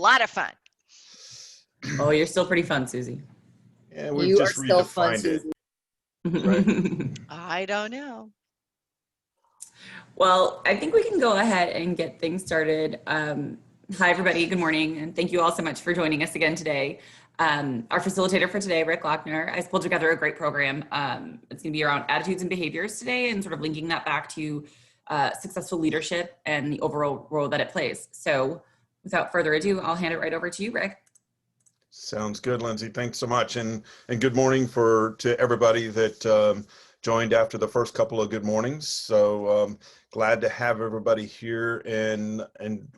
A lot of fun. Oh, you're still pretty fun, Susie. Yeah, we've You are just still fun, redefined it, Susie. right? I don't know. Well, I think we can go ahead and get things started. Hi, everybody. Good morning. And thank you all so much for joining us again today. Our facilitator for today, Rick Lochner, has pulled together a great program. It's going to be around attitudes and behaviors today and sort of linking that back to successful leadership and the overall role that it plays. So without further ado, I'll hand it right over to you, Rick. Sounds good, Lindsay. Thanks so much, and good morning to everybody that joined after the first couple of good mornings. So glad to have everybody here, and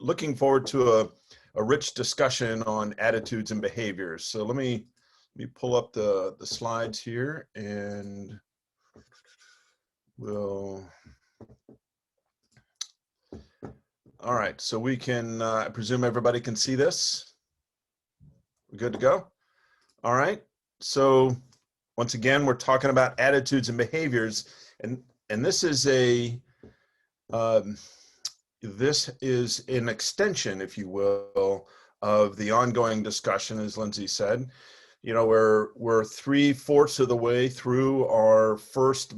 looking forward to a rich discussion on attitudes and behaviors. So let me pull up the slides here, and we'll. All right, so we can. I presume everybody can see this. We're good to go? All right. So once again, we're talking about attitudes and behaviors, and this is this is an extension, if you will, of the ongoing discussion, as Lindsay said. You know, we're 3/4 of the way through our first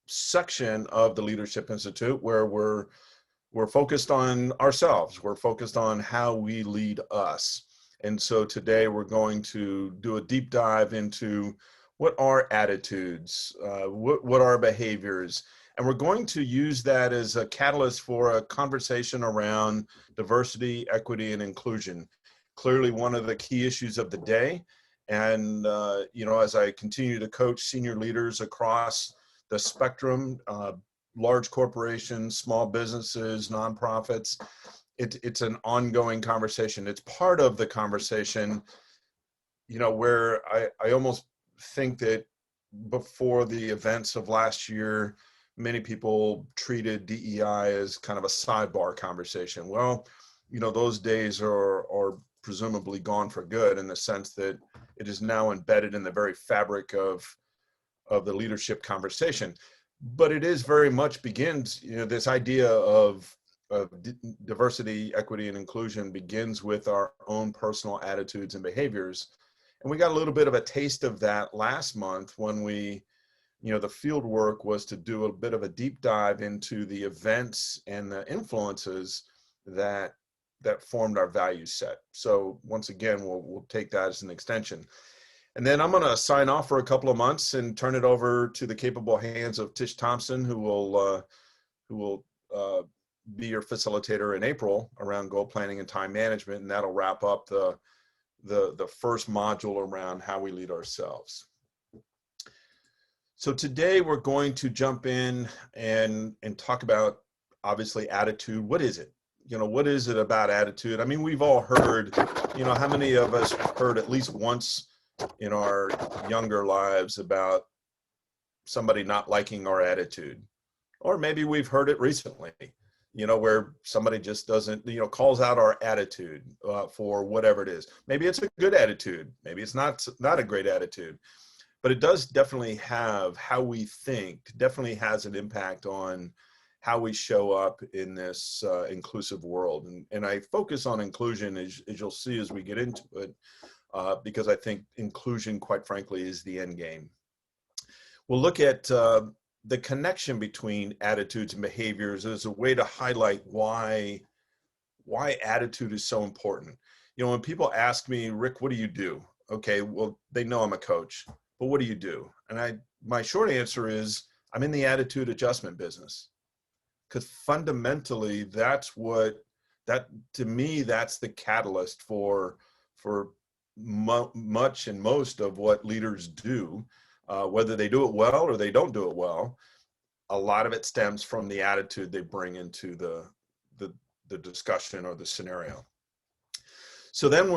section of the Leadership Institute, where we're focused on ourselves. We're focused on how we lead us. And so today we're going to do a deep dive into what are attitudes, what are behaviors, and we're going to use that as a catalyst for a conversation around diversity, equity, and inclusion. Clearly one of the key issues of the day. And, you know, as I continue to coach senior leaders across the spectrum, large corporations, small businesses, nonprofits, it's an ongoing conversation. It's part of the conversation, you know, where I almost think that before the events of last year, many people treated DEI as kind of a sidebar conversation. Well, you know, those days are presumably gone for good, in the sense that it is now embedded in the very fabric of the leadership conversation. But it is very much begins, you know, this idea of diversity, equity, and inclusion begins with our own personal attitudes and behaviors. And we got a little bit of a taste of that last month when we, you know, the field work was to do a bit of a deep dive into the events and the influences that formed our value set. So once again, we'll take that as an extension. And then I'm going to sign off for a couple of months and turn it over to the capable hands of Tish Thompson, who will be your facilitator in April around goal planning and time management, and that'll wrap up the first module around how we lead ourselves. So today we're going to jump in and talk about, obviously, attitude. What is it? You know, what is it about attitude? I mean, we've all heard, you know, how many of us have heard at least once in our younger lives about somebody not liking our attitude? Or maybe we've heard it recently, you know, where somebody just doesn't, you know, calls out our attitude for whatever it is. Maybe it's a good attitude. Maybe it's not a great attitude. But it does definitely have how we think, definitely has an impact on how we show up in this inclusive world. And I focus on inclusion, as you'll see as we get into it, because I think inclusion, quite frankly, is the end game. We'll look at the connection between attitudes and behaviors as a way to highlight why attitude is so important. You know, when people ask me, Rick, what do you do? Okay, well, they know I'm a coach, but what do you do? And my short answer is, I'm in the attitude adjustment business. Because fundamentally, to me, that's the catalyst for much and most of what leaders do. Whether they do it well or they don't do it well, a lot of it stems from the attitude they bring into the discussion or the scenario. So then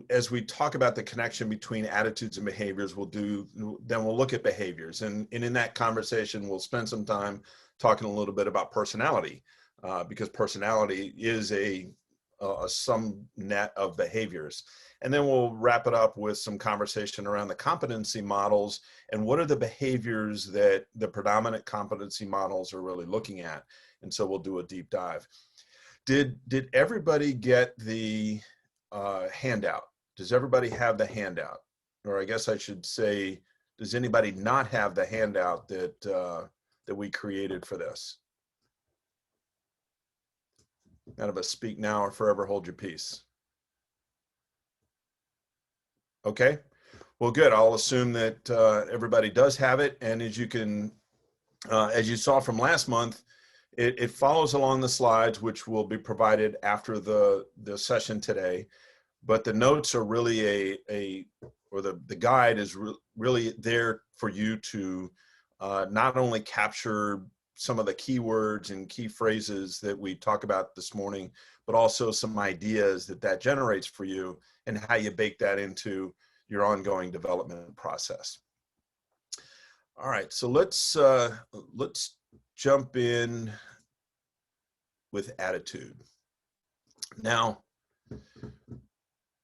as we talk about the connection between attitudes and behaviors, we'll look at behaviors. And in that conversation, we'll spend some time talking a little bit about personality, because personality is a sum net of behaviors. And then we'll wrap it up with some conversation around the competency models and what are the behaviors that the predominant competency models are really looking at. And so we'll do a deep dive. Did everybody get the handout. Does everybody have the handout? Or I guess I should say, does anybody not have the handout that we created for this? None of us speak now or forever hold your peace. Okay, well, good. I'll assume that everybody does have it. And as you saw from last month, it follows along the slides, which will be provided after the session today. But the notes are really the guide is really there for you to not only capture some of the keywords and key phrases that we talk about this morning, but also some ideas that generates for you and how you bake that into your ongoing development process. All right, so let's jump in with attitude. Now,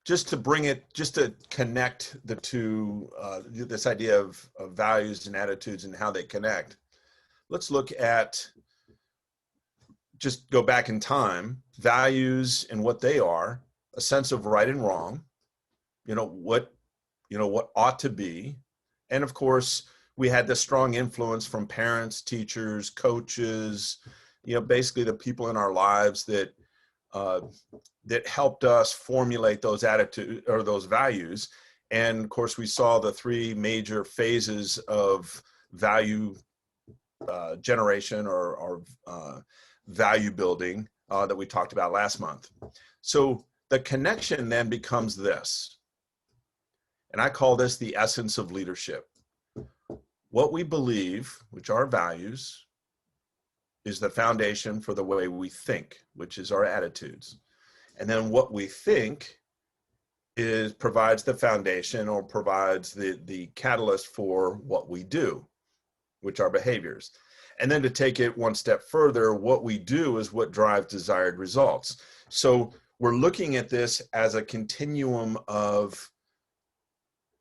just to connect the two, this idea of values and attitudes and how they connect, let's look at, just go back in time, values and what they are, a sense of right and wrong, what ought to be. And of course, we had this strong influence from parents, teachers, coaches, basically the people in our lives that helped us formulate those attitudes or those values. And of course, we saw the three major phases of value generation or value building that we talked about last month. So the connection then becomes this, and I call this the essence of leadership. What we believe, which are values, is the foundation for the way we think, which is our attitudes. And then what we think provides the foundation or provides the catalyst for what we do, which are behaviors. And then to take it one step further, what we do is what drives desired results. So we're looking at this as a continuum of,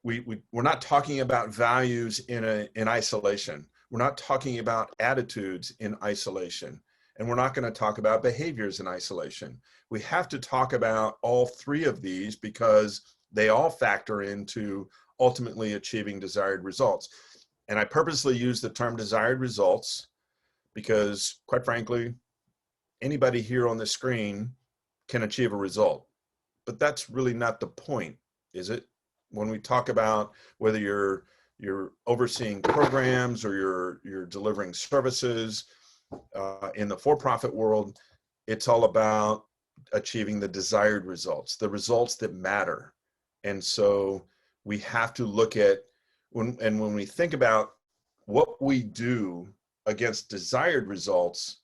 we're not talking about values in isolation. We're not talking about attitudes in isolation. And we're not going to talk about behaviors in isolation. We have to talk about all three of these because they all factor into ultimately achieving desired results. And I purposely use the term desired results because, quite frankly, anybody here on the screen can achieve a result. But that's really not the point, is it? When we talk about whether you're overseeing programs or you're delivering services in the for-profit world, it's all about achieving the desired results, the results that matter. And so we have to look at when we think about what we do against desired results,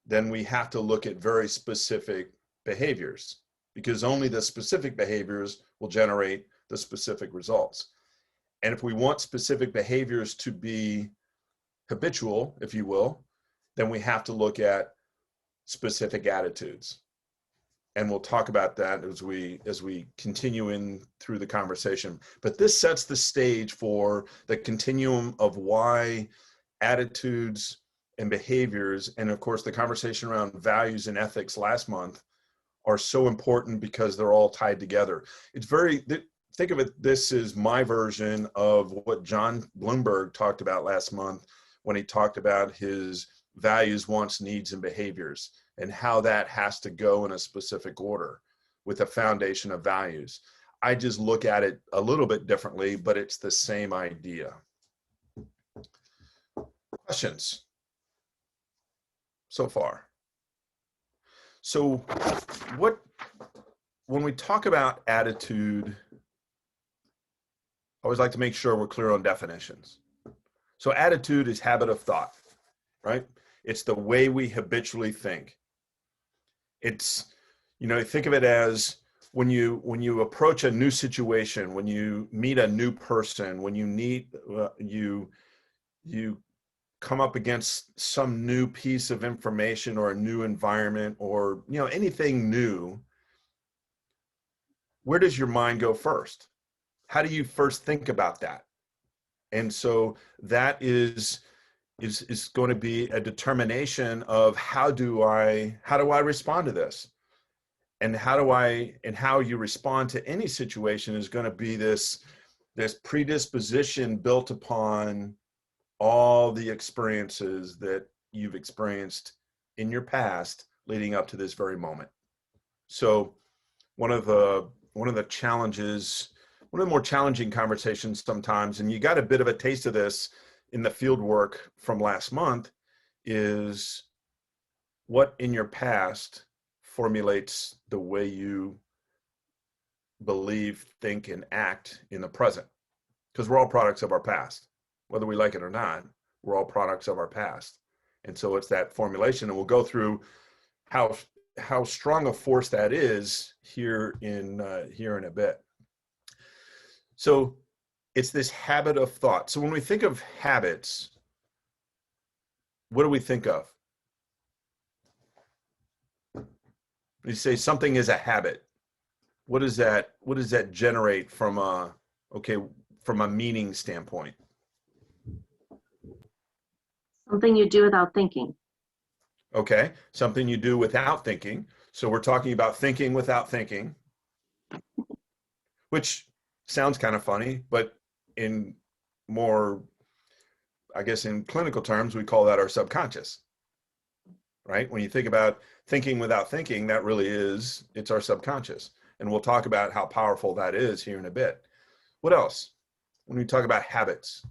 then we have to look at very specific behaviors, because only the specific behaviors will generate the specific results. And if we want specific behaviors to be habitual, if you will, then we have to look at specific attitudes. And we'll talk about that as we continue in through the conversation. But this sets the stage for the continuum of why attitudes and behaviors, and of course the conversation around values and ethics last month, are so important because they're all tied together. Think of it, this is my version of what John Bloomberg talked about last month when he talked about his values, wants, needs, and behaviors, and how that has to go in a specific order with a foundation of values. I just look at it a little bit differently, but it's the same idea. Questions so far? So when we talk about attitude, I always like to make sure we're clear on definitions. So attitude is habit of thought, right? It's the way we habitually think. It's, think of it as when you approach a new situation, when you meet a new person, when you come up against some new piece of information or a new environment or, anything new, where does your mind go first? How do you first think about that? And so that is going to be a determination of how do I respond to this? and how you respond to any situation is going to be this predisposition built upon all the experiences that you've experienced in your past leading up to this very moment. So one of the challenges, one of the more challenging conversations sometimes, and you got a bit of a taste of this in the field work from last month, is what in your past formulates the way you believe, think, and act in the present. Because we're all products of our past. Whether we like it or not, we're all products of our past. And so it's that formulation, and we'll go through how strong a force that is here in a bit. So it's this habit of thought. So when we think of habits, what do we think of? You say something is a habit. What does that generate from a meaning standpoint? Something you do without thinking. Okay, something you do without thinking. So we're talking about thinking without thinking, which sounds kind of funny, but in more, I guess in clinical terms, we call that our subconscious, right? When you think about thinking without thinking, that really is, it's our subconscious. And we'll talk about how powerful that is here in a bit. What else? When we talk about habits.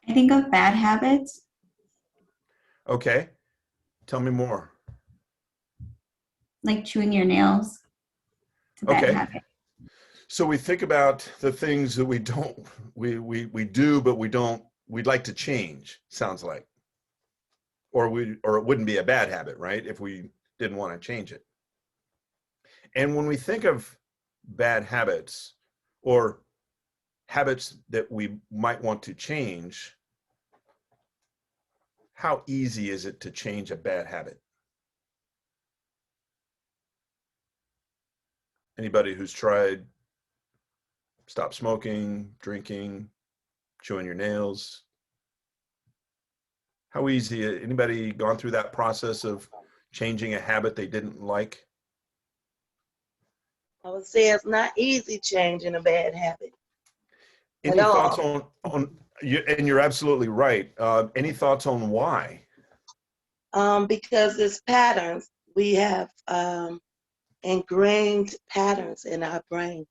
I think of bad habits. Okay, tell me more. Like chewing your nails. It's a bad Okay. habit. So we think about the things that we do, but we'd like to change, sounds like. Or it wouldn't be a bad habit, right? If we didn't want to change it. And when we think of bad habits or habits that we might want to change, how easy is it to change a bad habit? Anybody who's tried stop smoking, drinking, chewing your nails? How easy, anybody gone through that process of changing a habit they didn't like? I would say it's not easy changing a bad habit. Any At all. thoughts on you? And you're absolutely right. Any thoughts on why? Because it's patterns. We have ingrained patterns in our brain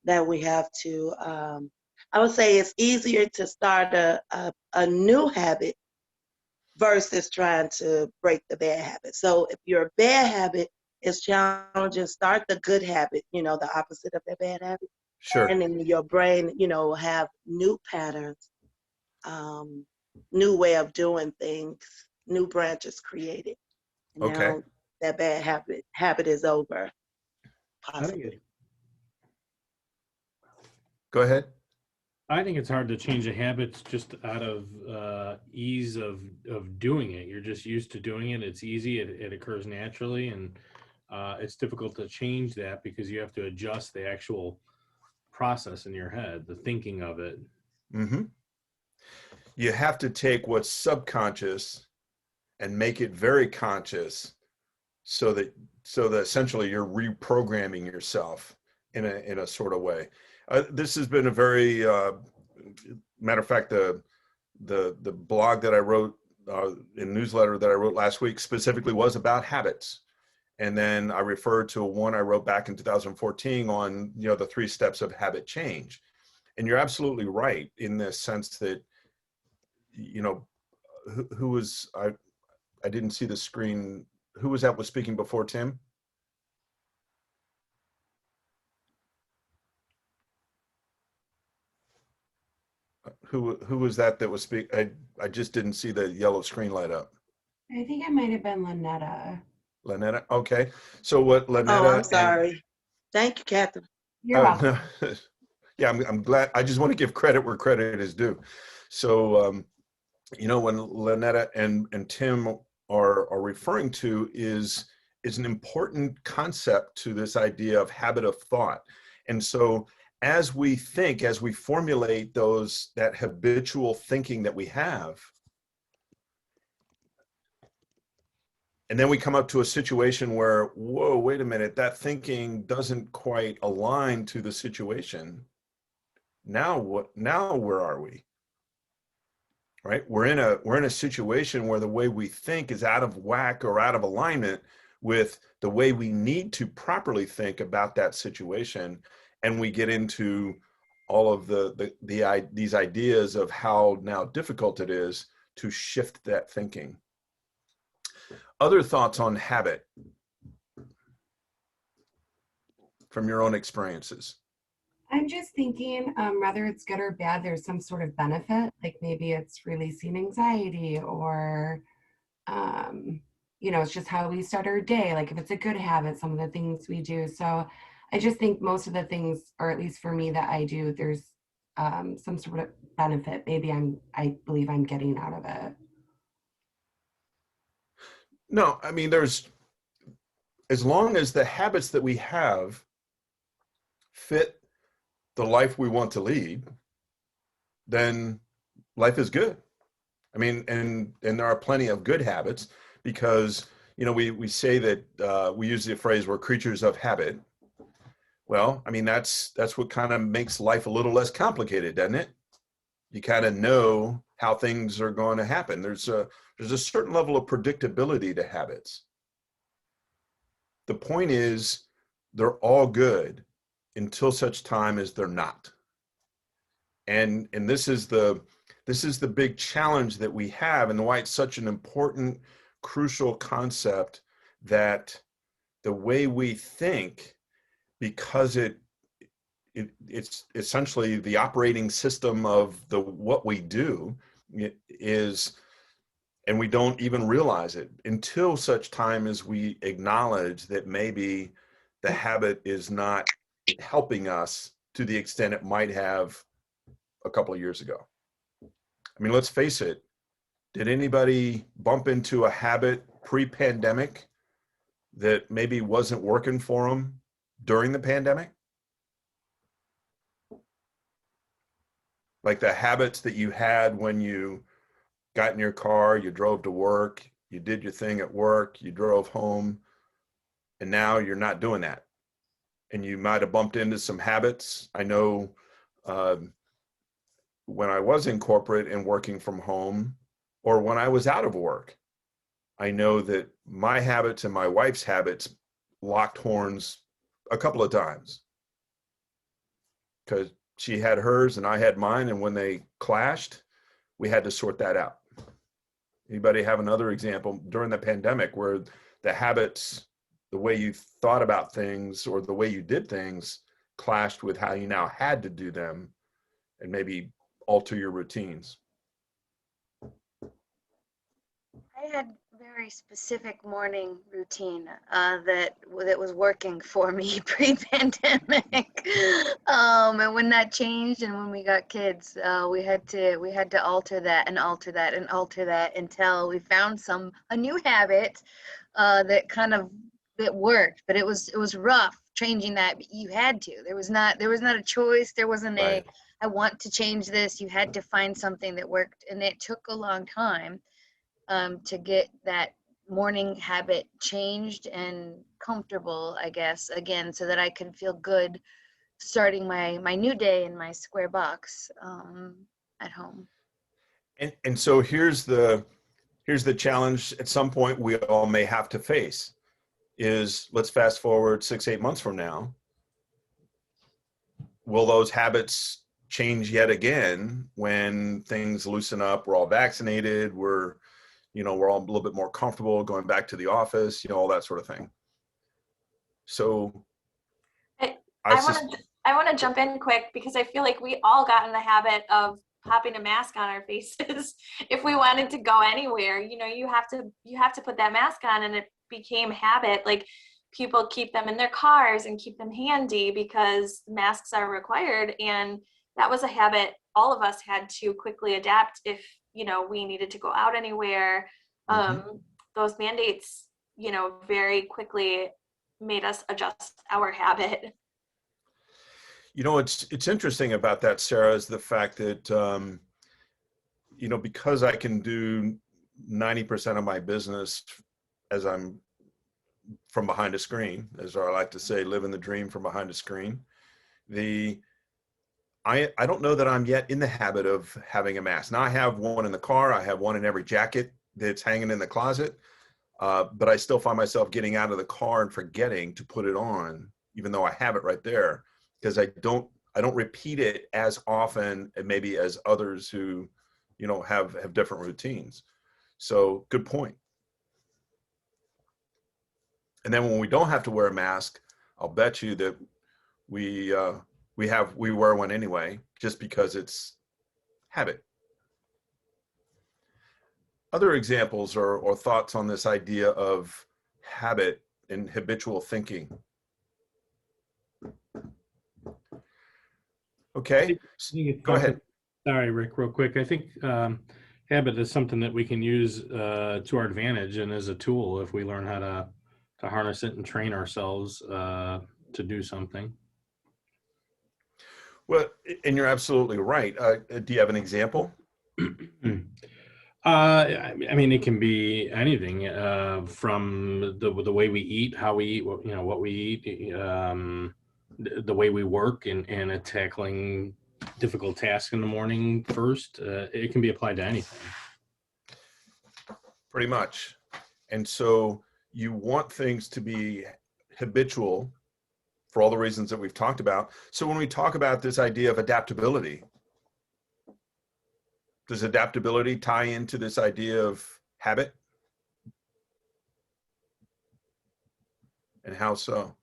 that we have to, I would say it's easier to start a new habit versus trying to break the bad habit. So if your bad habit is challenging, start the good habit, the opposite of that bad habit. Sure. And then your brain, have new patterns, new way of doing things, new branches created. And Okay. now that bad habit is over, possibly. Go ahead. I think it's hard to change a habit just out of ease of doing it. You're just used to doing it. It's easy. It occurs naturally, and it's difficult to change that because you have to adjust the actual process in your head, the thinking of it. Mm-hmm. You have to take what's subconscious and make it very conscious, so that essentially you're reprogramming yourself in a sort of way. This has been a very matter of fact, the blog that I wrote in newsletter that I wrote last week specifically was about habits. And then I referred to one I wrote back in 2014 on, the 3 steps of habit change. And you're absolutely right in the sense that, who was, I didn't see the screen. Who was that was speaking before Tim? Who was that was speaking? I just didn't see the yellow screen light up. I think it might have been Lynetta. Lynetta, okay. So what Lynetta? Oh, I'm sorry. Thank you, Catherine. You're welcome. No, yeah, I'm glad. I just want to give credit where credit is due. So, when Lynetta and Tim are referring to is an important concept to this idea of habit of thought. And so as we think, as we formulate that habitual thinking that we have, And then we come up to a situation where, whoa, wait a minute, that thinking doesn't quite align to the situation. Now what? Now where are we? Right? We're in a situation where the way we think is out of whack or out of alignment with the way we need to properly think about that situation, and we get into all of these ideas of how now difficult it is to shift that thinking. Other thoughts on habit from your own experiences? I'm just thinking, whether it's good or bad, there's some sort of benefit. Like maybe it's releasing anxiety, or, it's just how we start our day. Like if it's a good habit, some of the things we do. So I just think most of the things, or at least for me that I do, there's some sort of benefit. Maybe I believe I'm getting out of it. No, I mean, as long as the habits that we have fit the life we want to lead, then life is good. I mean, and there are plenty of good habits, because, we say that we use the phrase, we're creatures of habit. Well, I mean, that's what kind of makes life a little less complicated, doesn't it? You kind of know how things are going to happen. There's a certain level of predictability to habits. The point is, they're all good until such time as they're not. And this is the big challenge that we have, and why it's such an important, crucial concept, that the way we think, because it's essentially the operating system of what we do is, and we don't even realize it until such time as we acknowledge that maybe the habit is not helping us to the extent it might have a couple of years ago. I mean, let's face it. Did anybody bump into a habit pre-pandemic that maybe wasn't working for them during the pandemic? Like the habits that you had when you got in your car, you drove to work, you did your thing at work, you drove home, and now you're not doing that. And you might have bumped into some habits. I know when I was in corporate and working from home, or when I was out of work, I know that my habits and my wife's habits locked horns a couple of times, because she had hers and I had mine, and when they clashed, we had to sort that out. Anybody have another example during the pandemic where the habits, the way you thought about things or the way you did things, clashed with how you now had to do them, and maybe alter your routines? I had very specific morning routine that was working for me pre-pandemic, and when that changed and when we got kids, we had to alter that and alter that and alter that until we found a new habit that worked. But it was rough changing that. But you had to. There was not a choice. There wasn't Right. I want to change this. You had to find something that worked, and it took a long time to get that morning habit changed and comfortable, I guess, again, so that I could feel good starting my new day in my square box at home. And so here's the challenge at some point we all may have to face is, let's fast forward 6-8 months from now. Will those habits change yet again when things loosen up? We're all vaccinated. We're all a little bit more comfortable going back to the office, all that sort of thing. So I want to jump in quick, because I feel like we all got in the habit of popping a mask on our faces if we wanted to go anywhere. You have to put that mask on, and it became habit. Like, people keep them in their cars and keep them handy because masks are required, and that was a habit all of us had to quickly adapt if we needed to go out anywhere. Those mandates very quickly made us adjust our habit. It's interesting about that, Sarah, is the fact that because I can do 90% of my business as I'm from behind a screen, as I like to say, living the dream from behind a screen. I don't know that I'm yet in the habit of having a mask. Now I have one in the car. I have one in every jacket that's hanging in the closet. But I still find myself getting out of the car and forgetting to put it on, even though I have it right there, because I don't repeat it as often, and maybe as others who, you know, have different routines. So good point. And then when we don't have to wear a mask, I'll bet you that we wear one anyway, just because it's habit. Other examples or thoughts on this idea of habit and habitual thinking? Okay, go ahead. Sorry, Rick, real quick. I think habit is something that we can use to our advantage and as a tool if we learn how to harness it and train ourselves to do something. Well, and you're absolutely right. Do you have an example? I mean, it can be anything from the way we eat, how we eat, what we eat, the way we work, and tackling difficult tasks in the morning first. It can be applied to anything. Pretty much. And so you want things to be habitual for all the reasons that we've talked about. So when we talk about this idea of adaptability, does adaptability tie into this idea of habit? And how so?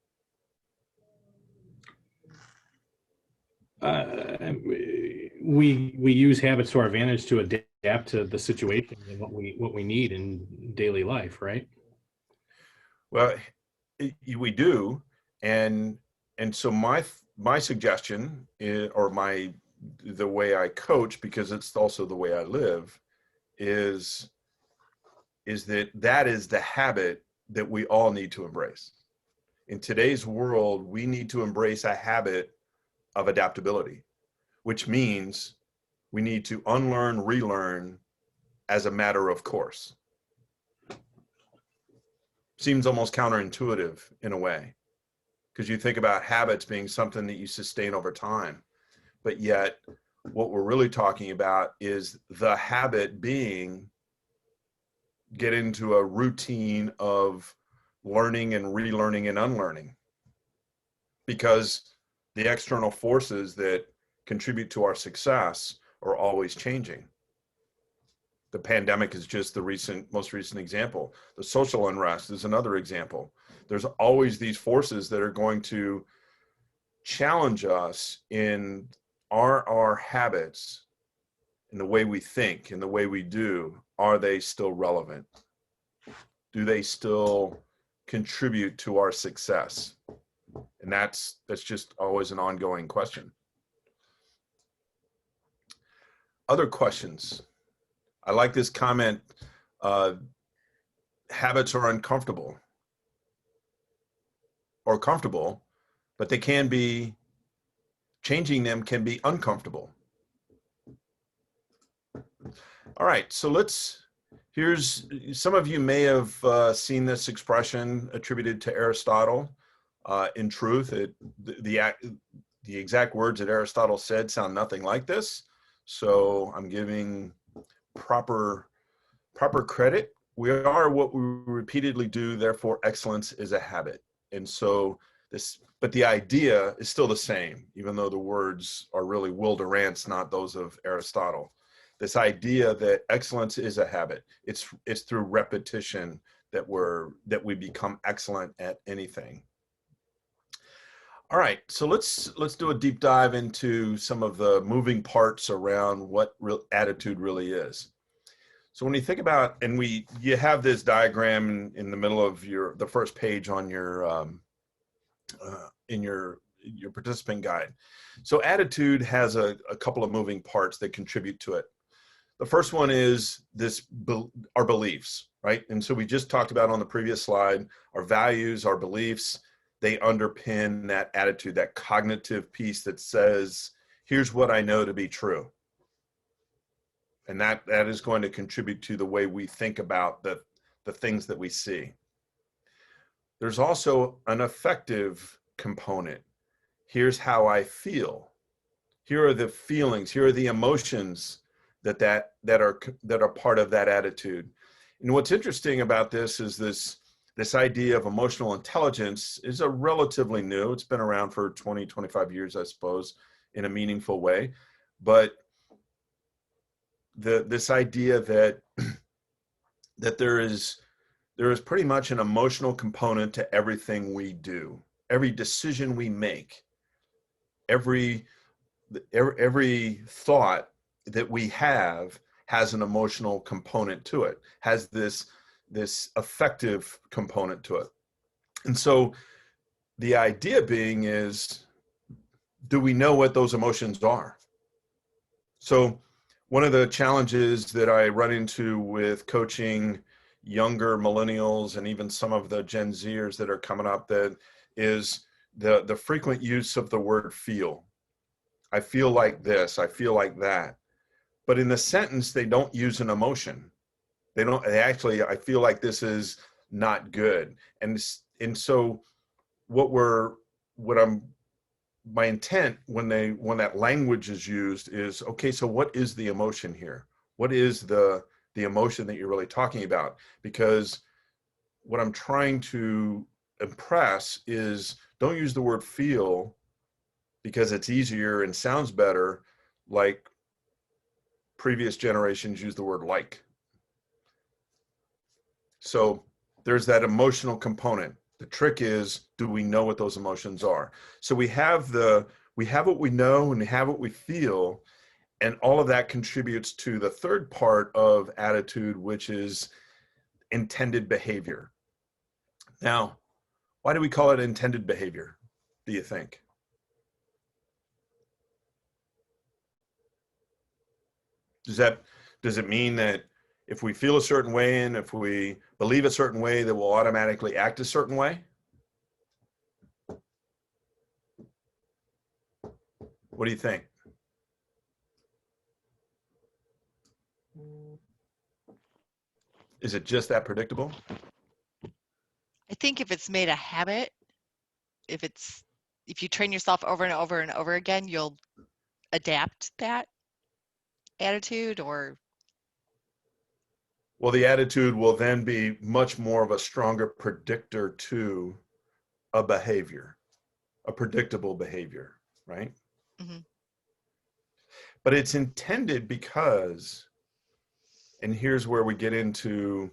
We use habits to our advantage to adapt to the situation and what we need in daily life, right? Well, we do, and so my suggestion is, or the way I coach, because it's also the way I live, is that is the habit that we all need to embrace. In today's world, we need to embrace a habit of adaptability, which means we need to unlearn, relearn as a matter of course. Seems almost counterintuitive in a way, because you think about habits being something that you sustain over time. But yet, what we're really talking about is the habit being get into a routine of learning and relearning and unlearning, because the external forces that contribute to our success are always changing. The pandemic is just the most recent example. The social unrest is another example. There's always these forces that are going to challenge us in our habits, in the way we think, in the way we do. Are they still relevant? Do they still contribute to our success? And that's just always an ongoing question. Other questions? I like this comment, habits are uncomfortable or comfortable, but they can be, changing them can be uncomfortable. All right, so here's, some of you may have seen this expression attributed to Aristotle. In truth, the exact words that Aristotle said sound nothing like this. So I'm giving proper credit. We are what we repeatedly do, therefore excellence is a habit. And so but the idea is still the same, even though the words are really Will Durant's, not those of Aristotle. This idea that excellence is a habit. It's through repetition that we become excellent at anything. All right, so let's do a deep dive into some of the moving parts around what attitude really is. So when you think about, and you have this diagram in the middle of the first page on your in your participant guide. So attitude has a couple of moving parts that contribute to it. The first one is our beliefs, right? And so we just talked about on the previous slide, our values, our beliefs, they underpin that attitude, that cognitive piece that says, here's what I know to be true. And that is going to contribute to the way we think about the things that we see. there's also an affective component. Here's how I feel. Here are the feelings. Here are the emotions that are part of that attitude. And what's interesting about this is this idea of emotional intelligence is a relatively new. It's been around for 20, 25 years, I suppose, in a meaningful way. But this idea that there is pretty much an emotional component to everything we do, every decision we make, every thought that we have has an emotional component to it, has this affective component to it. And so the idea being is, do we know what those emotions are? So one of the challenges that I run into with coaching younger millennials and even some of the Gen Zers that are coming up, that is the frequent use of the word feel. I feel like this, I feel like that. But in the sentence, they don't use an emotion. They actually, I feel like this is not good. And so my intent when that language is used is, okay, so what is the emotion here? What is the emotion that you're really talking about? Because what I'm trying to impress is, don't use the word feel because it's easier and sounds better, like previous generations use the word like. So there's that emotional component. The trick is, do we know what those emotions are? So we have what we know and we have what we feel, and all of that contributes to the third part of attitude, which is intended behavior. Now, why do we call it intended behavior, do you think? Does it mean that if we feel a certain way and if we believe a certain way, that we'll automatically act a certain way? What do you think? Is it just that predictable? I think if it's made a habit, if you train yourself over and over and over again, you'll adapt that attitude. Or Well, the attitude will then be much more of a stronger predictor to a behavior, a predictable behavior, right? mm-hmm. But it's intended because, and here's where we get into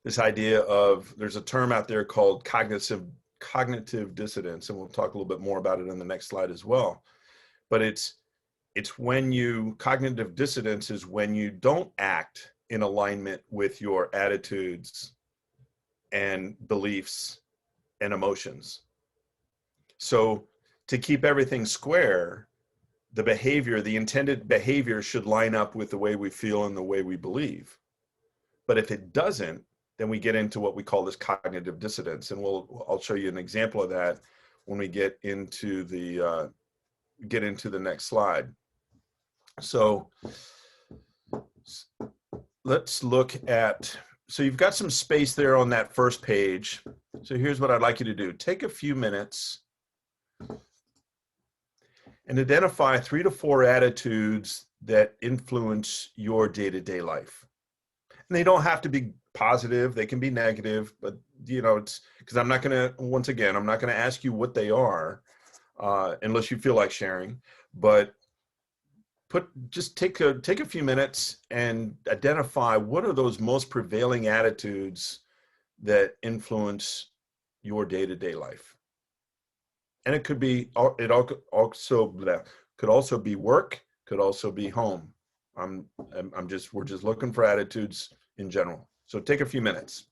this idea of, there's a term out there called cognitive dissonance, and we'll talk a little bit more about it in the next slide as well. But it's when cognitive dissonance is when you don't act in alignment with your attitudes and beliefs and emotions. So to keep everything square, the intended behavior should line up with the way we feel and the way we believe. But if it doesn't, then we get into what we call this cognitive dissonance. And I'll show you an example of that when we get into the next slide. So let's look at, so you've got some space there on that first page. So here's what I'd like you to do. Take a few minutes and identify 3 to 4 attitudes that influence your day-to-day life. And they don't have to be positive, they can be negative, but it's because I'm not going to ask you what they are unless you feel like sharing, but just take a few minutes and identify what are those most prevailing attitudes that influence your day-to-day life. And it could be, could also be work, could also be home. We're just looking for attitudes in general. So take a few minutes.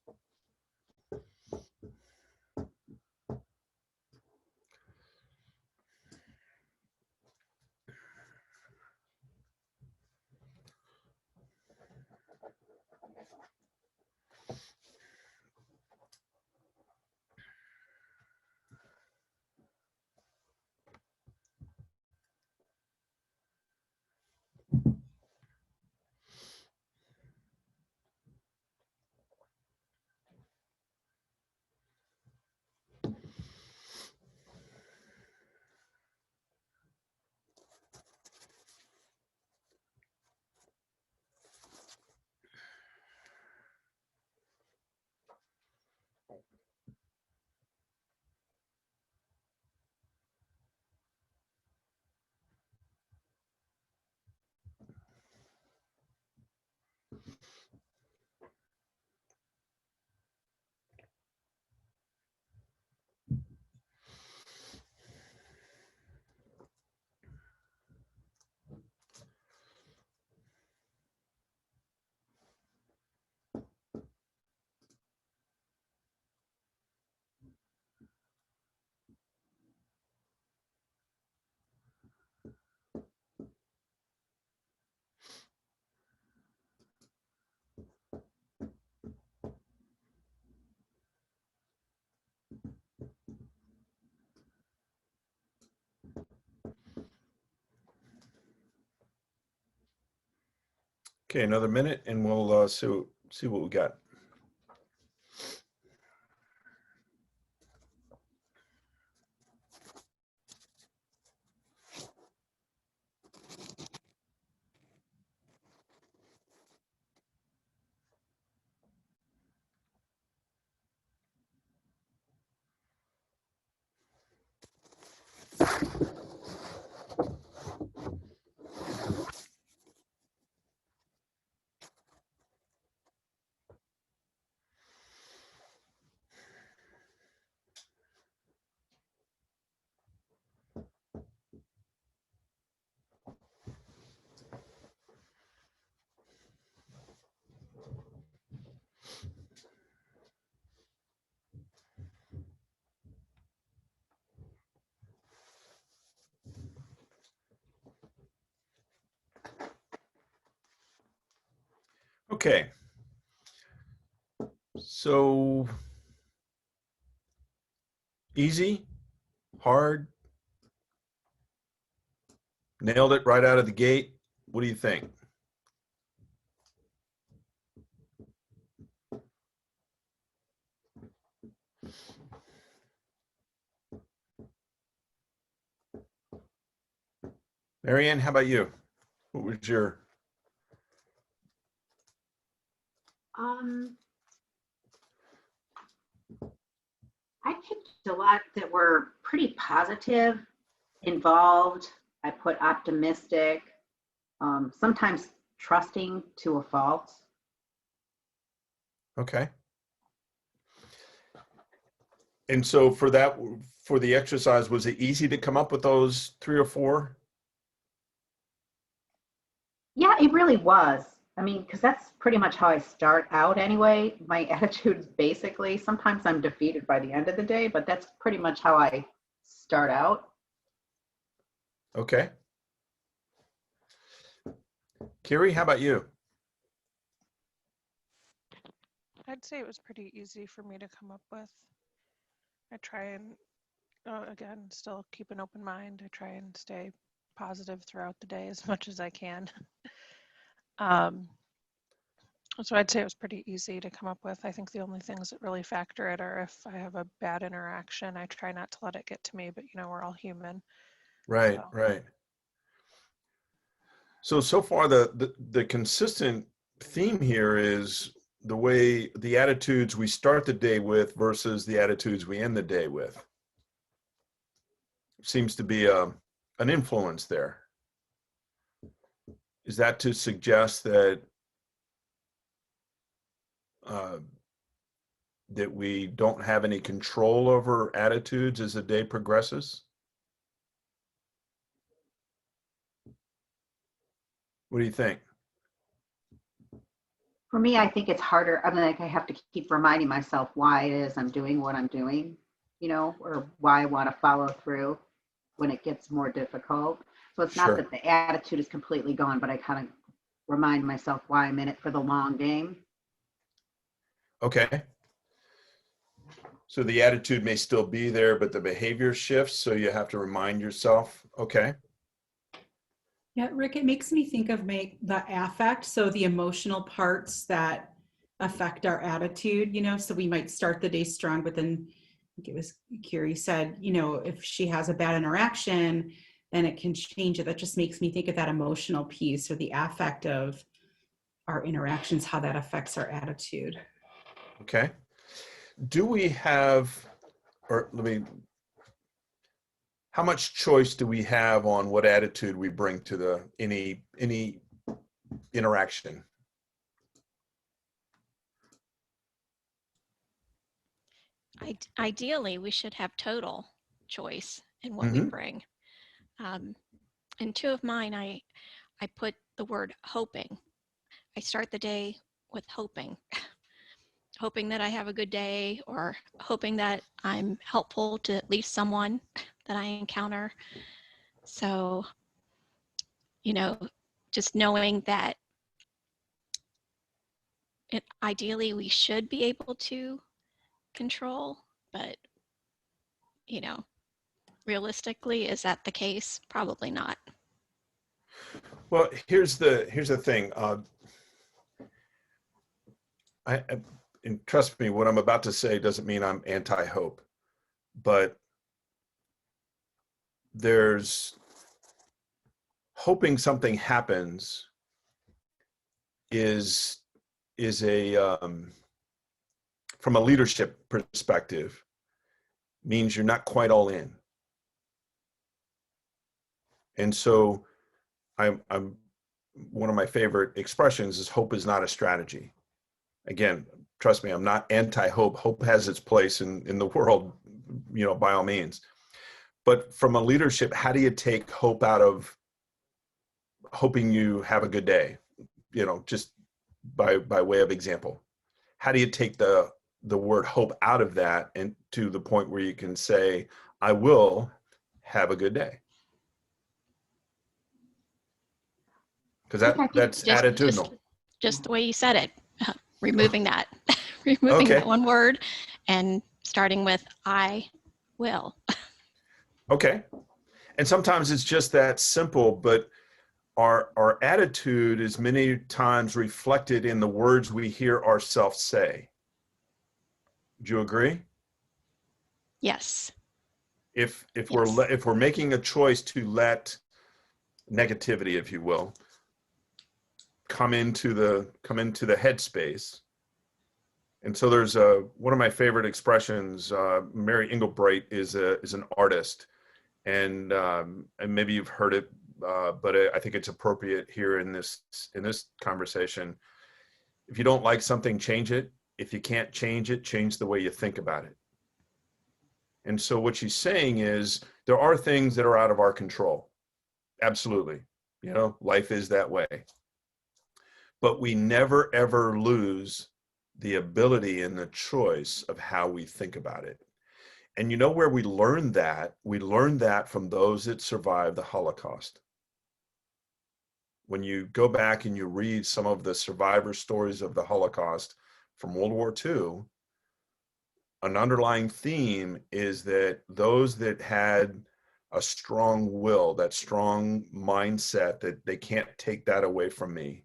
Okay, another minute and we'll see what we got. Okay. So easy, hard, nailed it right out of the gate. What do you think? Marianne, how about you? What was your? I picked a lot that were pretty positive, involved. I put optimistic, sometimes trusting to a fault. Okay. And so for that, for the exercise, was it easy to come up with those 3 or 4? Yeah, it really was. I mean, because that's pretty much how I start out anyway. My attitude's basically, sometimes I'm defeated by the end of the day, but that's pretty much how I start out. Okay. Carrie, how about you? I'd say it was pretty easy for me to come up with. I try and, again, still keep an open mind. I try and stay positive throughout the day as much as I can. So I'd say it was pretty easy to come up with. I think the only things that really factor it are if I have a bad interaction, I try not to let it get to me, but we're all human. Right, So. right. So far the consistent theme here is the way the attitudes we start the day with versus the attitudes we end the day with. Seems to be an influence there. Is that to suggest that that we don't have any control over attitudes as the day progresses? What do you think? For me, I think it's harder. I mean, like I have to keep reminding myself why it is I'm doing what I'm doing, or why I want to follow through when it gets more difficult. So it's Sure. not that the attitude is completely gone, but I kind of remind myself why I'm in it for the long game. Okay. So the attitude may still be there, but the behavior shifts. So you have to remind yourself. Okay. Yeah, Rick, it makes me think of the affect. So the emotional parts that affect our attitude, so we might start the day strong, but then I think it was Carrie said, if she has a bad interaction, then it can change it. That just makes me think of that emotional piece or the affect of our interactions, how that affects our attitude. Okay. Do we have, or how much choice do we have on what attitude we bring to any interaction? Ideally, we should have total choice in what we bring. In two of mine, I put the word hoping. I start the day with hoping. Hoping that I have a good day, or hoping that I'm helpful to at least someone that I encounter. So, you know, just knowing that ideally we should be able to control, but, you know, realistically, is that the case? Probably not. Well, here's the thing. And trust me, what I'm about to say doesn't mean I'm anti-hope, but there's hoping something happens is a from a leadership perspective means you're not quite all in. And so I'm one of my favorite expressions is hope is not a strategy. Again, trust me, I'm not anti-hope. Hope has its place in the world, you know, by all means. But from a leadership, how do you take hope out of hoping you have a good day? You know, just by way of example. How do you take the word hope out of that and to the point where you can say, I will have a good day? Because that's attitudinal. Just the way you said it, removing that, removing that one word and starting with I will. Okay. And sometimes it's just that simple, but our attitude is many times reflected in the words we hear ourselves say. Do you agree? Yes. If we're making a choice to let negativity, if you will, come into the headspace. And so there's one of my favorite expressions. Mary Engelbreit is an artist, and maybe you've heard it, but I think it's appropriate here in this conversation. If you don't like something, change it. If you can't change it, change the way you think about it. And so what she's saying is there are things that are out of our control. Absolutely. You know, life is that way. But we never, ever lose the ability and the choice of how we think about it. And you know where we learn that? We learn that from those that survived the Holocaust. When you go back and you read some of the survivor stories of the Holocaust from World War II, an underlying theme is that those that had a strong will, that strong mindset that they can't take that away from me,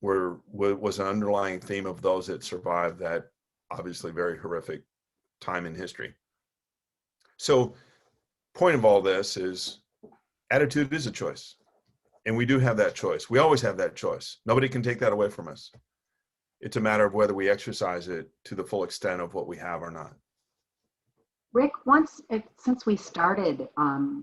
was an underlying theme of those that survived that obviously very horrific time in history. So point of all this is attitude is a choice. And we do have that choice. We always have that choice. Nobody can take that away from us. It's a matter of whether we exercise it to the full extent of what we have or not. Rick, since we started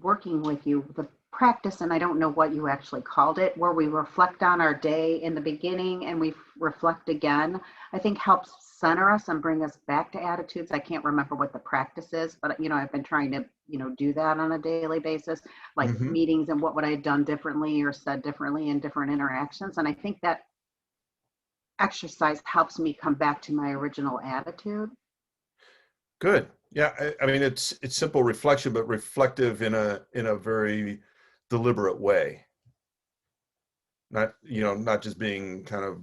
working with you, the practice, and I don't know what you actually called it, where we reflect on our day in the beginning and we reflect again, I think helps center us and bring us back to attitudes. I can't remember what the practice is, but you know, I've been trying to, you know, do that on a daily basis, like meetings and what would I have done differently or said differently in different interactions. And I think that exercise helps me come back to my original attitude. Good. Yeah. I mean, it's simple reflection, but reflective in a very deliberate way. Not just being kind of,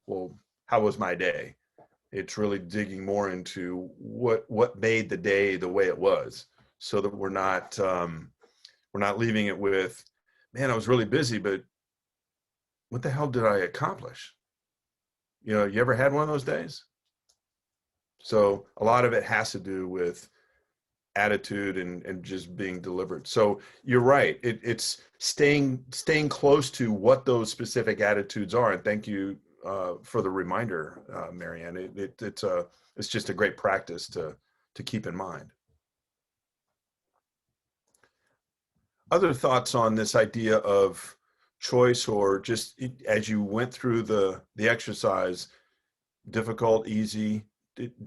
well, how was my day? It's really digging more into what made the day the way it was, so that we're not leaving it with, man, I was really busy, but what the hell did I accomplish? You know, you ever had one of those days? So a lot of it has to do with attitude and just being deliberate. So you're right. It's staying close to what those specific attitudes are. And thank you for the reminder, Marianne. It's just a great practice to keep in mind. Other thoughts on this idea of choice, or just as you went through the exercise, difficult, easy,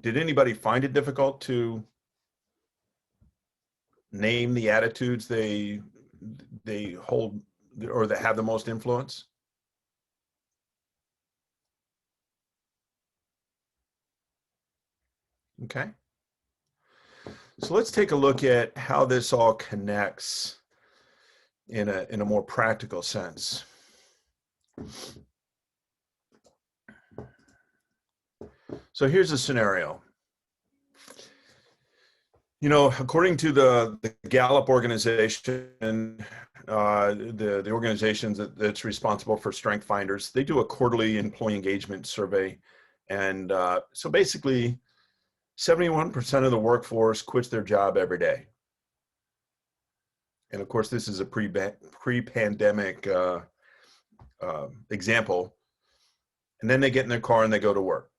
did anybody find it difficult to name the attitudes they hold or that have the most influence? Okay. So let's take a look at how this all connects in a more practical sense. So here's a scenario. You know, according to the Gallup organization, the organization that's responsible for Strength Finders, they do a quarterly employee engagement survey. And so basically, 71% of the workforce quits their job every day. And of course, this is a pre-pandemic example. And then they get in their car and they go to work.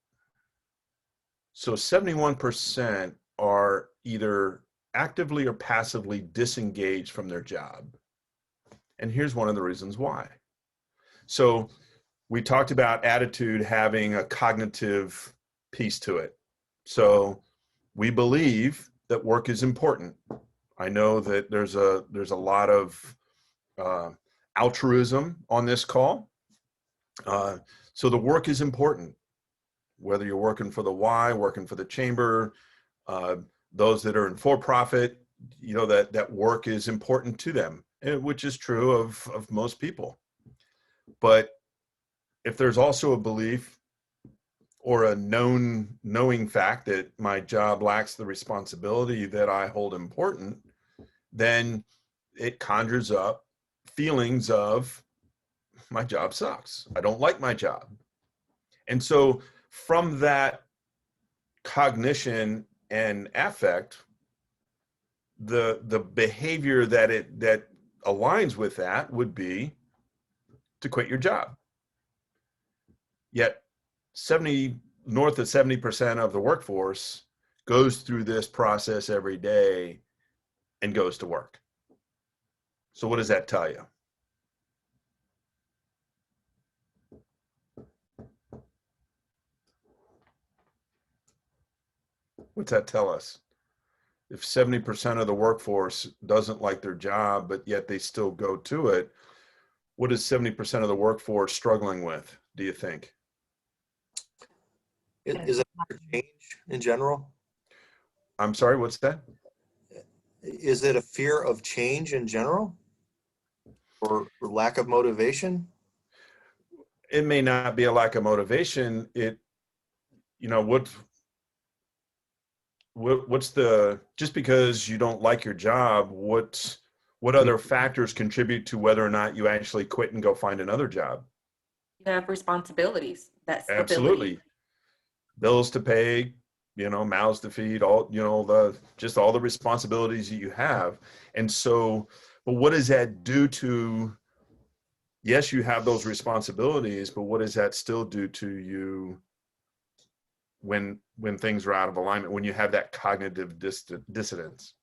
So 71% are either actively or passively disengaged from their job. And here's one of the reasons why. So we talked about attitude having a cognitive piece to it. So we believe that work is important. I know that there's a lot of altruism on this call. So the work is important, whether you're working for the Y, working for the chamber, those that are in for-profit, you know, that work is important to them, which is true of most people. But if there's also a belief or a knowing fact that my job lacks the responsibility that I hold important, then it conjures up feelings of my job sucks. I don't like my job. And so from that cognition and affect, the behavior that aligns with that would be to quit your job. Yet north of 70% of the workforce goes through this process every day and goes to work. So what does that tell you? What's that tell us? If 70% of the workforce doesn't like their job, but yet they still go to it, what is 70% of the workforce struggling with, do you think? Is it a change in general? I'm sorry, what's that? Is it a fear of change in general? Or lack of motivation? It may not be a lack of motivation. What's the, just because you don't like your job, what other factors contribute to whether or not you actually quit and go find another job? You have responsibilities. That's Absolutely. Bills to pay, mouths to feed, all the responsibilities that you have. And so, but what does that do to, yes, you have those responsibilities, but what does that still do to you when things are out of alignment, when you have that cognitive dissonance?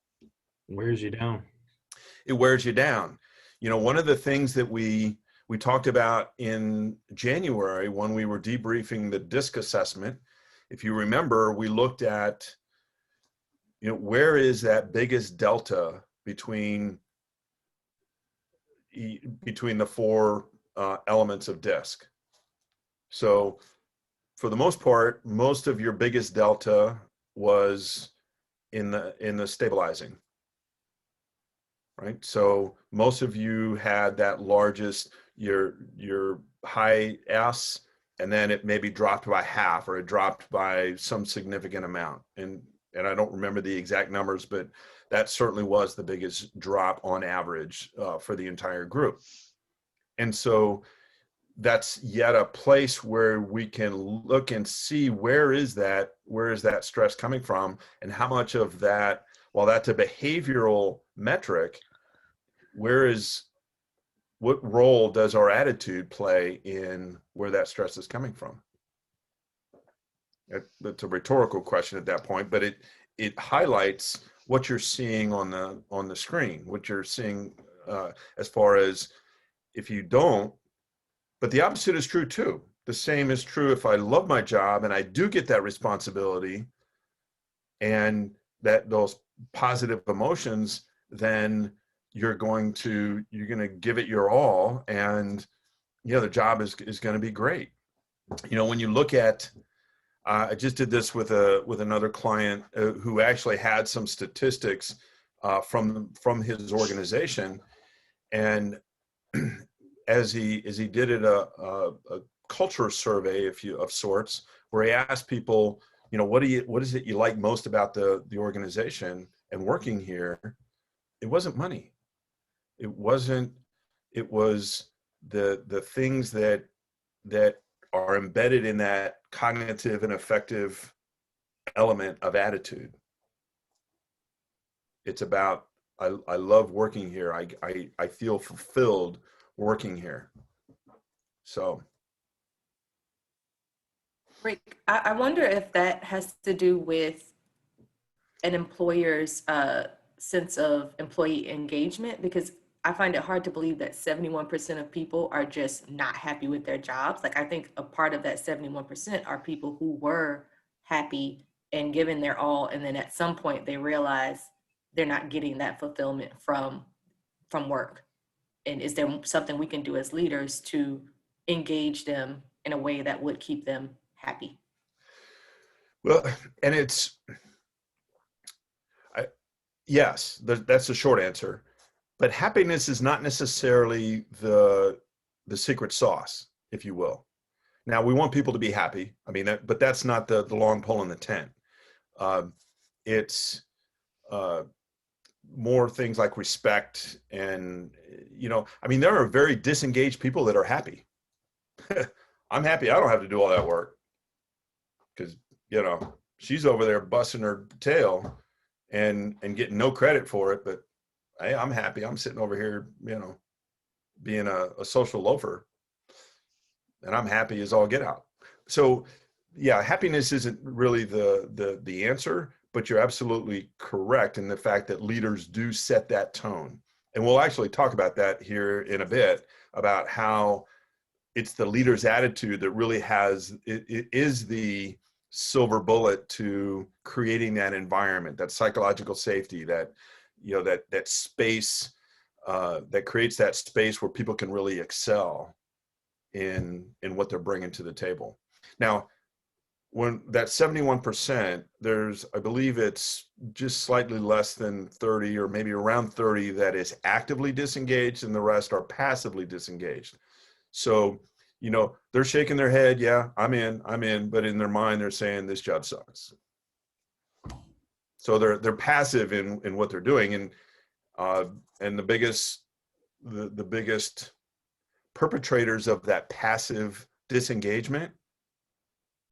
Wears you down. It wears you down. One of the things that we talked about in January when we were debriefing the DISC assessment, if you remember, we looked at, where is that biggest delta between the four elements of DISC. So for the most part, most of your biggest delta was in the stabilizing, right? So most of you had that largest, your high S, and then it maybe dropped by half, or it dropped by some significant amount. And I don't remember the exact numbers, but that certainly was the biggest drop on average for the entire group. And so that's yet a place where we can look and see where is that stress coming from, and how much of that, while that's a behavioral metric, what role does our attitude play in where that stress is coming from? That's a rhetorical question at that point, but it highlights what you're seeing on the screen, what you're seeing as far as if you don't. But the opposite is true too. the same is true if I love my job and I do get that responsibility and that those positive emotions, then you're going to give it your all, and the job is going to be great. When you look at, I just did this with another client who actually had some statistics from his organization, and as he did it a culture survey of sorts, where he asked people, what is it you like most about the organization and working here? It wasn't money. It was the things that are embedded in that cognitive and affective element of attitude. It's about, I love working here. I feel fulfilled working here. So. Rick, I wonder if that has to do with an employer's sense of employee engagement, because I find it hard to believe that 71% of people are just not happy with their jobs. Like, I think a part of that 71% are people who were happy and given their all, and then at some point they realize they're not getting that fulfillment from work. And is there something we can do as leaders to engage them in a way that would keep them happy? Well, and yes, that's the short answer. But happiness is not necessarily the secret sauce, if you will. Now, we want people to be happy. I mean, but that's not the long pole in the tent. It's more things like respect, and there are very disengaged people that are happy. I'm happy I don't have to do all that work, because she's over there busting her tail and getting no credit for it. But hey, I'm happy. I'm sitting over here, being a social loafer, and I'm happy as all get out. So yeah, happiness isn't really the answer, but you're absolutely correct in the fact that leaders do set that tone. And we'll actually talk about that here in a bit, about how it's the leader's attitude that really it is the silver bullet to creating that environment, that psychological safety, that that space that creates that space where people can really excel in what they're bringing to the table. Now, when that 71%, I believe it's just slightly less than 30, or maybe around 30, that is actively disengaged, and the rest are passively disengaged. So, they're shaking their head, yeah, I'm in, but in their mind, they're saying this job sucks. So they're passive in what they're doing, and the biggest perpetrators of that passive disengagement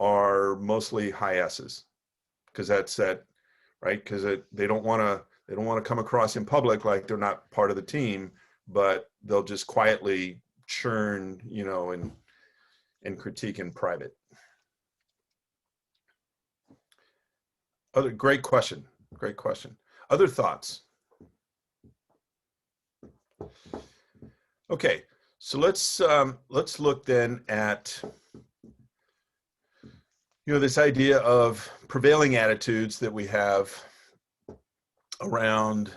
are mostly high S's, because that's that, right? Because they don't want to come across in public like they're not part of the team, but they'll just quietly churn, and critique in private. Great question. Other thoughts? Okay, so let's look then at this idea of prevailing attitudes that we have around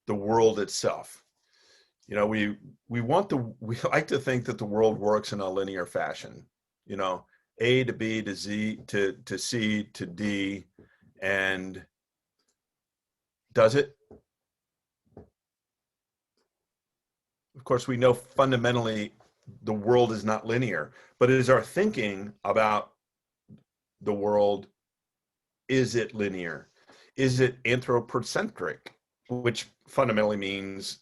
the world itself. We like to think that the world works in a linear fashion. A to B to Z to C to D, and does it? Of course, we know fundamentally the world is not linear, but is our thinking about the world, is it linear? Is it anthropocentric, which fundamentally means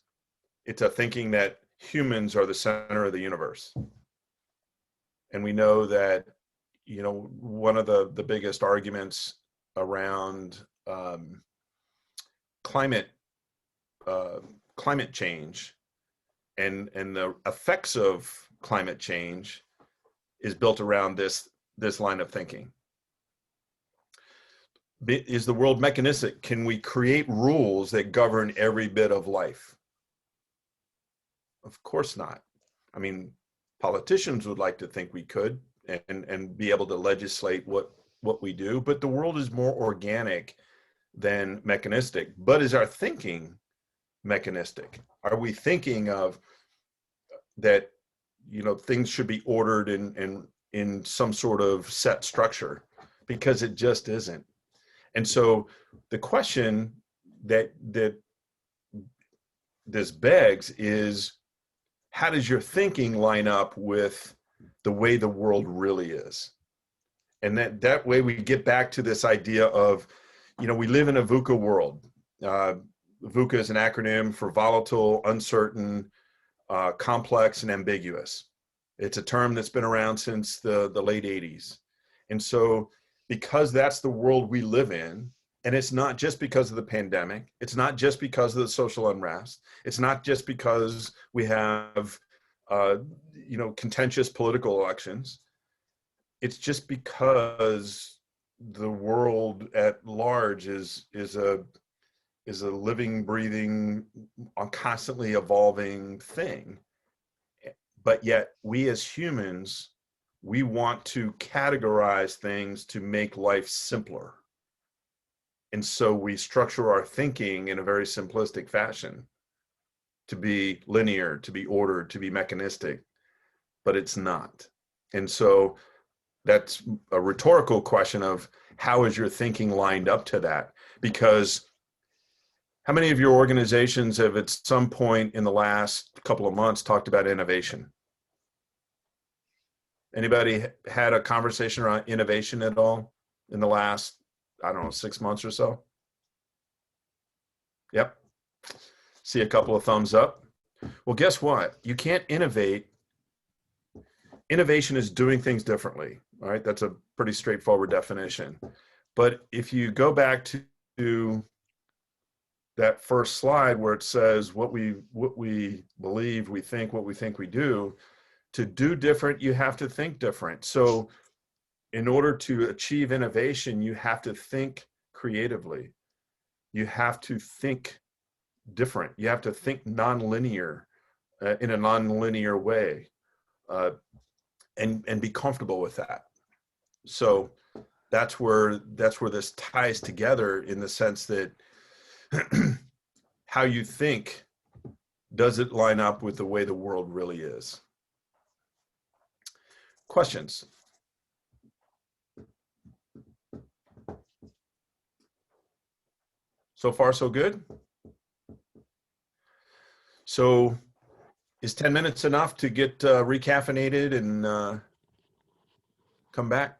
it's a thinking that humans are the center of the universe? And we know that, one of the biggest arguments around climate change and the effects of climate change is built around this line of thinking. Is the world mechanistic? Can we create rules that govern every bit of life? Of course not. I mean, politicians would like to think we could and be able to legislate what we do. But the world is more organic than mechanistic. But is our thinking mechanistic? Are we thinking of that, you know, things should be ordered in some sort of set structure? Because it just isn't. And so the question that this begs is, how does your thinking line up with the way the world really is? And that way we get back to this idea of, you know, we live in a VUCA world. VUCA is an acronym for volatile, uncertain, complex, and ambiguous. It's a term that's been around since the late 80s. And so because that's the world we live in, and it's not just because of the pandemic, it's not just because of the social unrest, it's not just because we have you know, contentious political elections, it's just because the world at large is a living, breathing, constantly evolving thing. But yet we as humans, we want to categorize things to make life simpler. And so we structure our thinking in a very simplistic fashion to be linear, to be ordered, to be mechanistic, but it's not. And so that's a rhetorical question of how is your thinking lined up to that? Because how many of your organizations have at some point in the last couple of months talked about innovation? Anybody had a conversation around innovation at all in the last, I don't know, 6 months or so? Yep. See a couple of thumbs up. Well, guess what? You can't innovate. Innovation is doing things differently. All right. That's a pretty straightforward definition. But if you go back to that first slide where it says what we believe, we think, what we think we do, to do different, you have to think different. So in order to achieve innovation, you have to think creatively. You have to think different. You have to think nonlinear, in a nonlinear way, and be comfortable with that. So that's where this ties together, in the sense that how you think, does it line up with the way the world really is? Questions? So far, so good? So is 10 minutes enough to get recaffeinated and come back?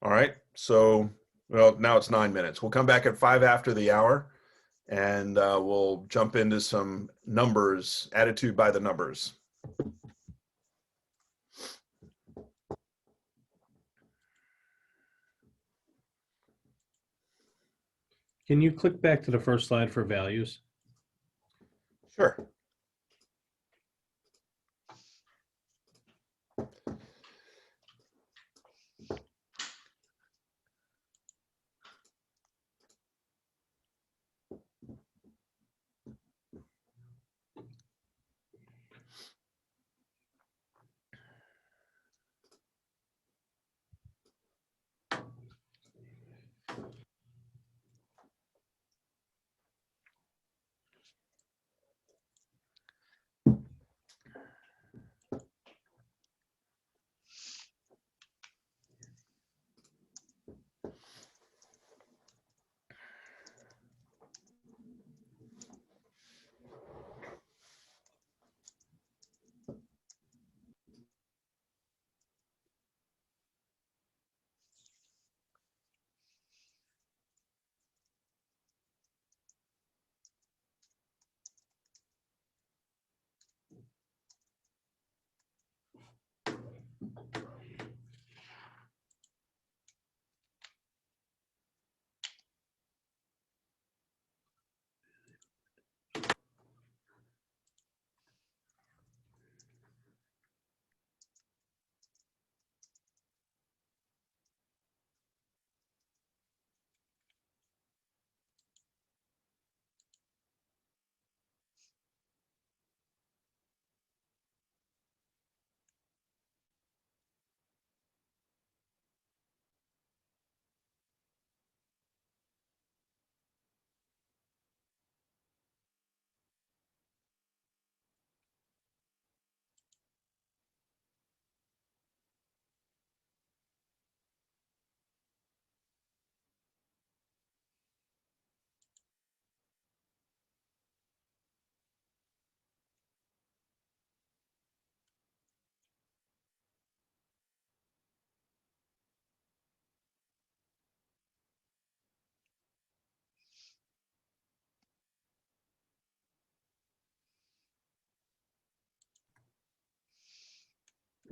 All right. So, well, now it's 9 minutes. We'll come back at 5 after the hour, and we'll jump into some numbers, attitude by the numbers. Can you click back to the first slide for values? Sure.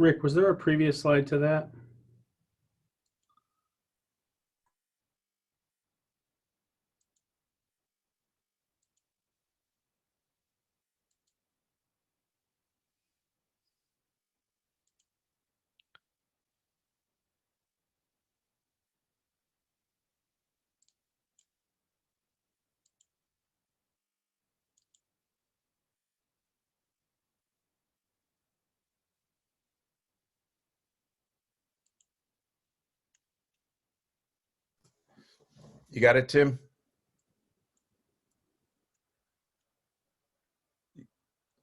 Rick, was there a previous slide to that? You got it, Tim?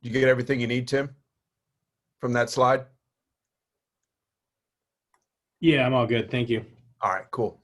You get everything you need, Tim, from that slide? Yeah, I'm all good. Thank you. All right, cool.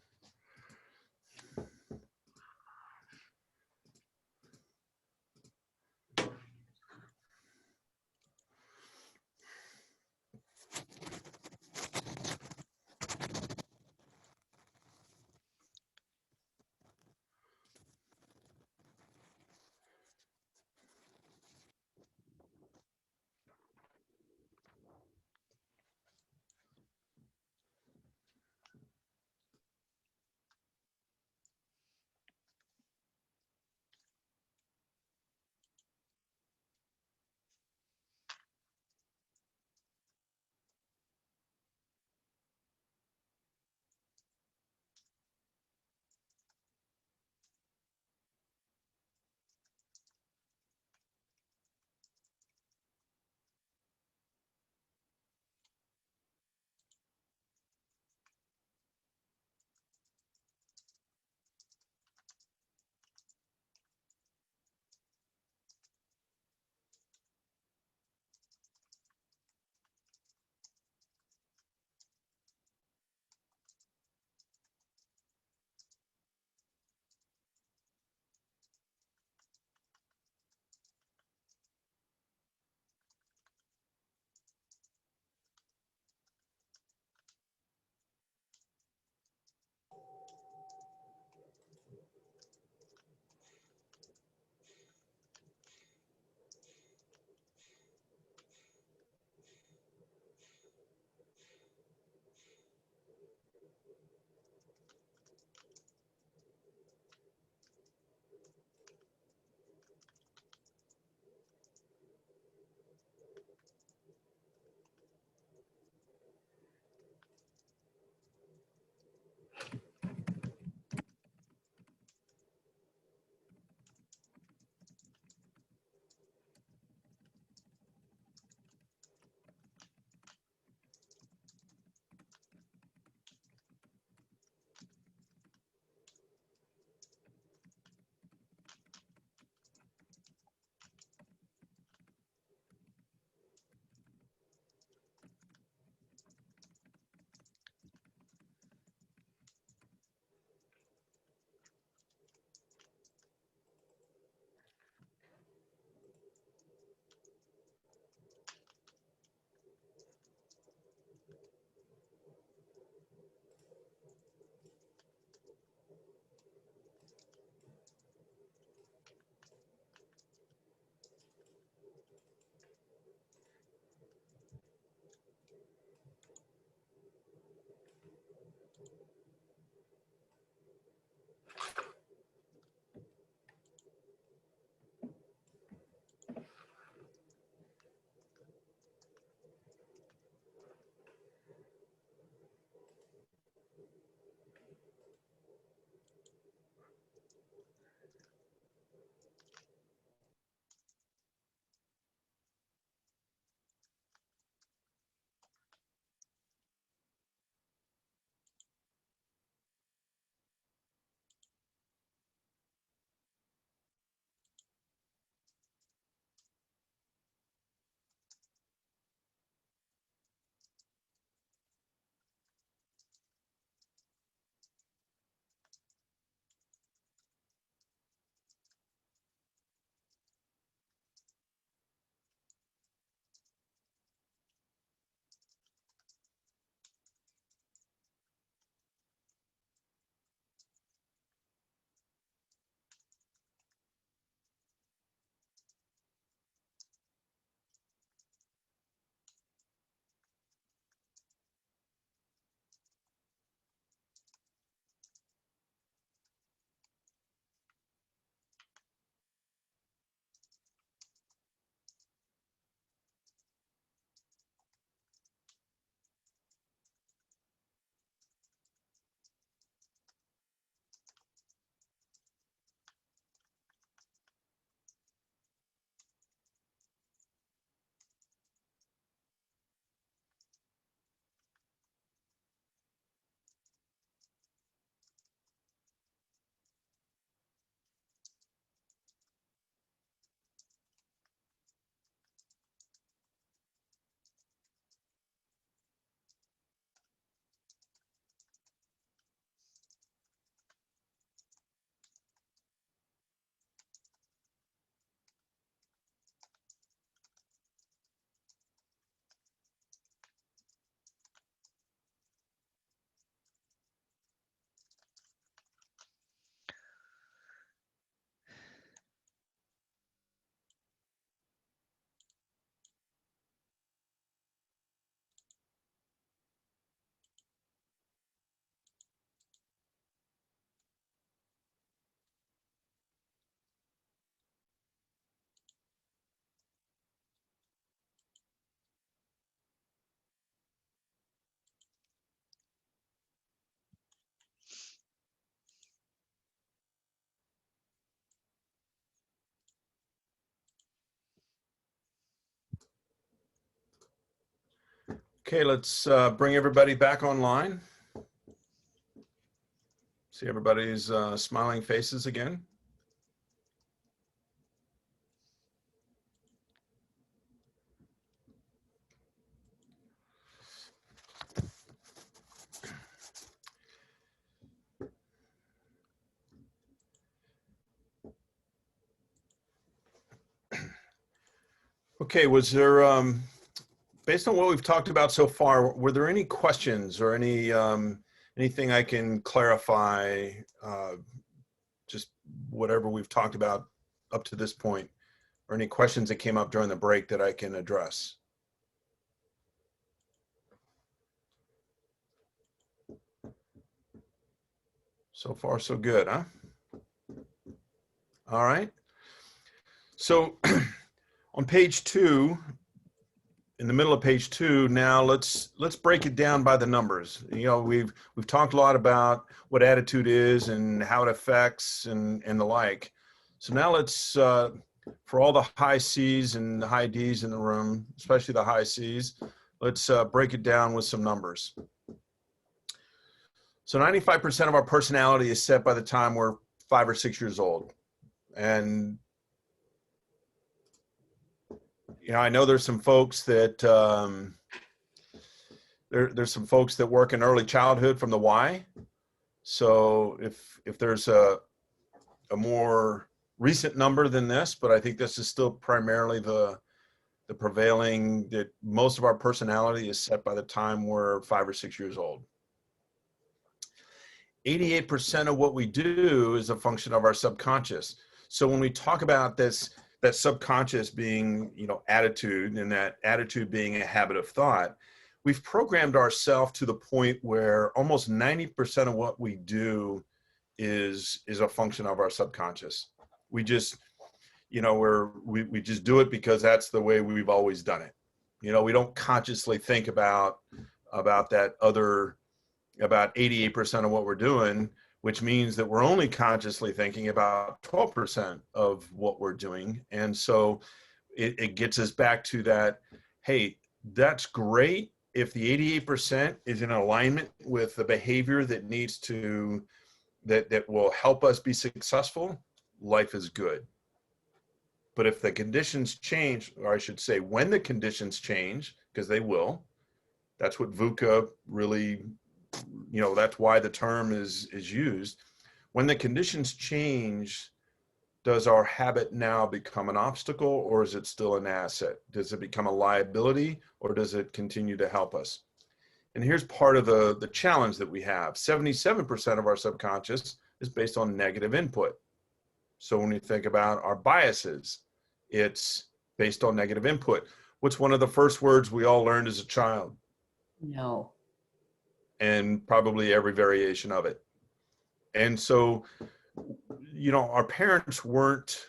Okay, let's bring everybody back online. See everybody's smiling faces again. Okay, was there, based on what we've talked about so far, were there any questions or any anything I can clarify, just whatever we've talked about up to this point, or any questions that came up during the break that I can address? So far, so good, huh? All right. So on page 2, in the middle of page 2, now let's break it down by the numbers. You know, we've talked a lot about what attitude is and how it affects and the like. So now let's for all the high C's and the high D's in the room, especially the high C's, let's break it down with some numbers. So 95% of our personality is set by the time we're 5 or 6 years old. And you know, I know there's some folks that there's some folks that work in early childhood from the Y. So if there's a more recent number than this, but I think this is still primarily the prevailing, that most of our personality is set by the time we're 5 or 6 years old. 88% of what we do is a function of our subconscious. So when we talk about this, that subconscious being, you know, attitude, and that attitude being a habit of thought, we've programmed ourselves to the point where almost 90% of what we do is a function of our subconscious. We just, you know, we just do it because that's the way we've always done it. You know, we don't consciously think about that other, about 88% of what we're doing, which means that we're only consciously thinking about 12% of what we're doing. And so it gets us back to that, hey, that's great if the 88% is in alignment with the behavior that needs to, that will help us be successful, life is good. But if the conditions change, or I should say, when the conditions change, because they will, that's what VUCA really, you know, that's why the term is used. When the conditions change, does our habit now become an obstacle, or is it still an asset? Does it become a liability, or does it continue to help us? And here's part of the challenge that we have. 77% of our subconscious is based on negative input. So when you think about our biases, it's based on negative input. What's one of the first words we all learned as a child? No. And probably every variation of it. And so, you know, our parents weren't,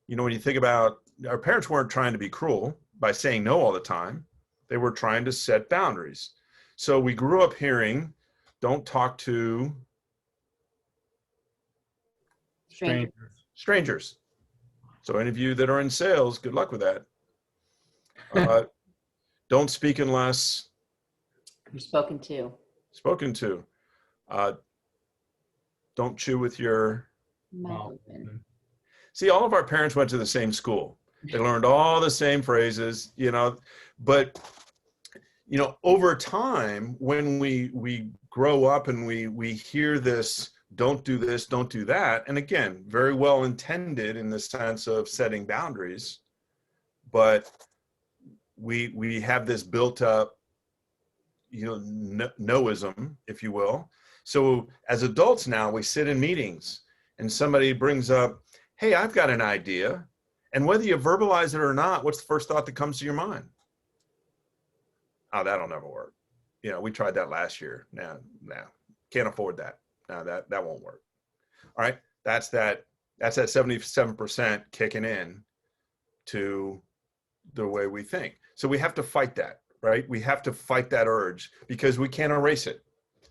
you know, when you think about, our parents weren't trying to be cruel by saying no all the time. They were trying to set boundaries. So we grew up hearing, don't talk to strangers. So any of you that are in sales, good luck with that. Don't speak unless you're spoken to. Spoken to. Don't chew with your mouth open. See, all of our parents went to the same school. They learned all the same phrases, you know, but, you know, over time, when we grow up and we hear this, don't do this, don't do that. And again, very well intended in the sense of setting boundaries, but we have this built up, you know, noism, if you will. So as adults now, we sit in meetings and somebody brings up, hey, I've got an idea. And whether you verbalize it or not, what's the first thought that comes to your mind? Oh, that'll never work. You know, we tried that last year. No, can't afford that. No, that won't work. All right, that's that 77% kicking in to the way we think. So we have to fight that, right? We have to fight that urge because we can't erase it.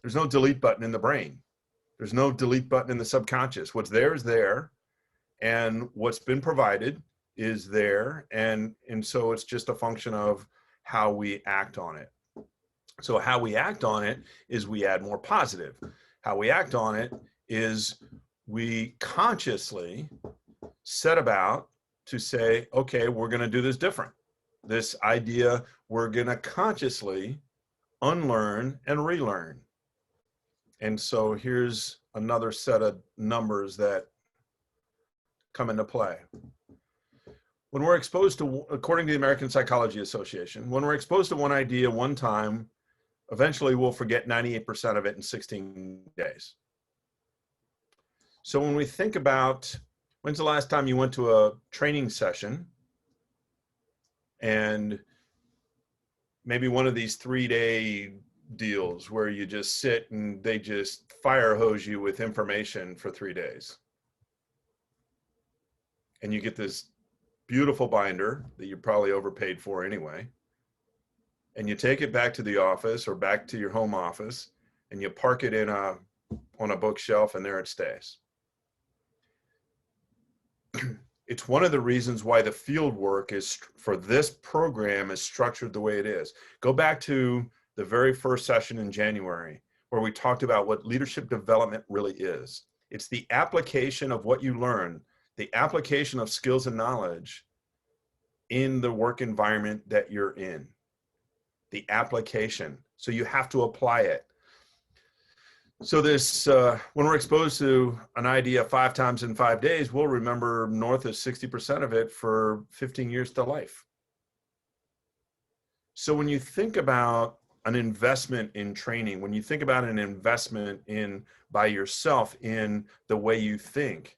There's no delete button in the brain. There's no delete button in the subconscious. What's there is there, and what's been provided is there, and so it's just a function of how we act on it. So how we act on it is we add more positive. How we act on it is we consciously set about to say, okay, we're going to do this different. This idea, we're going to consciously unlearn and relearn. And so here's another set of numbers that come into play. When we're exposed to, according to the American Psychology Association, when we're exposed to one idea one time, eventually we'll forget 98% of it in 16 days. So when we think about, when's the last time you went to a training session and maybe one of these 3-day deals where you just sit and they just fire hose you with information for 3 days? And you get this beautiful binder that you probably overpaid for anyway. And you take it back to the office or back to your home office and you park it in on a bookshelf, and there it stays. It's one of the reasons why the field work is for this program is structured the way it is. Go back to the very first session in January where we talked about what leadership development really is. It's the application of what you learn, the application of skills and knowledge in the work environment that you're in. The application. So you have to apply it. So this, when we're exposed to an idea 5 times in 5 days, we'll remember north of 60% of it for 15 years to life. So when you think about an investment in training, when you think about an investment in by yourself in the way you think,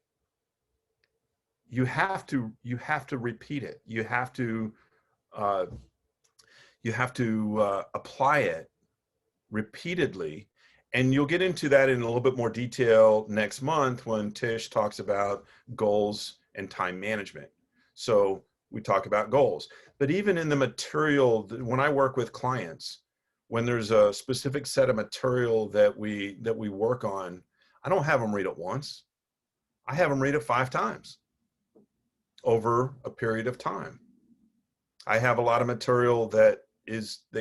you have to repeat it. You have to apply it repeatedly. And you'll get into that in a little bit more detail next month when Tish talks about goals and time management. So we talk about goals, but even in the material, when I work with clients, when there's a specific set of material that we work on, I don't have them read it once. I have them read it 5 times over a period of time. I have a lot of material that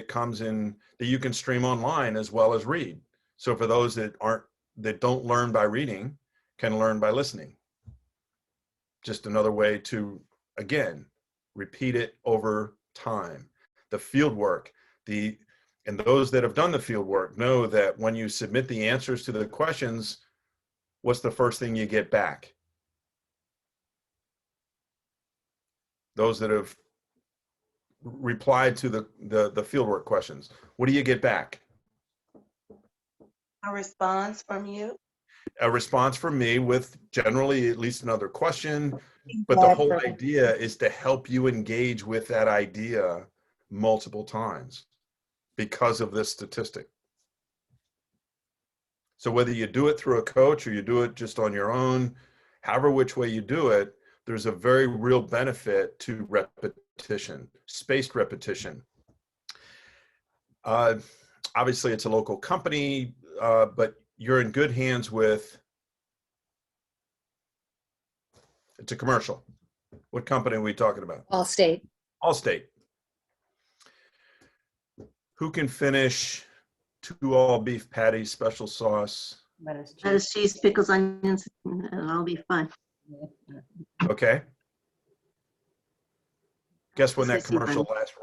comes in that you can stream online as well as read. So for those that don't learn by reading, can learn by listening. Just another way to, again, repeat it over time. The field work, and those that have done the field work know that when you submit the answers to the questions, what's the first thing you get back? Those that have replied to the fieldwork questions, what do you get back? A response from you? A response from me with generally at least another question, but the whole idea is to help you engage with that idea multiple times because of this statistic. So whether you do it through a coach or you do it just on your own, however which way you do it, there's a very real benefit to repetition, spaced repetition. Obviously, it's a local company, but you're in good hands with, it's a commercial. What company are we talking about? Allstate. Allstate. Who can finish 2 all-beef patties, special sauce? Lettuce, cheese, pickles, onions, and I'll be fine. Okay. Guess when that commercial last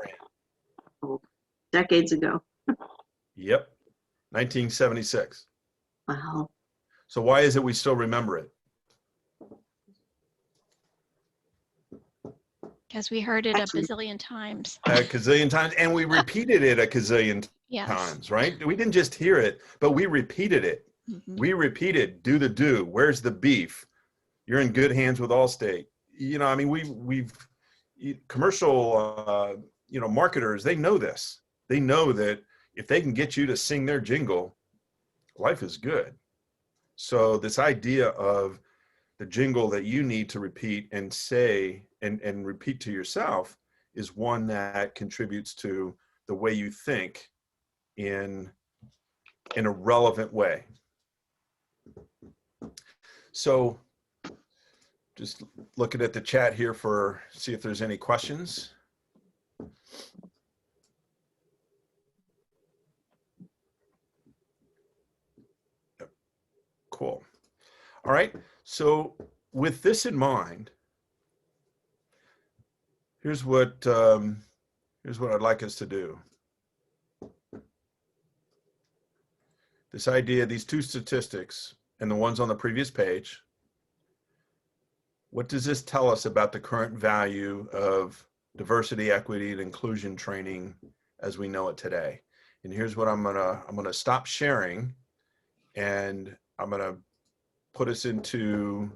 ran? Decades ago. Yep, 1976. Wow. So why is it we still remember it? Because we heard it a bazillion times. A gazillion times, and we repeated it a gazillion Yes. times, right? We didn't just hear it, but we repeated it. Mhm. We repeated, do the do. Where's the beef? You're in good hands with Allstate. You know, I mean, we've commercial, marketers, they know this. They know that if they can get you to sing their jingle, life is good. So this idea of the jingle that you need to repeat and say and repeat to yourself is one that contributes to the way you think in a relevant way. So just looking at the chat here see if there's any questions. Cool. All right. So with this in mind, here's what I'd like us to do. This idea, these two statistics and the ones on the previous page, what does this tell us about the current value of diversity, equity, and inclusion training as we know it today? And here's what I'm gonna stop sharing, and I'm gonna put us into,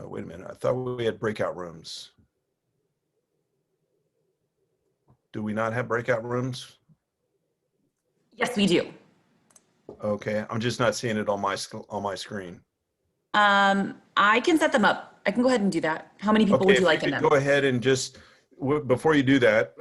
wait a minute, I thought we had breakout rooms. Do we not have breakout rooms? Yes, we do. Okay, I'm just not seeing it on my screen. I can set them up. I can go ahead and do that. How many people would you like in them? Go ahead and just, before you do that,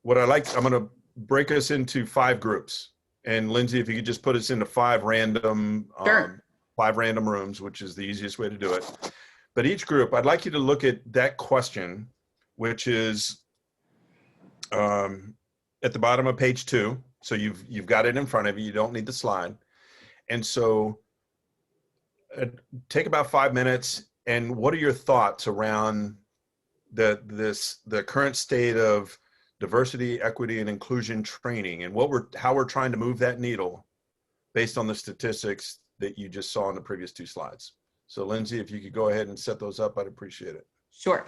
what I like, I'm gonna break us into 5 groups. And Lindsay, if you could just put us into 5 random, Sure. 5 random rooms, which is the easiest way to do it. But each group, I'd like you to look at that question, which is at the bottom of page 2. So you've got it in front of you. You don't need the slide. And so take about 5 minutes. And what are your thoughts around the current state of diversity, equity, and inclusion training, and how we're trying to move that needle based on the statistics that you just saw in the previous 2 slides. So Lindsay, if you could go ahead and set those up, I'd appreciate it. Sure.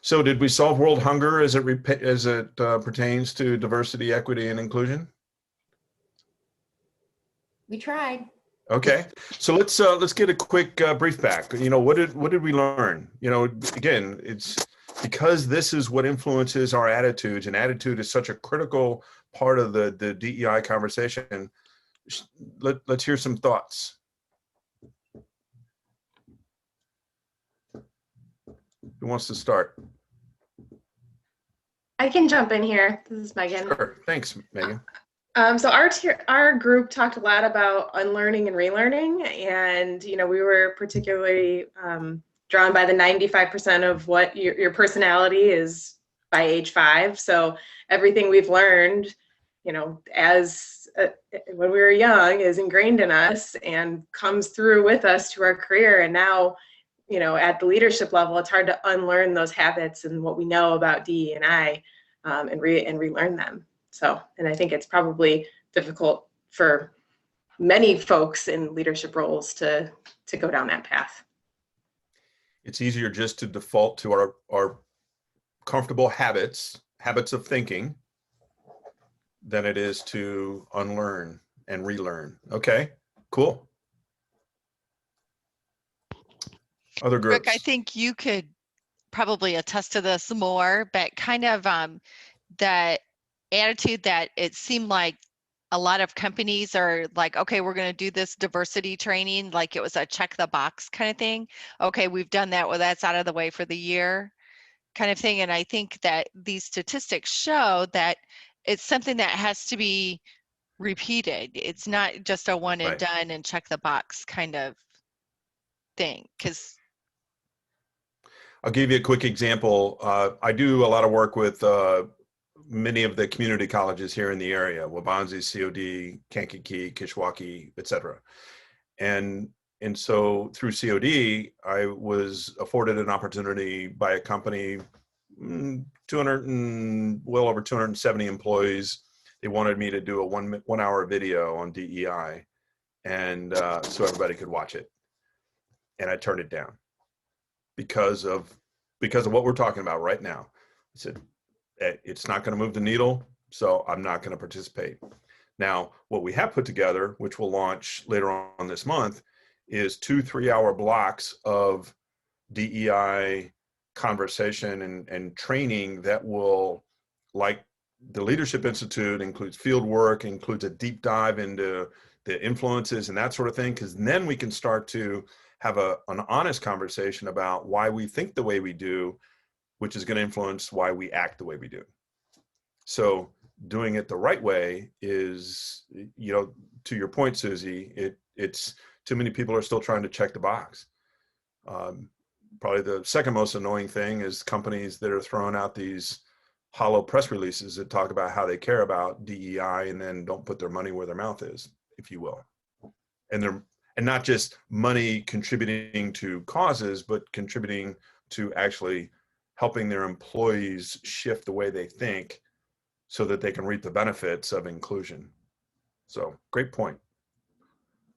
So did we solve world hunger as it pertains to diversity, equity, and inclusion? We tried. Okay, so let's get a quick brief back. You know, what did we learn? You know, again, it's because this is what influences our attitudes, and attitude is such a critical part of the DEI conversation. Let's hear some thoughts. Who wants to start? I can jump in here. This is Megan. Sure. Thanks, Megan. So our group talked a lot about unlearning and relearning, and we were particularly drawn by the 95% of what your personality is by age 5. So everything we've learned, as when we were young, is ingrained in us and comes through with us to our career. And now, at the leadership level, it's hard to unlearn those habits and what we know about DE&I and relearn them. So, and I think it's probably difficult for many folks in leadership roles to go down that path. It's easier just to default to our comfortable habits of thinking than it is to unlearn and relearn. Okay, cool. Other groups. Rick, I think you could probably attest to this more, but kind of that attitude that it seemed like a lot of companies are like, okay, we're going to do this diversity training, like it was a check the box kind of thing. Okay, we've done that. Well, that's out of the way for the year kind of thing. And I think that these statistics show that it's something that has to be repeated. It's not just a one and done and check the box kind of thing. Because I'll give you a quick example. I do a lot of work with many of the community colleges here in the area, Wabansie, COD, Kankakee, Kishwaukee, etc. And so through COD, I was afforded an opportunity by a company, well over 270 employees. They wanted me to do a one hour video on DEI, and so everybody could watch it. And I turned it down because of what we're talking about right now. I said, it's not going to move the needle, so I'm not going to participate. Now, what we have put together, which we'll launch later on this month, is 2 3-hour blocks of DEI conversation and training that will, like the Leadership Institute, includes field work, includes a deep dive into the influences and that sort of thing, because then we can start to have an honest conversation about why we think the way we do, which is going to influence why we act the way we do. So doing it the right way is, to your point, Susie, it's too many people are still trying to check the box. Probably the second most annoying thing is companies that are throwing out these hollow press releases that talk about how they care about DEI and then don't put their money where their mouth is, if you will. And not just money contributing to causes, but contributing to actually helping their employees shift the way they think so that they can reap the benefits of inclusion. So great point.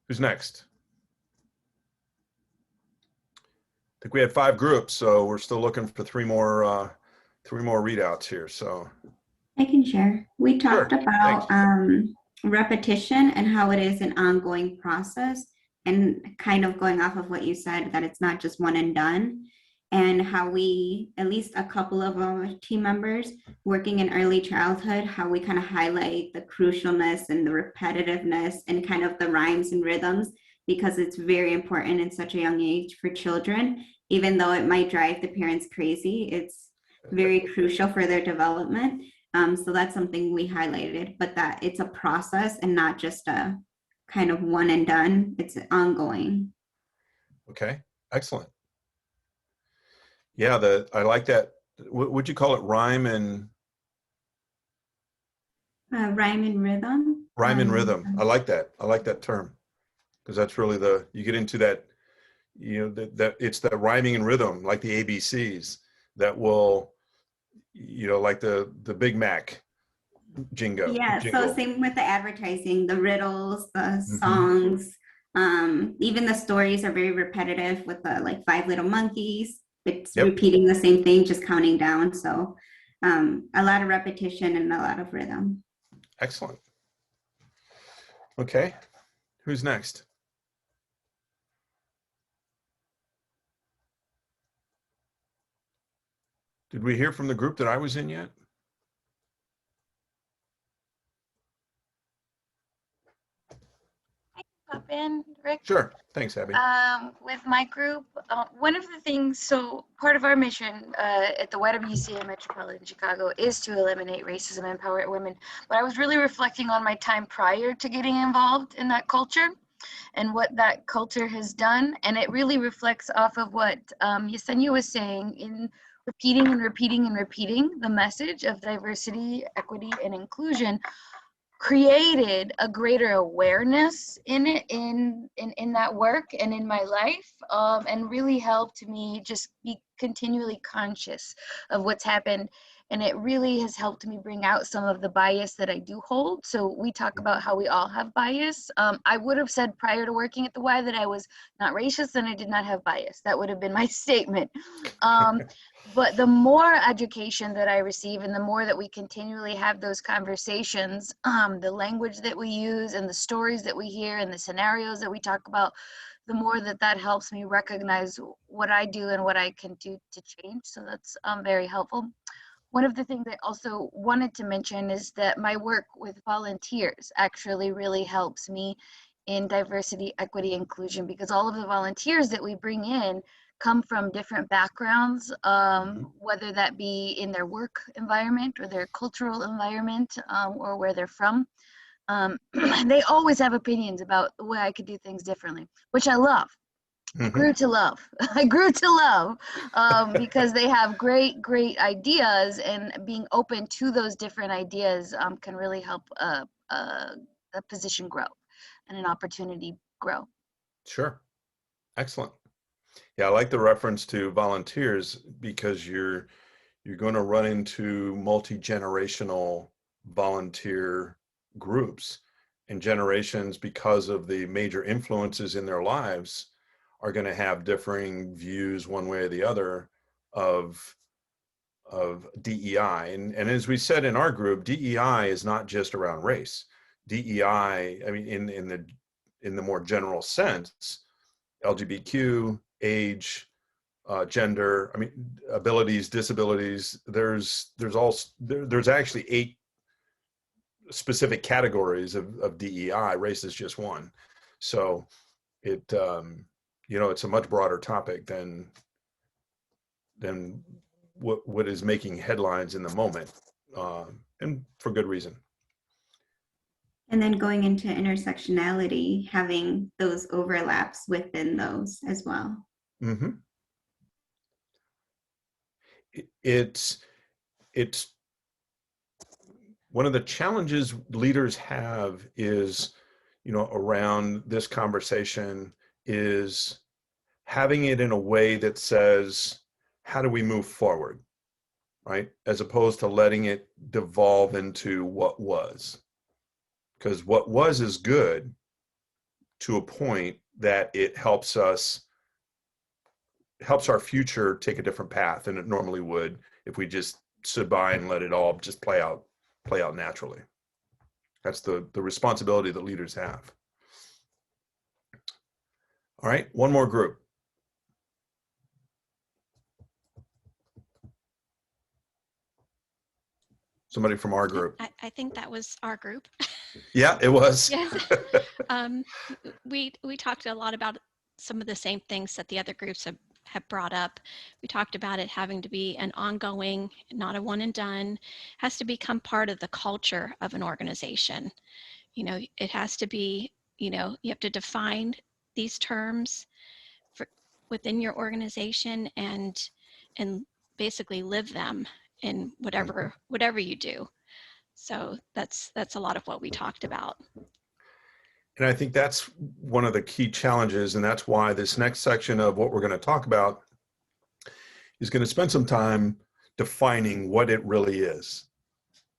Who's next? I think we had 5 groups, so we're still looking for 3 more readouts here. So I can share. We talked about repetition and how it is an ongoing process, and kind of going off of what you said, that it's not just one and done, and how we, at least a couple of our team members working in early childhood, how we kind of highlight the crucialness and the repetitiveness and kind of the rhymes and rhythms, because it's very important in such a young age for children. Even though it might drive the parents crazy, it's very crucial for their development. So that's something we highlighted, but that it's a process and not just a kind of one and done. It's ongoing. Okay, excellent. Yeah, I like that. Would you call it rhyme and rhythm? Rhyme and rhythm. I like that. I like that term, because that's really you get into that, that it's the rhyming and rhythm, like the ABCs that will, like the Big Mac jingo. Yeah, so same with the advertising, the riddles, the songs, even the stories are very repetitive with the 5 Little Monkeys. It's Yep. repeating the same thing, just counting down. So a lot of repetition and a lot of rhythm. Excellent. Okay, who's next? Did we hear from the group that I was in yet? Pop in, Rick. Sure. Thanks, Abby. With my group, one of the things, so part of our mission at the YWCA in Metropolitan Chicago is to eliminate racism and empower women. But I was really reflecting on my time prior to getting involved in that culture and what that culture has done. And it really reflects off of what Yesenia was saying in repeating and repeating and repeating the message of diversity, equity, and inclusion created a greater awareness in it, in that work and in my life, and really helped me just be continually conscious of what's happened. And it really has helped me bring out some of the bias that I do hold. So we talk about how we all have bias. I would have said prior to working at the Y that I was not racist and I did not have bias. That would have been my statement. But the more education that I receive and the more that we continually have those conversations, the language that we use and the stories that we hear and the scenarios that we talk about, the more that helps me recognize what I do and what I can do to change. So that's very helpful. One of the things I also wanted to mention is that my work with volunteers actually really helps me in diversity, equity, inclusion, because all of the volunteers that we bring in come from different backgrounds, whether that be in their work environment or their cultural environment, or where they're from. They always have opinions about the way I could do things differently, which I love. I grew to love. I grew to love because they have great ideas, and being open to those different ideas can really help a position grow and an opportunity grow. Sure. Excellent. Yeah, I like the reference to volunteers because you're going to run into multi-generational volunteer groups, and generations, because of the major influences in their lives, are going to have differing views one way or the other of DEI. And as we said in our group, DEI is not just around race. DEI, I mean, in the more general sense, LGBTQ, age, gender, I mean, abilities, disabilities, there's actually 8 specific categories of DEI. Race is just one. So it, it's a much broader topic than what is making headlines in the moment, and for good reason. And then going into intersectionality, having those overlaps within those as well. Mm-hmm. It's one of the challenges leaders have is, around this conversation, is having it in a way that says, how do we move forward, right? As opposed to letting it devolve into what was. Because what was is good to a point that it helps our future take a different path than it normally would if we just stood by and let it all just play out naturally. That's the responsibility that leaders have. All right, one more group. Somebody from our group. I think that was our group. Yeah, it was. Yes. We talked a lot about some of the same things that the other groups have brought up. We talked about it having to be an ongoing, not a one and done, has to become part of the culture of an organization. It has to be, you have to define these terms within your organization and basically live them in whatever you do. So that's a lot of what we talked about. And I think that's one of the key challenges, and that's why this next section of what we're going to talk about is going to spend some time defining what it really is,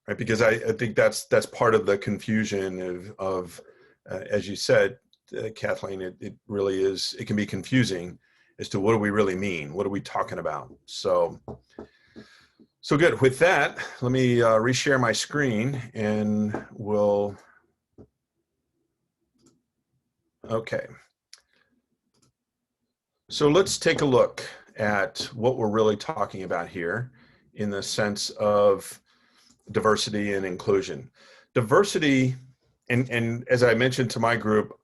right? Because I think that's part of the confusion of as you said, Kathleen, it really is, it can be confusing. as to what do we really mean? What are we talking about? So good. With that, let me reshare my screen and we'll, okay. So let's take a look at what we're really talking about here in the sense of diversity and inclusion. Diversity, and as I mentioned to my group,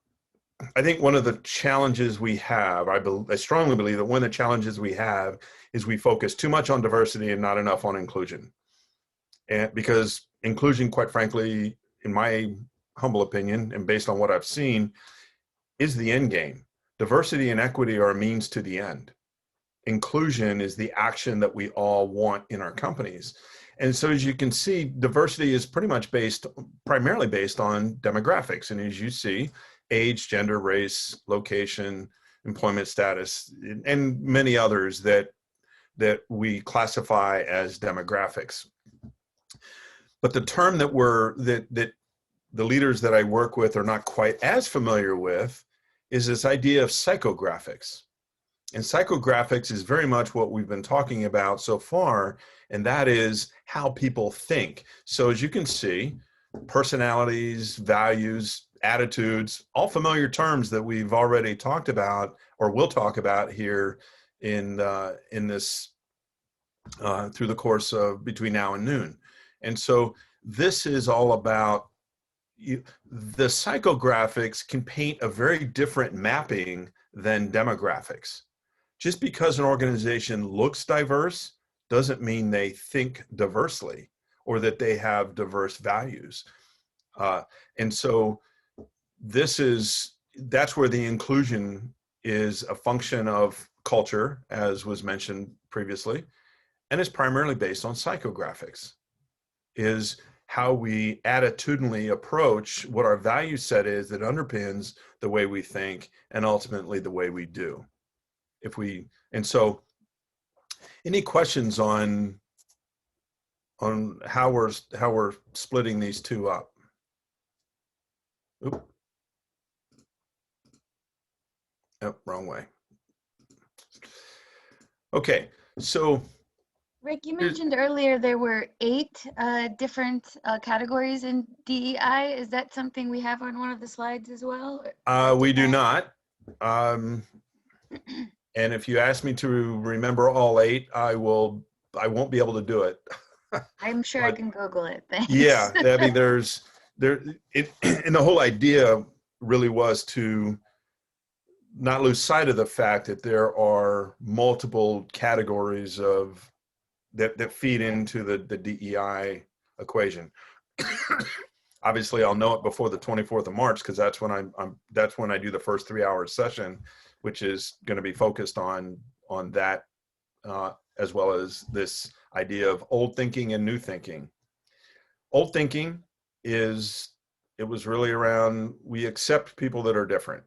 I think one of the challenges we have, I strongly believe that one of the challenges we have is we focus too much on diversity and not enough on inclusion. And because inclusion, quite frankly, in my humble opinion, and based on what I've seen, is the end game. Diversity and equity are a means to the end. Inclusion is the action that we all want in our companies. And so as you can see, diversity is pretty much primarily based on demographics. And as you see, age, gender, race, location, employment status, and many others that we classify as demographics. But the term that the leaders that I work with are not quite as familiar with is this idea of psychographics. And psychographics is very much what we've been talking about so far, and that is how people think. So as you can see, personalities, values, attitudes, all familiar terms that we've already talked about or will talk about here in this through the course of between now and noon. And so this is all about the psychographics can paint a very different mapping than demographics. Just because an organization looks diverse doesn't mean they think diversely or that they have diverse values. And so that's where the inclusion is a function of culture, as was mentioned previously, and it's primarily based on psychographics, is how we attitudinally approach what our value set is that underpins the way we think and ultimately the way we do. And so any questions on how we're splitting these two up? Oop. Oh, wrong way. Okay, so Rick, you mentioned earlier there were 8 different categories in DEI. Is that something we have on one of the slides as well? We do not. And if you ask me to remember all 8, I won't be able to do it. I'm sure I can Google it. Thanks. Yeah, I mean, and the whole idea really was to not lose sight of the fact that there are multiple categories that feed into the DEI equation. Obviously, I'll know it before the 24th of March because that's when I do the first 3-hour session, which is going to be focused on that as well as this idea of old thinking and new thinking. Old thinking was really around we accept people that are different,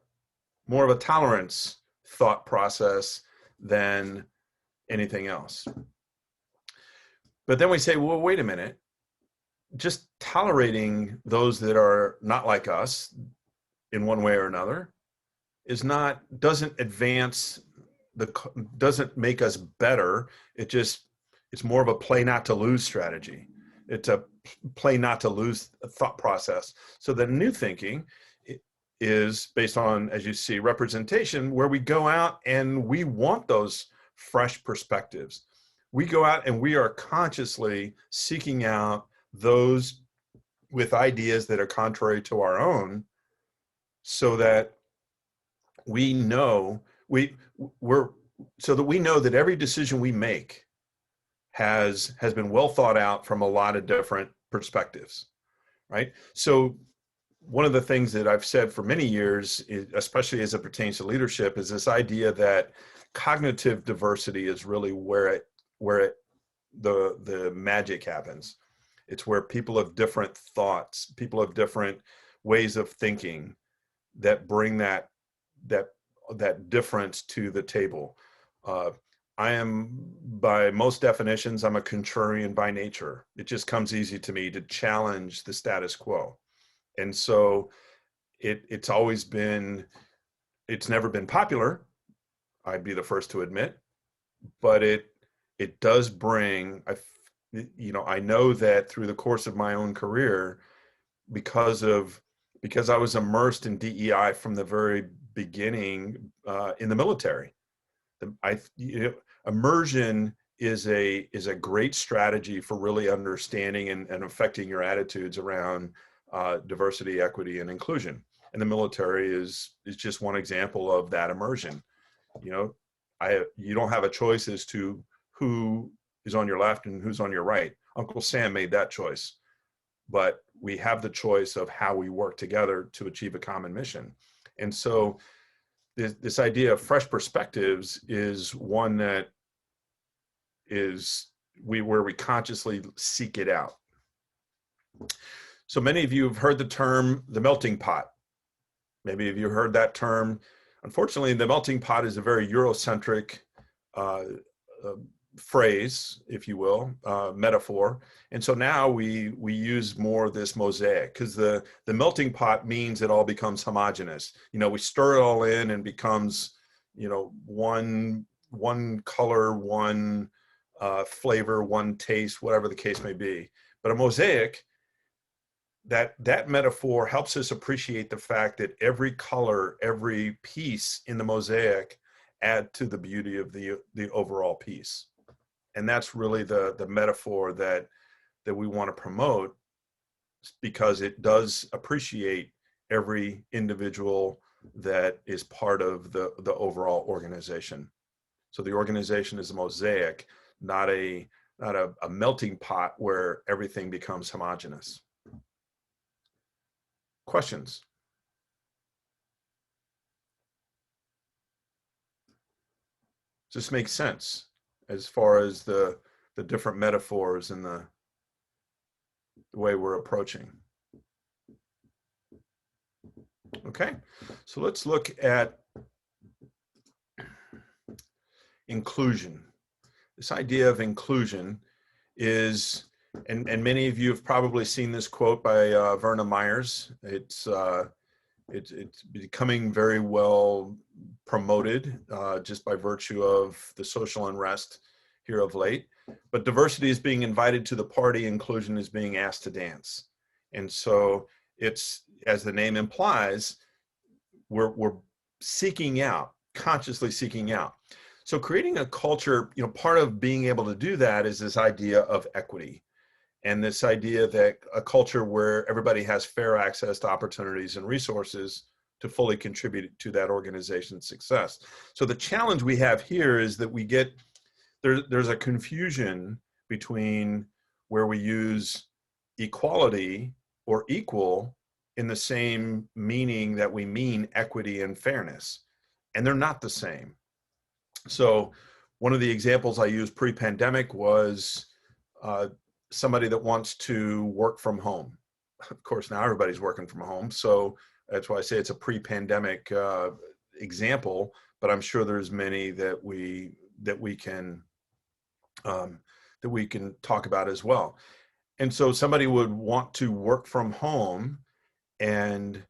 more of a tolerance thought process than anything else. But then we say, well, wait a minute, just tolerating those that are not like us in one way or another doesn't make us better. It's more of a play not to lose strategy. It's a play not to lose thought process. So the new thinking is based on, as you see, representation, where we go out and we want those fresh perspectives. We go out and we are consciously seeking out those with ideas that are contrary to our own, so that we know that every decision we make has been well thought out from a lot of different perspectives, right? So one of the things that I've said for many years, especially as it pertains to leadership, is this idea that cognitive diversity is really where the magic happens. It's where people have different thoughts, people have different ways of thinking that bring that difference to the table. I am, by most definitions, I'm a contrarian by nature. It just comes easy to me to challenge the status quo. And so it's never been popular. I'd be the first to admit, but it does bring, I know that through the course of my own career, because I was immersed in DEI from the very beginning in the military. Immersion is a great strategy for really understanding and affecting your attitudes around diversity, equity, and inclusion. And the military is just one example of that immersion. You don't have a choice as to who is on your left and who's on your right. Uncle Sam made that choice, but we have the choice of how we work together to achieve a common mission. And so this idea of fresh perspectives is one that where we consciously seek it out. So many of you have heard the term the melting pot. Maybe have you heard that term. Unfortunately, the melting pot is a very Eurocentric phrase, if you will, metaphor. And so now we use more this mosaic, because the melting pot means it all becomes homogeneous. We stir it all in and becomes, one color, one flavor, one taste, whatever the case may be. But a mosaic, that metaphor helps us appreciate the fact that every color, every piece in the mosaic add to the beauty of the overall piece. And that's really the metaphor that we want to promote, because it does appreciate every individual that is part of the overall organization. So the organization is a mosaic, not a melting pot where everything becomes homogeneous. Questions? Does this make sense as far as the different metaphors and the way we're approaching? Okay, so let's look at inclusion. This idea of inclusion is, and many of you have probably seen this quote by Verna Myers. It's becoming very well promoted just by virtue of the social unrest here of late. But diversity is being invited to the party, inclusion is being asked to dance. And so it's, as the name implies, we're seeking out, consciously seeking out. So creating a culture, part of being able to do that is this idea of equity. And this idea that a culture where everybody has fair access to opportunities and resources to fully contribute to that organization's success. So the challenge we have here is that there's a confusion between where we use equality or equal in the same meaning that we mean equity and fairness, and they're not the same. So one of the examples I used pre-pandemic was somebody that wants to work from home. Of course, now everybody's working from home, so that's why I say it's a pre-pandemic example. But I'm sure there's many that we can talk about as well. And so somebody would want to work from home, and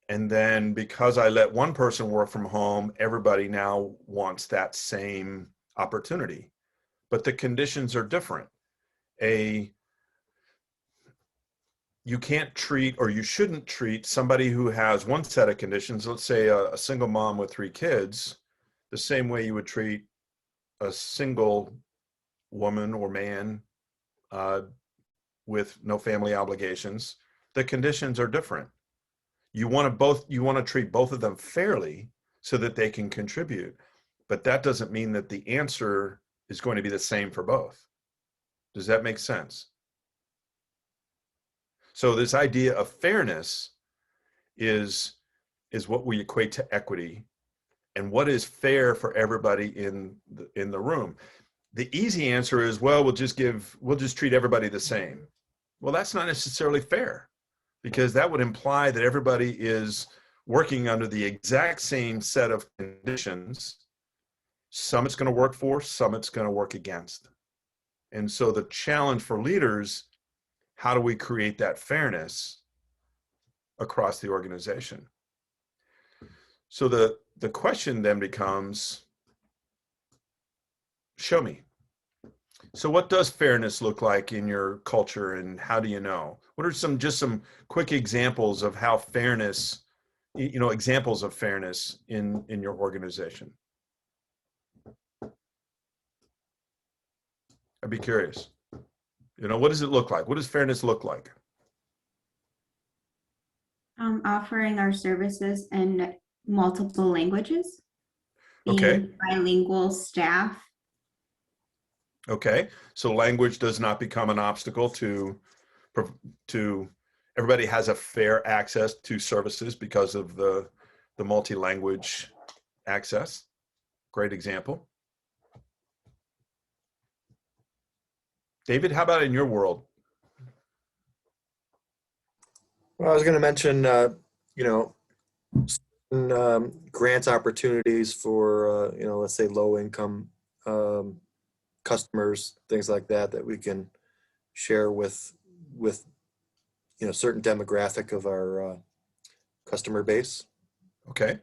then because I let one person work from home, everybody now wants that same opportunity. But the conditions are different. You can't treat, or you shouldn't treat, somebody who has one set of conditions, let's say a single mom with 3 kids, the same way you would treat a single woman or man with no family obligations. The conditions are different. You want to treat both of them fairly so that they can contribute, but that doesn't mean that the answer is going to be the same for both. Does that make sense? So this idea of fairness is what we equate to equity, and what is fair for everybody in the room. The easy answer is, well, we'll just treat everybody the same. Well, that's not necessarily fair, because that would imply that everybody is working under the exact same set of conditions. Some it's going to work for, some it's going to work against. And so the challenge for leaders, how do we create that fairness across the organization? So the question then becomes, show me. So what does fairness look like in your culture, and how do you know? What are some quick examples of how fairness, examples of fairness in your organization? I'd be curious. What does it look like? What does fairness look like? Offering our services in multiple languages. Okay. Being bilingual staff. Okay. So language does not become an obstacle to everybody has a fair access to services because of the multi-language access. Great example. David, how about in your world? Well, I was going to mention, grant opportunities for, let's say low-income customers, things like that, that we can share with certain demographic of our customer base. Okay.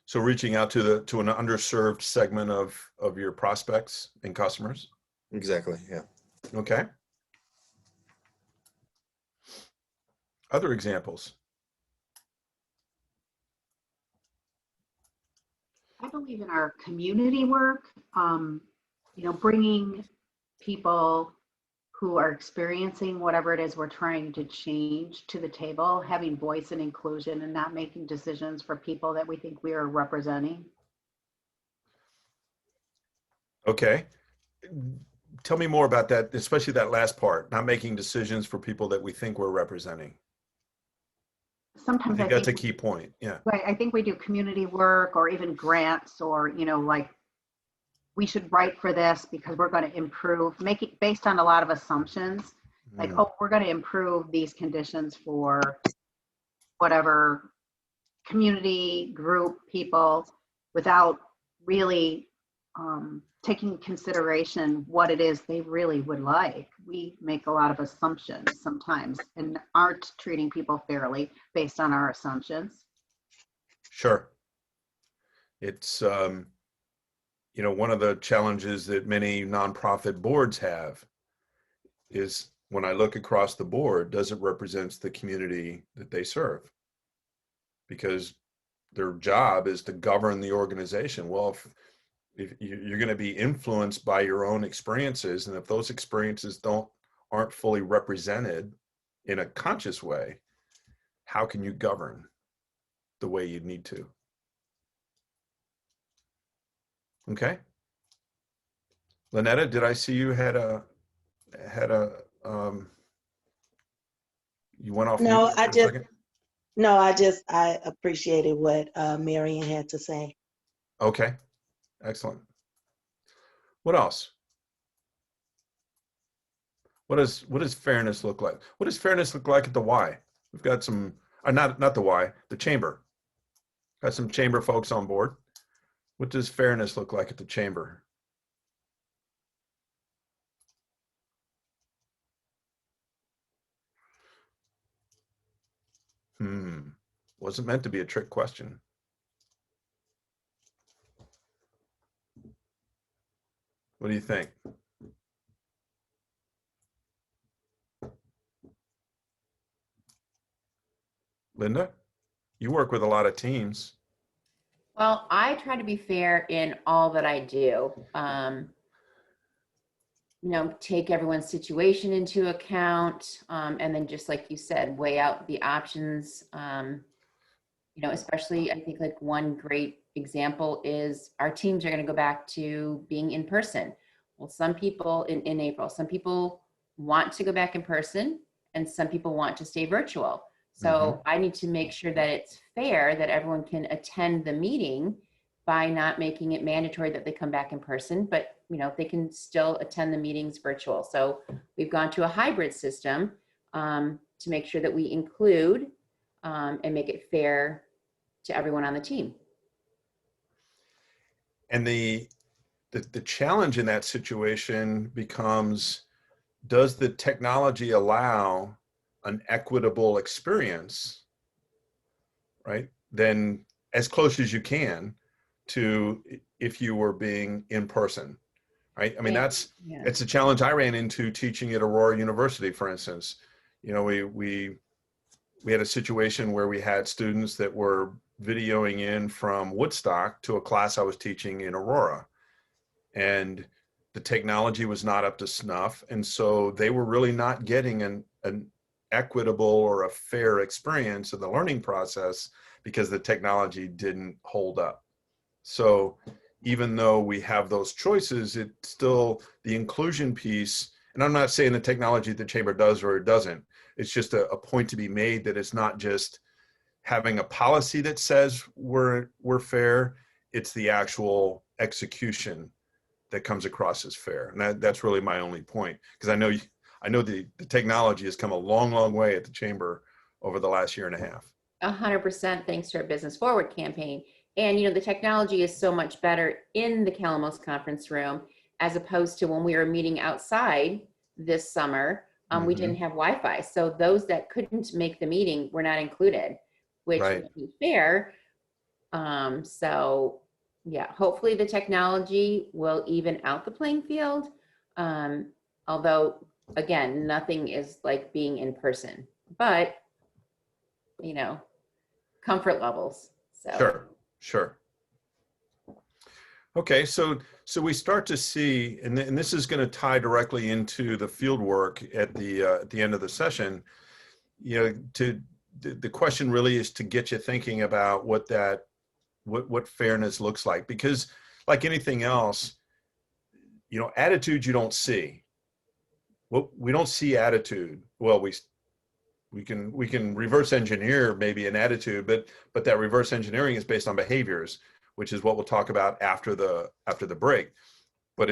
So reaching out to an underserved segment of your prospects and customers. Exactly. Yeah. Okay. Other examples? I believe in our community work, bringing people who are experiencing whatever it is we're trying to change to the table, having voice and inclusion, and not making decisions for people that we think we are representing. Okay. Tell me more about that, especially that last part, not making decisions for people that we think we're representing. Sometimes I think that's a key point. Yeah. Right. I think we do community work or even grants, or, like we should write for this because we're going to improve, make it based on a lot of assumptions. Like, oh, we're going to improve these conditions for whatever community group people without really taking consideration what it is they really would like. We make a lot of assumptions sometimes and aren't treating people fairly based on our assumptions. Sure. It's, one of the challenges that many nonprofit boards have is when I look across the board, does it represent the community that they serve? Because their job is to govern the organization. Well, if you're going to be influenced by your own experiences, and if those experiences aren't fully represented in a conscious way, how can you govern the way you need to? Okay. Lynetta, did I see you had a you went off? No, I appreciated what Marion had to say. Okay. Excellent. What else? What does fairness look like? What does fairness look like at the Y? We've got some, not the Y, the chamber. Got some chamber folks on board. What does fairness look like at the chamber? Wasn't meant to be a trick question. What do you think? Linda, you work with a lot of teams. Well, I try to be fair in all that I do. Take everyone's situation into account, and then just like you said, weigh out the options. Especially I think like one great example is our teams are going to go back to being in person. Well, some people in April, some people want to go back in person and some people want to stay virtual. So I need to make sure that it's fair that everyone can attend the meeting by not making it mandatory that they come back in person, but they can still attend the meetings virtual. So we've gone to a hybrid system to make sure that we include and make it fair to everyone on the team. And the challenge in that situation becomes, does the technology allow an equitable experience, right? Then as close as you can to if you were being in person, right? I mean, it's a challenge I ran into teaching at Aurora University, for instance. You know, we had a situation where we had students that were videoing in from Woodstock to a class I was teaching in Aurora, and the technology was not up to snuff, and so they were really not getting an equitable or a fair experience of the learning process because the technology didn't hold up. So even though we have those choices, it's still the inclusion piece. And I'm not saying the technology at the chamber does or it doesn't. It's just a point to be made that it's not just having a policy that says we're fair. It's the actual execution that comes across as fair. And that's really my only point, because I know the technology has come a long, long way at the chamber over the last year and a half. 100% thanks to our Business Forward campaign. And, you know, the technology is so much better in the Calamos conference room as opposed to when we were meeting outside this summer. We didn't have Wi-Fi. So those that couldn't make the meeting were not included, which Right. would be fair. So yeah, hopefully the technology will even out the playing field. Although, again, nothing is like being in person, but, you know, comfort levels. So. Sure. Okay, so we start to see, and this is going to tie directly into the field work at the end of the session. You know, the question really is to get you thinking about what fairness looks like, because like anything else, you know, attitude you don't see. Well, we don't see attitude. Well, we can reverse engineer maybe an attitude, but that reverse engineering is based on behaviors, which is what we'll talk about after the break. But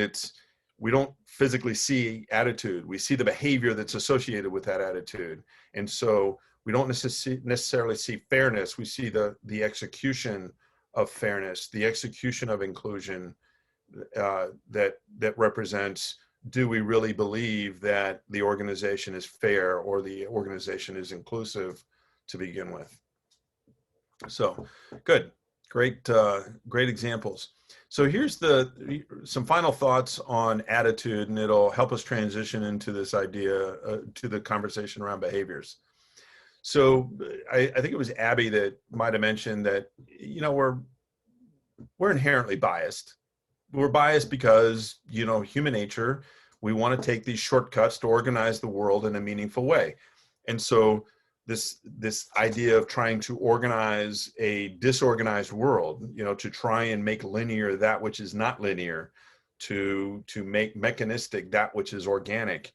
we don't physically see attitude. We see the behavior that's associated with that attitude. And so we don't necessarily see fairness. We see the execution of fairness, the execution of inclusion that represents, do we really believe that the organization is fair or the organization is inclusive to begin with? So good, great examples. So here's some final thoughts on attitude, and it'll help us transition into this idea, to the conversation around behaviors. So I think it was Abby that might have mentioned that, you know, we're inherently biased. We're biased because, you know, human nature, we want to take these shortcuts to organize the world in a meaningful way. And so this idea of trying to organize a disorganized world, you know, to try and make linear that which is not linear, to make mechanistic that which is organic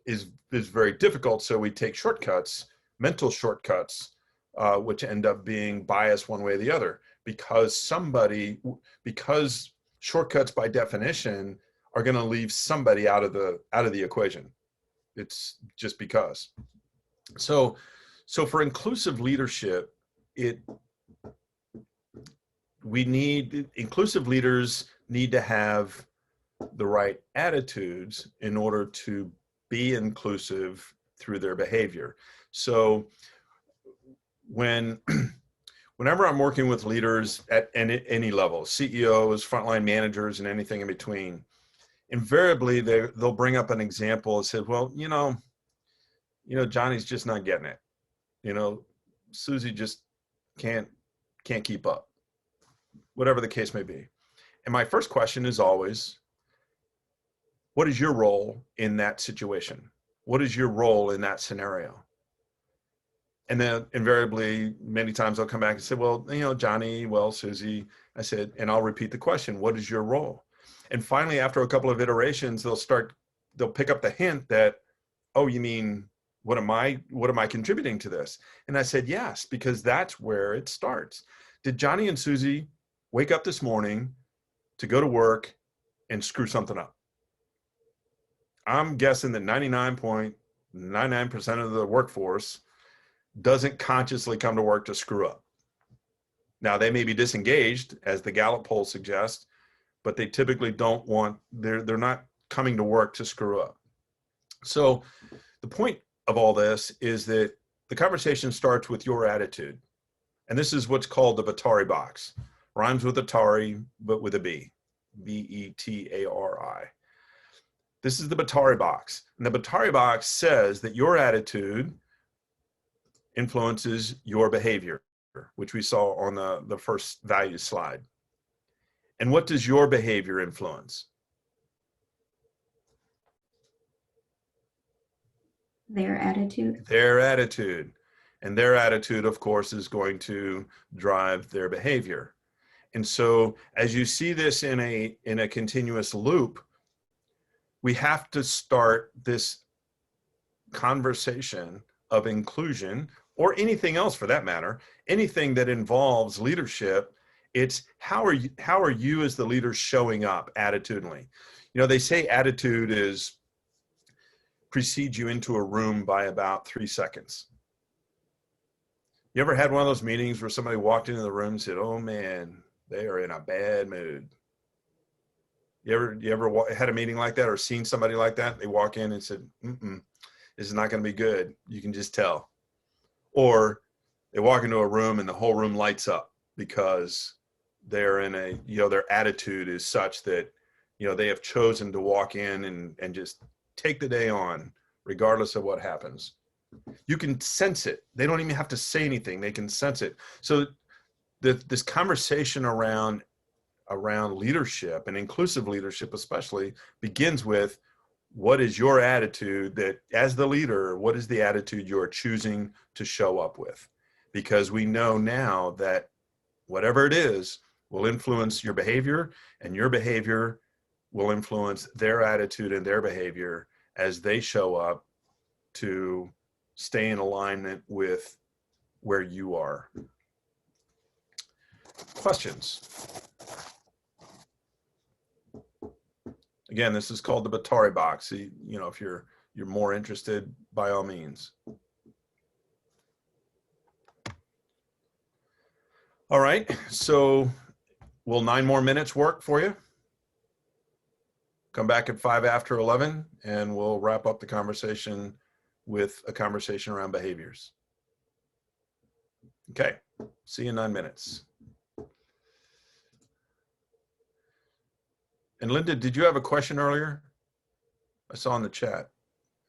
is very difficult. So we take shortcuts, mental shortcuts, which end up being biased one way or the other, because shortcuts by definition are going to leave somebody out of the equation. It's just because. So for inclusive leadership, inclusive leaders need to have the right attitudes in order to be inclusive through their behavior. So whenever I'm working with leaders at any level, CEOs, frontline managers, and anything in between, invariably they'll bring up an example and say, well, you know, Johnny's just not getting it. You know, Susie just can't keep up, whatever the case may be. And my first question is always, what is your role in that situation? What is your role in that scenario? And then invariably, many times I'll come back and say, well, you know, Johnny, well, Susie, I said, and I'll repeat the question, what is your role? And finally, after a couple of iterations, they'll pick up the hint that, oh, you mean, what am I contributing to this? And I said, yes, because that's where it starts. Did Johnny and Susie wake up this morning to go to work and screw something up? I'm guessing that 99.99% of the workforce doesn't consciously come to work to screw up. Now, they may be disengaged, as the Gallup poll suggests, but they typically they're not coming to work to screw up. So the point of all this is that the conversation starts with your attitude. And this is what's called the Batari box. Rhymes with Atari, but with a B. Betari. This is the Batari box. And the Batari box says that your attitude influences your behavior, which we saw on the first value slide. And what does your behavior influence? Their attitude. Their attitude. And their attitude, of course, is going to drive their behavior. And so as you see this in a continuous loop, we have to start this conversation of inclusion, or anything else for that matter, anything that involves leadership. It's how are you as the leader showing up attitudinally? You know, they say attitude precedes you into a room by about 3 seconds. You ever had one of those meetings where somebody walked into the room and said, "Oh man, they are in a bad mood"? You ever had a meeting like that or seen somebody like that? They walk in and said, "This is not going to be good." You can just tell. Or they walk into a room and the whole room lights up because they're in their attitude is such that, they have chosen to walk in and just take the day on, regardless of what happens. You can sense it. They don't even have to say anything. They can sense it. So this conversation around leadership and inclusive leadership especially begins with, what is your attitude that as the leader, what is the attitude you're choosing to show up with? Because we know now that whatever it is will influence your behavior, and your behavior will influence their attitude and their behavior as they show up to stay in alignment with where you are. Questions? Again, this is called the Batari box. So, if you're more interested, by all means. All right, so will 9 more minutes work for you? Come back at 5 after 11 and we'll wrap up the conversation with a conversation around behaviors. Okay, see you in 9 minutes. And Linda, did you have a question earlier? I saw in the chat.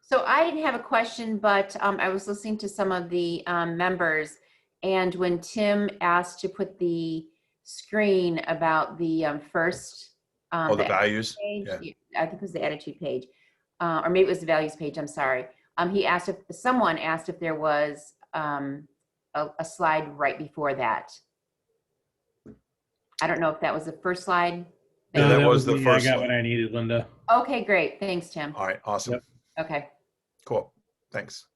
So I didn't have a question, but I was listening to some of the members, and when Tim asked to put the screen about the first the values page, yeah. I think it was the attitude page, or maybe it was the values page, I'm sorry. Someone asked if there was a slide right before that. I don't know if that was the first slide. Yeah, that was the first I got one. what I needed, Linda. Okay, great. Thanks, Tim. All right, awesome. Yep. Okay. Cool. Thanks.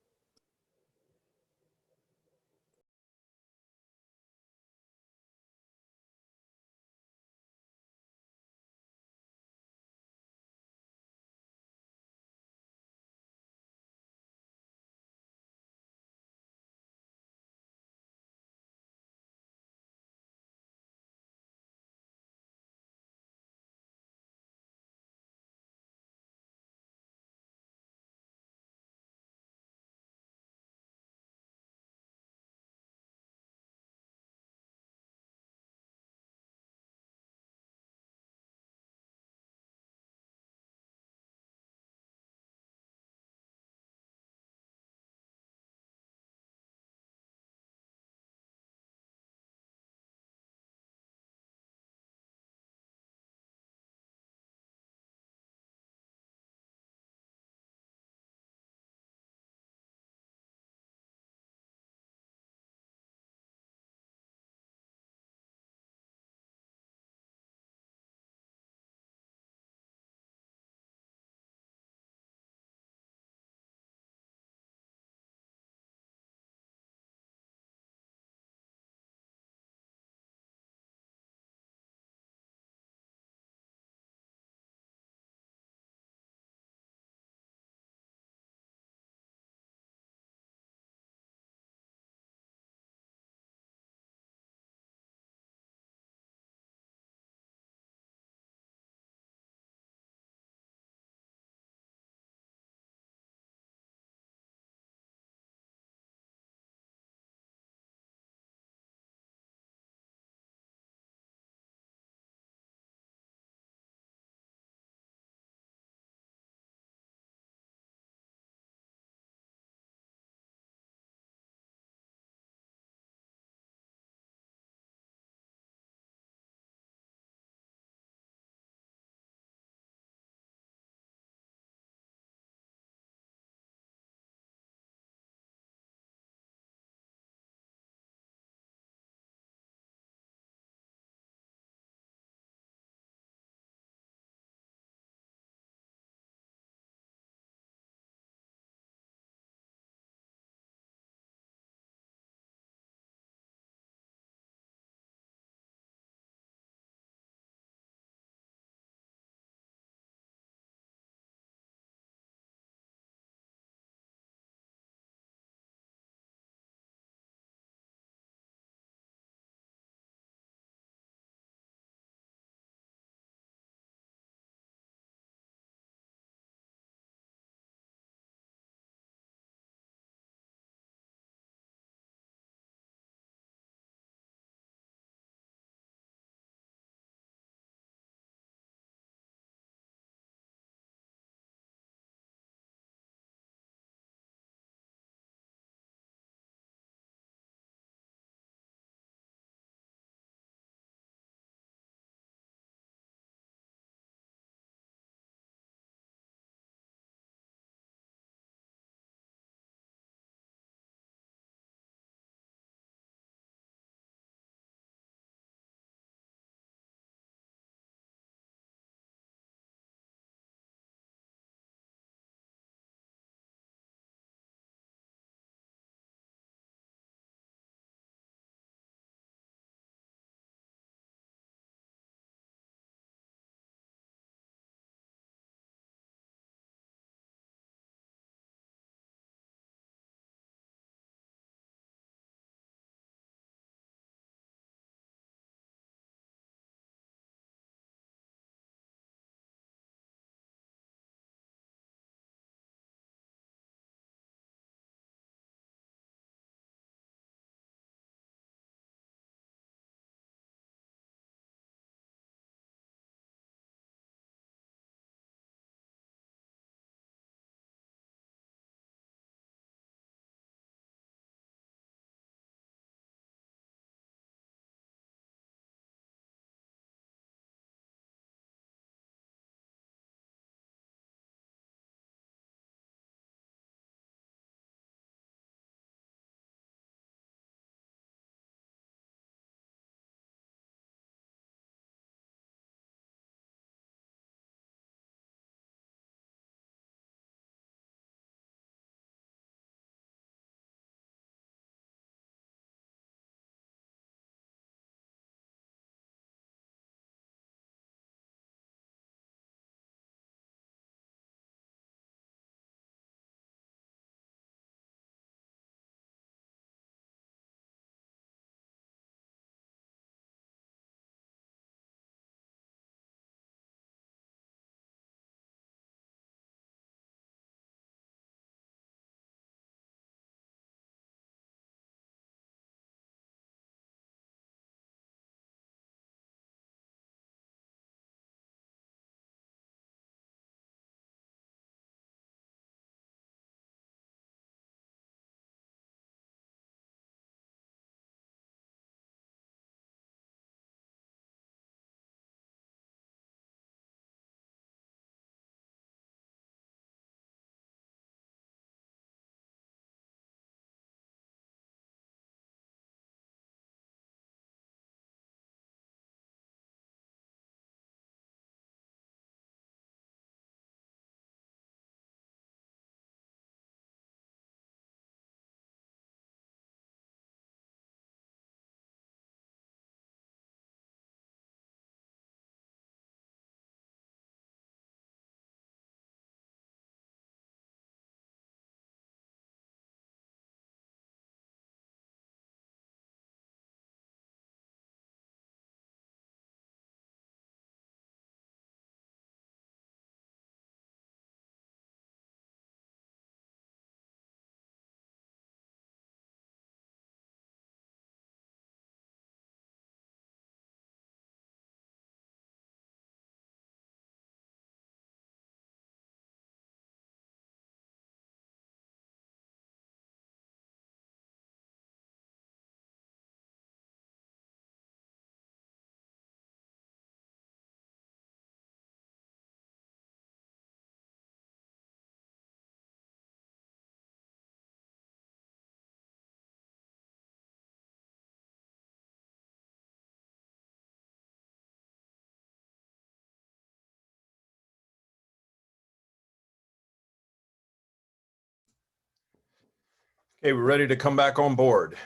Okay, we're ready to come back on board.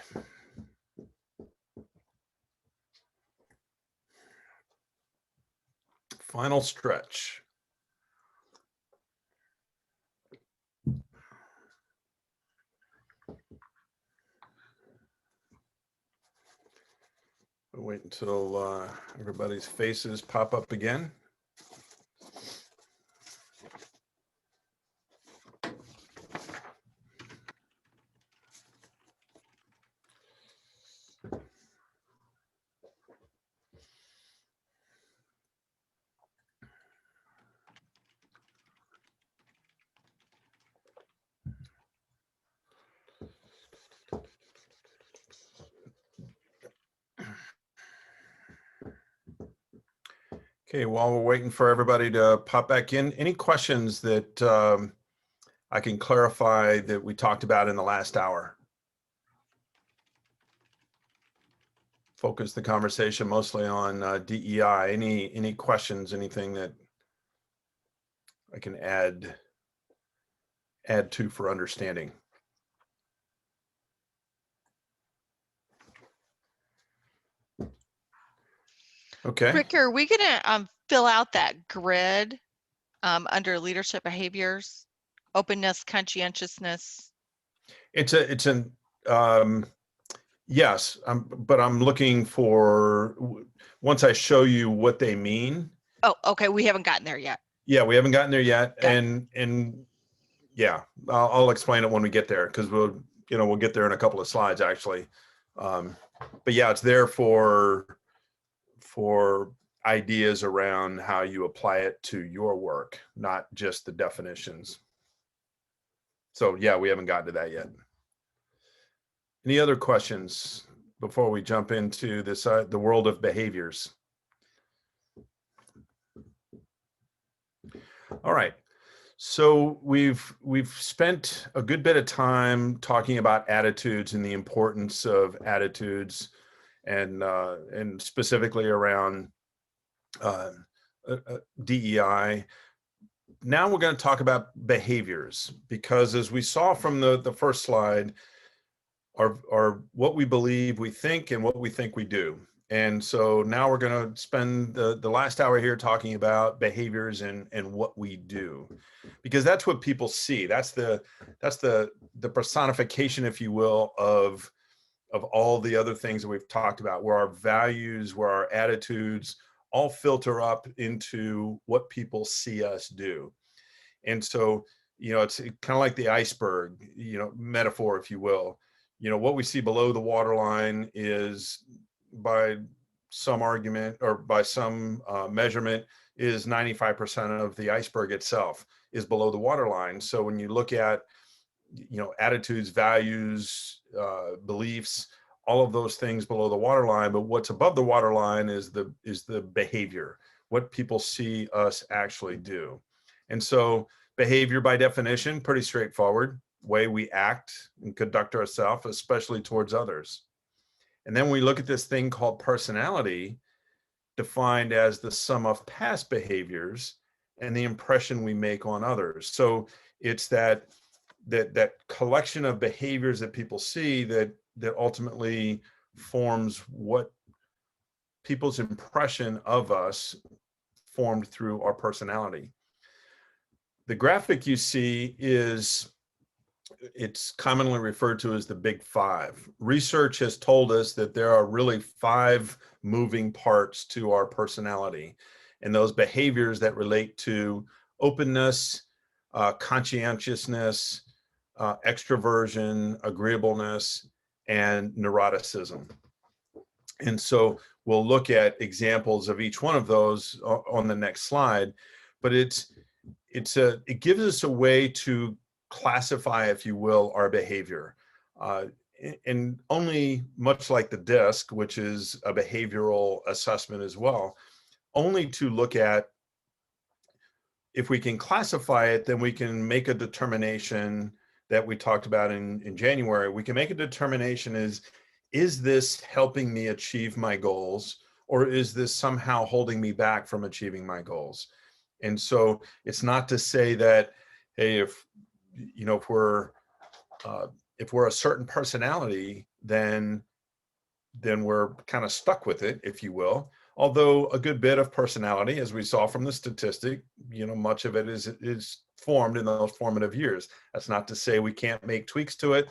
Final stretch. We'll wait until everybody's faces pop up again. Okay, while we're waiting for everybody to pop back in, any questions that I can clarify that we talked about in the last hour? Focus the conversation mostly on DEI. Any questions, anything that I can add to for understanding? Okay. Rick, are we gonna fill out that grid under leadership behaviors, openness, conscientiousness? It's an yes, but I'm looking for, once I show you what they mean. Oh, okay, we haven't gotten there yet. Yeah, we haven't gotten there yet, and yeah, I'll explain it when we get there, because we'll get there in a couple of slides actually. But yeah, it's there for ideas around how you apply it to your work, not just the definitions. So yeah, we haven't gotten to that yet. Any other questions before we jump into this, the world of behaviors? All right. So we've spent a good bit of time talking about attitudes and the importance of attitudes, and specifically around DEI. Now we're going to talk about behaviors, because as we saw from the first slide, are what we believe we think and what we think we do. And so now we're going to spend the last hour here talking about behaviors and what we do, because that's what people see. That's the personification, if you will, of all the other things that we've talked about, where our values, where our attitudes all filter up into what people see us do. And so, it's kind of like the iceberg, metaphor, if you will. What we see below the waterline is, by some argument or by some measurement, is 95% of the iceberg itself is below the waterline. So when you look at, attitudes, values, beliefs, all of those things below the waterline, but what's above the waterline is the behavior, what people see us actually do. And so behavior, by definition, pretty straightforward, way we act and conduct ourselves, especially towards others. And then we look at this thing called personality, defined as the sum of past behaviors and the impression we make on others. So it's that collection of behaviors that people see that ultimately forms what people's impression of us formed through our personality. The graphic you see it's commonly referred to as the Big Five. Research has told us that there are really 5 moving parts to our personality, and those behaviors that relate to openness, conscientiousness, extroversion, agreeableness, and neuroticism. And so we'll look at examples of each one of those on the next slide, but it gives us a way to classify, if you will, our behavior. And only, much like the DISC, which is a behavioral assessment as well, only to look at, if we can classify it, then we can make a determination that we talked about in January. We can make a determination is this helping me achieve my goals, or is this somehow holding me back from achieving my goals? And so it's not to say that, hey, if we're if we're a certain personality, then we're kind of stuck with it, if you will. Although a good bit of personality, as we saw from the statistic, much of it is formed in those formative years. That's not to say we can't make tweaks to it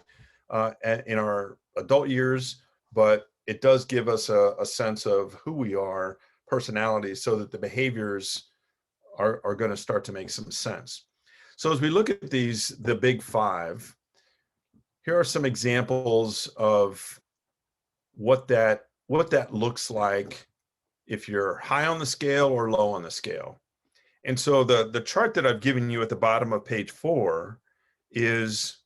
in our adult years, but it does give us a sense of who we are, personality, so that the behaviors are going to start to make some sense. So as we look at the big five, here are some examples of what that looks like if you're high on the scale or low on the scale. And so the chart that I've given you at the bottom of page 4 is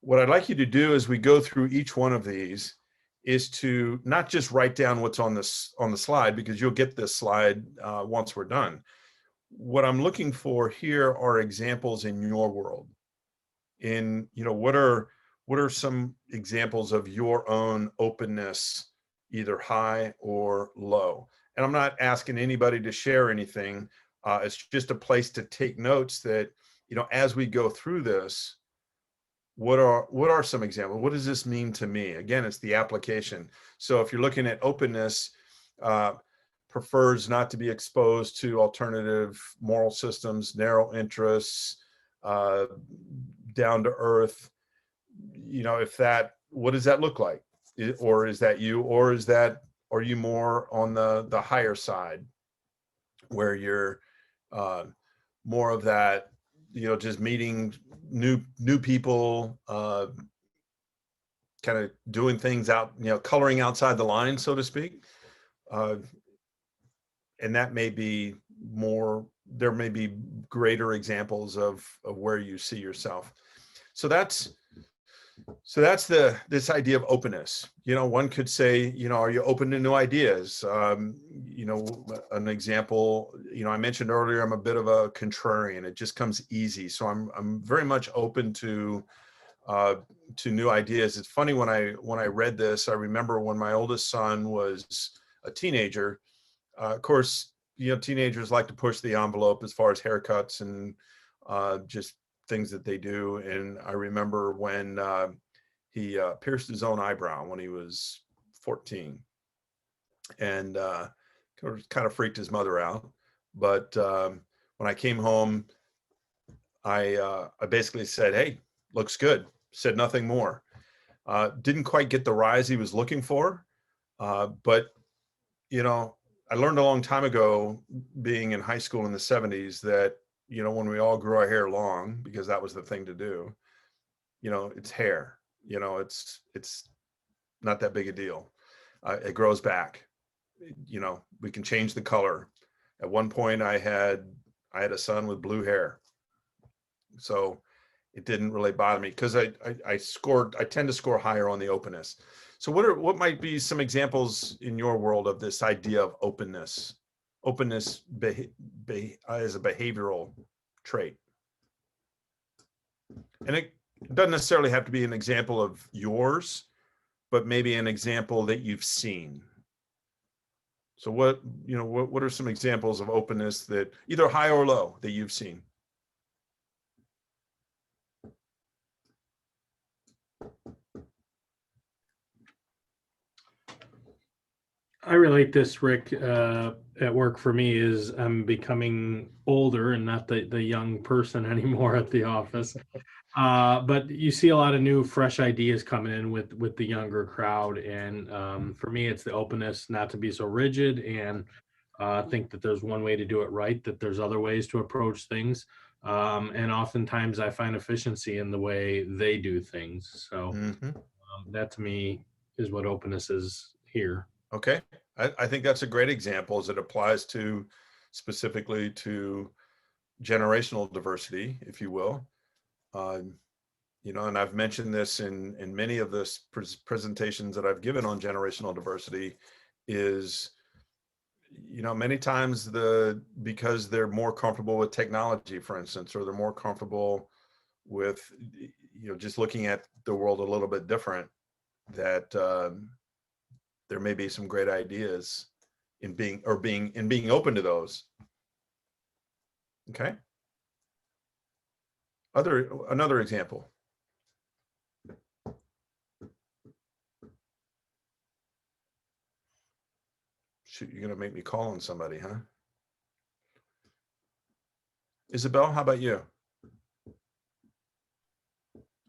what I'd like you to do as we go through each one of these is to not just write down what's on the slide, because you'll get this slide once we're done. What I'm looking for here are examples in your world. What are some examples of your own openness, either high or low? And I'm not asking anybody to share anything. It's just a place to take notes that, as we go through this, what are some examples? What does this mean to me? Again, it's the application. So if you're looking at openness, prefers not to be exposed to alternative moral systems, narrow interests, down to earth, what does that look like? Or is that you, or are you more on the higher side where you're more of that, just meeting new people, kind of doing things out, coloring outside the line, so to speak. And that may be there may be greater examples of where you see yourself. So that's this idea of openness. One could say, are you open to new ideas? An example, I mentioned earlier, I'm a bit of a contrarian. It just comes easy. So I'm very much open to new ideas. It's funny, when I read this, I remember when my oldest son was a teenager. Of course, teenagers like to push the envelope as far as haircuts and just things that they do. And I remember when he pierced his own eyebrow when he was 14, and kind of freaked his mother out. But when I came home, I basically said, "Hey, looks good." Said nothing more. Didn't quite get the rise he was looking for, but I learned a long time ago, being in high school in the 70s, that when we all grew our hair long, because that was the thing to do, it's hair. It's not that big a deal. It grows back. We can change the color. At one point, I had a son with blue hair, so it didn't really bother me, because I tend to score higher on the openness. So what might be some examples in your world of this idea of openness as a behavioral trait? And it doesn't necessarily have to be an example of yours, but maybe an example that you've seen. So what are some examples of openness, that either high or low, that you've seen? I relate this, Rick, at work for me is I'm becoming older and not the young person anymore at the office. But you see a lot of new, fresh ideas coming in with the younger crowd. And for me, it's the openness not to be so rigid and think that there's one way to do it right, that there's other ways to approach things. And oftentimes I find efficiency in the way they do things. So that to me is what openness is here. Okay. I think that's a great example, as it applies specifically to generational diversity, if you will. And I've mentioned this in many of the presentations that I've given on generational diversity, is, many times because they're more comfortable with technology, for instance, or they're more comfortable with, just looking at the world a little bit different, that there may be some great ideas in being open to those. Okay. Another example. Shoot, you're gonna make me call on somebody, huh? Isabel, how about you?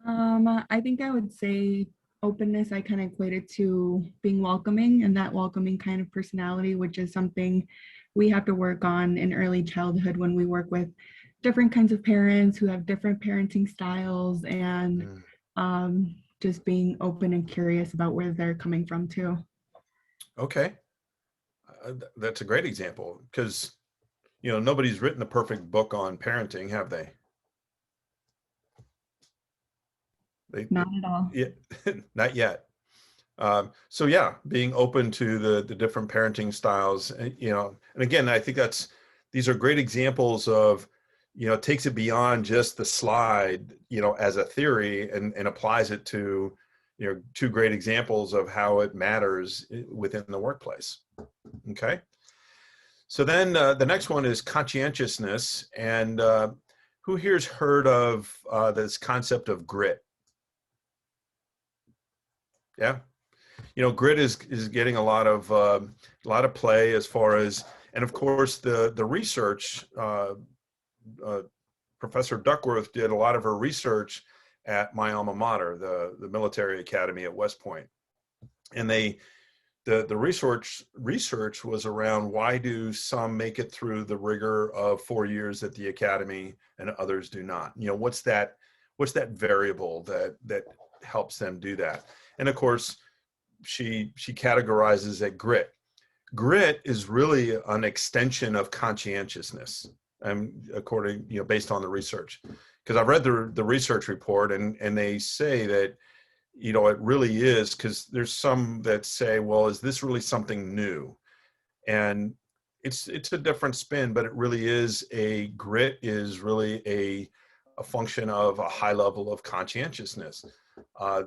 I think I would say openness, I kind of equated to being welcoming, and that welcoming kind of personality, which is something we have to work on in early childhood when we work with different kinds of parents who have different parenting styles, and just being open and curious about where they're coming from too. Okay. That's a great example because, you know, nobody's written a perfect book on parenting, have they? Not at all. Yeah, not yet. So yeah, being open to the different parenting styles, you know, and again, I think these are great examples of, you know, takes it beyond just the slide, you know, as a theory and applies it to, you know, two great examples of how it matters within the workplace. Okay. So then the next one is conscientiousness. And who here's heard of this concept of grit? Yeah. You know, grit is getting a lot of play as far as, and of course the research, Professor Duckworth did a lot of her research at my alma mater, the military academy at West Point. And the research was around why do some make it through the rigor of 4 years at the academy and others do not? You know, what's that variable that helps them do that? And of course, she categorizes it grit. Grit is really an extension of conscientiousness, according, you know, based on the research. Because I've read the research report, and they say that, you know, it really is, because there's some that say, well, is this really something new? And it's a different spin, but it really is grit is really a function of a high level of conscientiousness.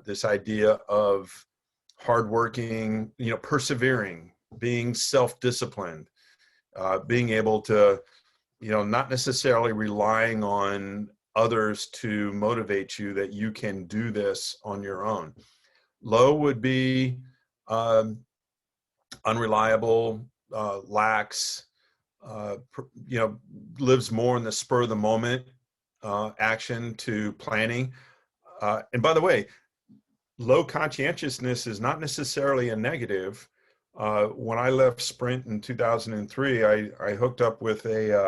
This idea of hardworking, you know, persevering, being self-disciplined, being able to, you know, not necessarily relying on others to motivate you, that you can do this on your own. Low would be unreliable, lax, you know, lives more in the spur of the moment action to planning. And by the way, low conscientiousness is not necessarily a negative. When I left Sprint in 2003, I hooked up with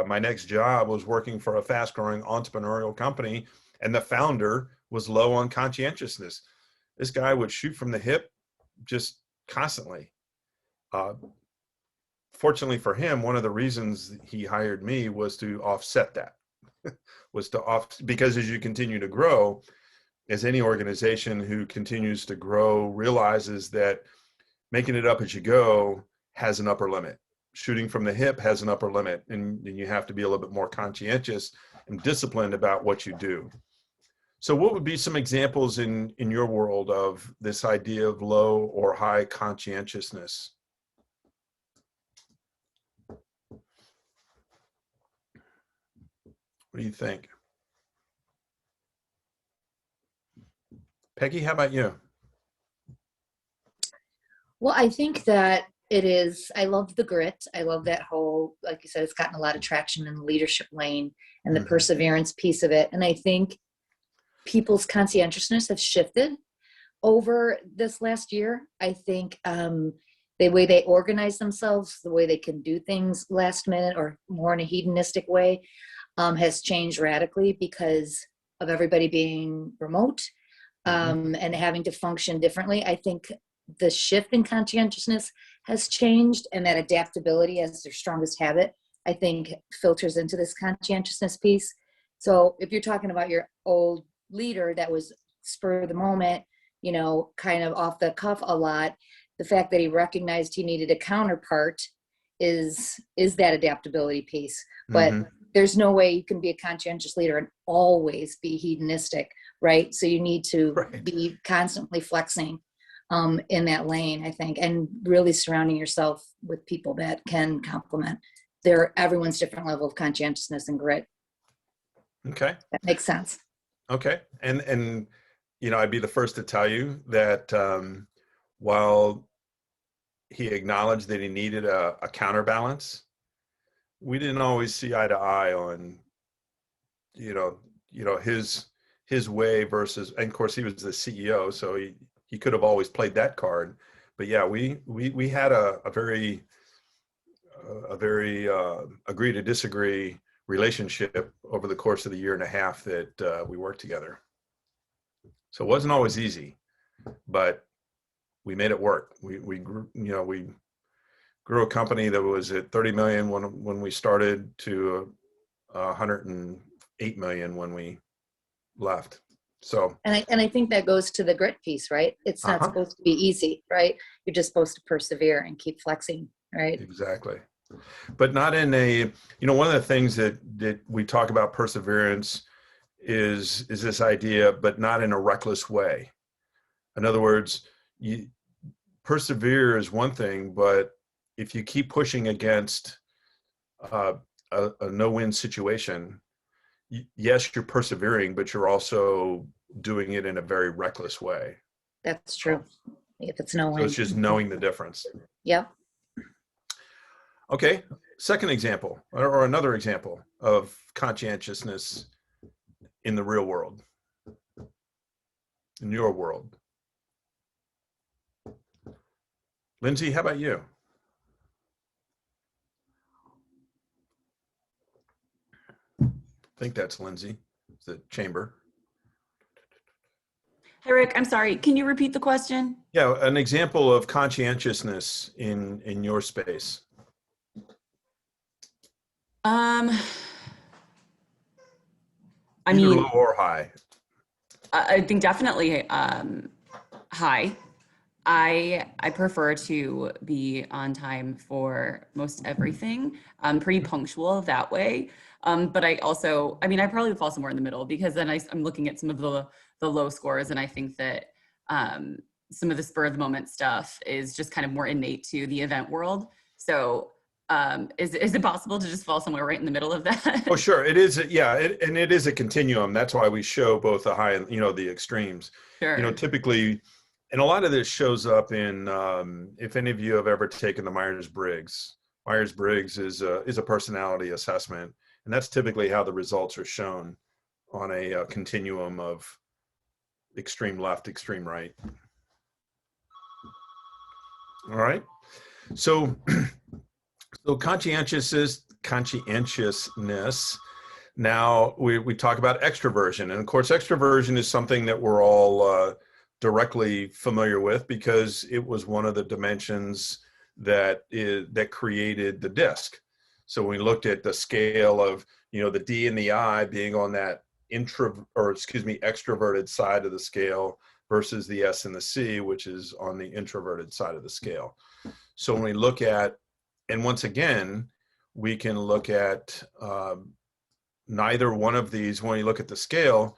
my next job was working for a fast growing entrepreneurial company, and the founder was low on conscientiousness. This guy would shoot from the hip just constantly. Fortunately for him, one of the reasons he hired me was to offset that, because as you continue to grow, as any organization who continues to grow realizes that making it up as you go has an upper limit. Shooting from the hip has an upper limit, and you have to be a little bit more conscientious and disciplined about what you do. So what would be some examples in your world of this idea of low or high conscientiousness? What do you think? Peggy, how about you? Well, I think that it is, I love the grit. I love that whole, like you said, it's gotten a lot of traction in the leadership lane and the perseverance piece of it. And I think people's conscientiousness has shifted over this last year. I think the way they organize themselves, the way they can do things last minute or more in a hedonistic way has changed radically because of everybody being remote and having to function differently. I think the shift in conscientiousness has changed, and that adaptability as their strongest habit, I think, filters into this conscientiousness piece. So if you're talking about your old leader that was spur of the moment, you know, kind of off the cuff a lot, the fact that he recognized he needed a counterpart is that adaptability piece. But there's no way you can be a conscientious leader and always be hedonistic, right? So you need to be constantly flexing in that lane, I think, and really surrounding yourself with people that can complement everyone's different level of conscientiousness and grit. Okay. That makes sense. Okay. And you know, I'd be the first to tell you that while he acknowledged that he needed a counterbalance. We didn't always see eye to eye on, his way versus, and of course he was the CEO, so he could have always played that card. But yeah, we had a very agree to disagree relationship over the course of the year and a half that we worked together. So it wasn't always easy, but we made it work. We grew, we grew a company that was at 30 million when we started to 108 million when we left. So and I think that goes to the grit piece, right? It's not supposed to be easy, right? You're just supposed to persevere and keep flexing, right? Exactly. But not in a, one of the things that we talk about perseverance is this idea, but not in a reckless way. In other words, persevere is one thing, but if you keep pushing against a no-win situation, yes, you're persevering, but you're also doing it in a very reckless way. That's true. If it's no win. So it's just knowing the difference. Yep. Okay, second example, or another example of conscientiousness in the real world, in your world. Lindsay, how about you? I think that's Lindsay, the chamber. Hey, Rick, I'm sorry. Can you repeat the question? Yeah, an example of conscientiousness in your space. I Either mean, low or high. I think definitely high. I prefer to be on time for most everything. I'm pretty punctual that way. But I also, I probably fall somewhere in the middle, because then I'm looking at some of the low scores, and I think that some of the spur of the moment stuff is just kind of more innate to the event world. So is it possible to just fall somewhere right in the middle of that? Oh, sure. It is. Yeah. And it is a continuum. That's why we show both the high and, the extremes. Sure. Typically, and a lot of this shows up in, if any of you have ever taken the Myers-Briggs. Myers-Briggs is a personality assessment. And that's typically how the results are shown on a continuum of extreme left, extreme right. All right. So conscientiousness. Now we talk about extroversion, and of course, extroversion is something that we're all directly familiar with, because it was one of the dimensions that created the DISC. So we looked at the scale of the D and the I being on that extroverted side of the scale versus the S and the C, which is on the introverted side of the scale. So when we look at, and once again, we can look at neither one of these. When you look at the scale,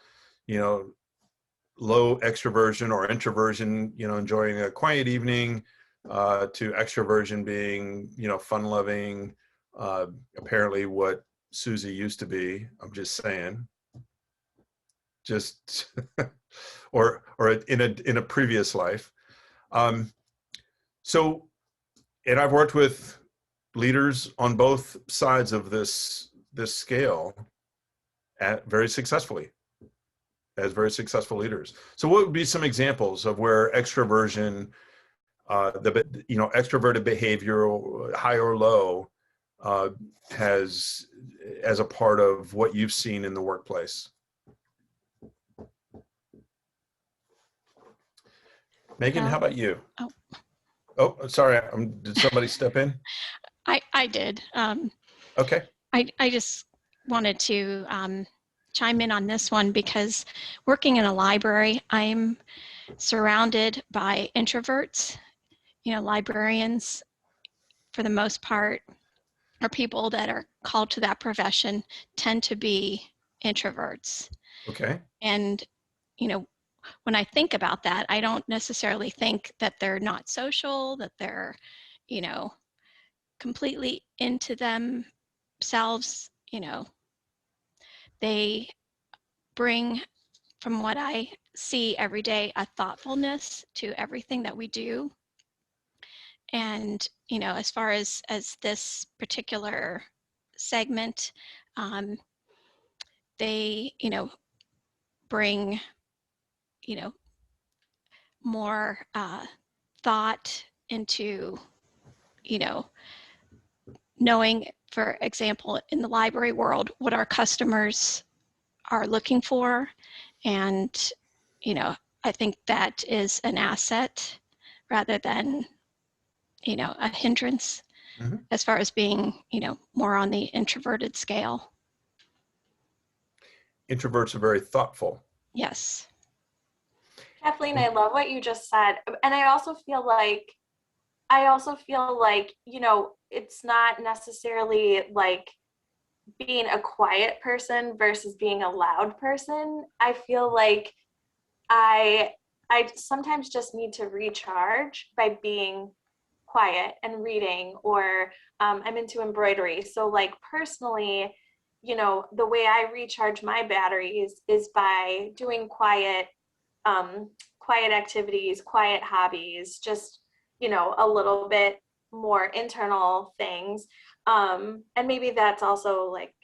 low extroversion or introversion, enjoying a quiet evening, to extroversion being, fun-loving, apparently what Susie used to be. I'm just saying, or in a previous life. So, and I've worked with leaders on both sides of this scale very successfully, as very successful leaders. So what would be some examples of where extroversion, extroverted behavior, high or low, has as a part of what you've seen in the workplace? Megan, how about you? Oh, sorry. Did somebody step in? I did. Okay. I just wanted to chime in on this one, because working in a library, I'm surrounded by introverts. Librarians, for the most part, or people that are called to that profession, tend to be introverts. Okay. And, when I think about that, I don't necessarily think that they're not social, that they're, completely into themselves. They bring, from what I see every day, a thoughtfulness to everything that we do. And, you know, as far as this particular segment, they, you know, bring, you know, more thought into, you know, knowing, for example, in the library world, what our customers are looking for. And, you know, I think that is an asset rather than, you know, a hindrance as far as being, you know, more on the introverted scale. Introverts are very thoughtful. Yes. Kathleen, I love what you just said. And I also feel like, you know, it's not necessarily like being a quiet person versus being a loud person. I feel like I sometimes just need to recharge by being quiet and reading, or I'm into embroidery. So like personally, you know, the way I recharge my batteries is by doing quiet activities, quiet hobbies, just, you know, a little bit more internal things. And maybe that's also like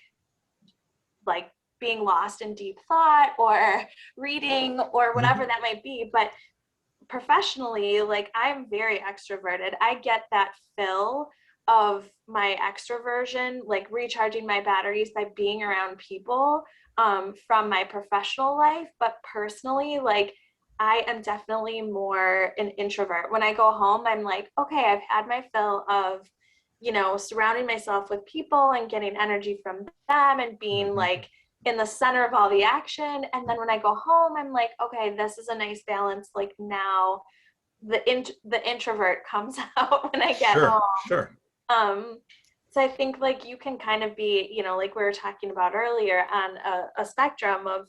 being lost in deep thought or reading or whatever that might be. But professionally, like I'm very extroverted. I get that fill of my extroversion, like recharging my batteries by being around people from my professional life. But personally, like I am definitely more an introvert. When I go home, I'm like, okay, I've had my fill of, you know, surrounding myself with people and getting energy from them and being like in the center of all the action. And then when I go home, I'm like, okay, this is a nice balance. Like now the introvert comes out when I get home. Sure. So I think like you can kind of be, you know, like we were talking about earlier, on a spectrum of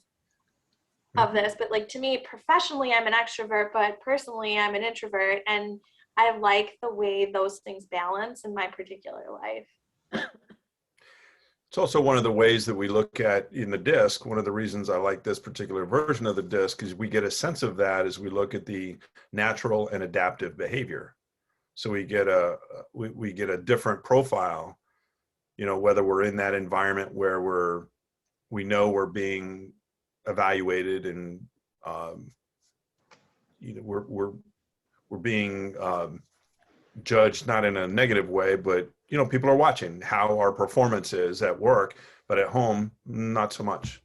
this, but like to me professionally I'm an extrovert, but personally I'm an introvert, and I like the way those things balance in my particular life. It's also one of the ways that we look at in the DISC. One of the reasons I like this particular version of the DISC is we get a sense of that as we look at the natural and adaptive behavior. So we get a different profile, you know, whether we're in that environment where we know we're being evaluated and you know, we're being judged, not in a negative way, but you know, people are watching how our performance is at work, but at home, not so much.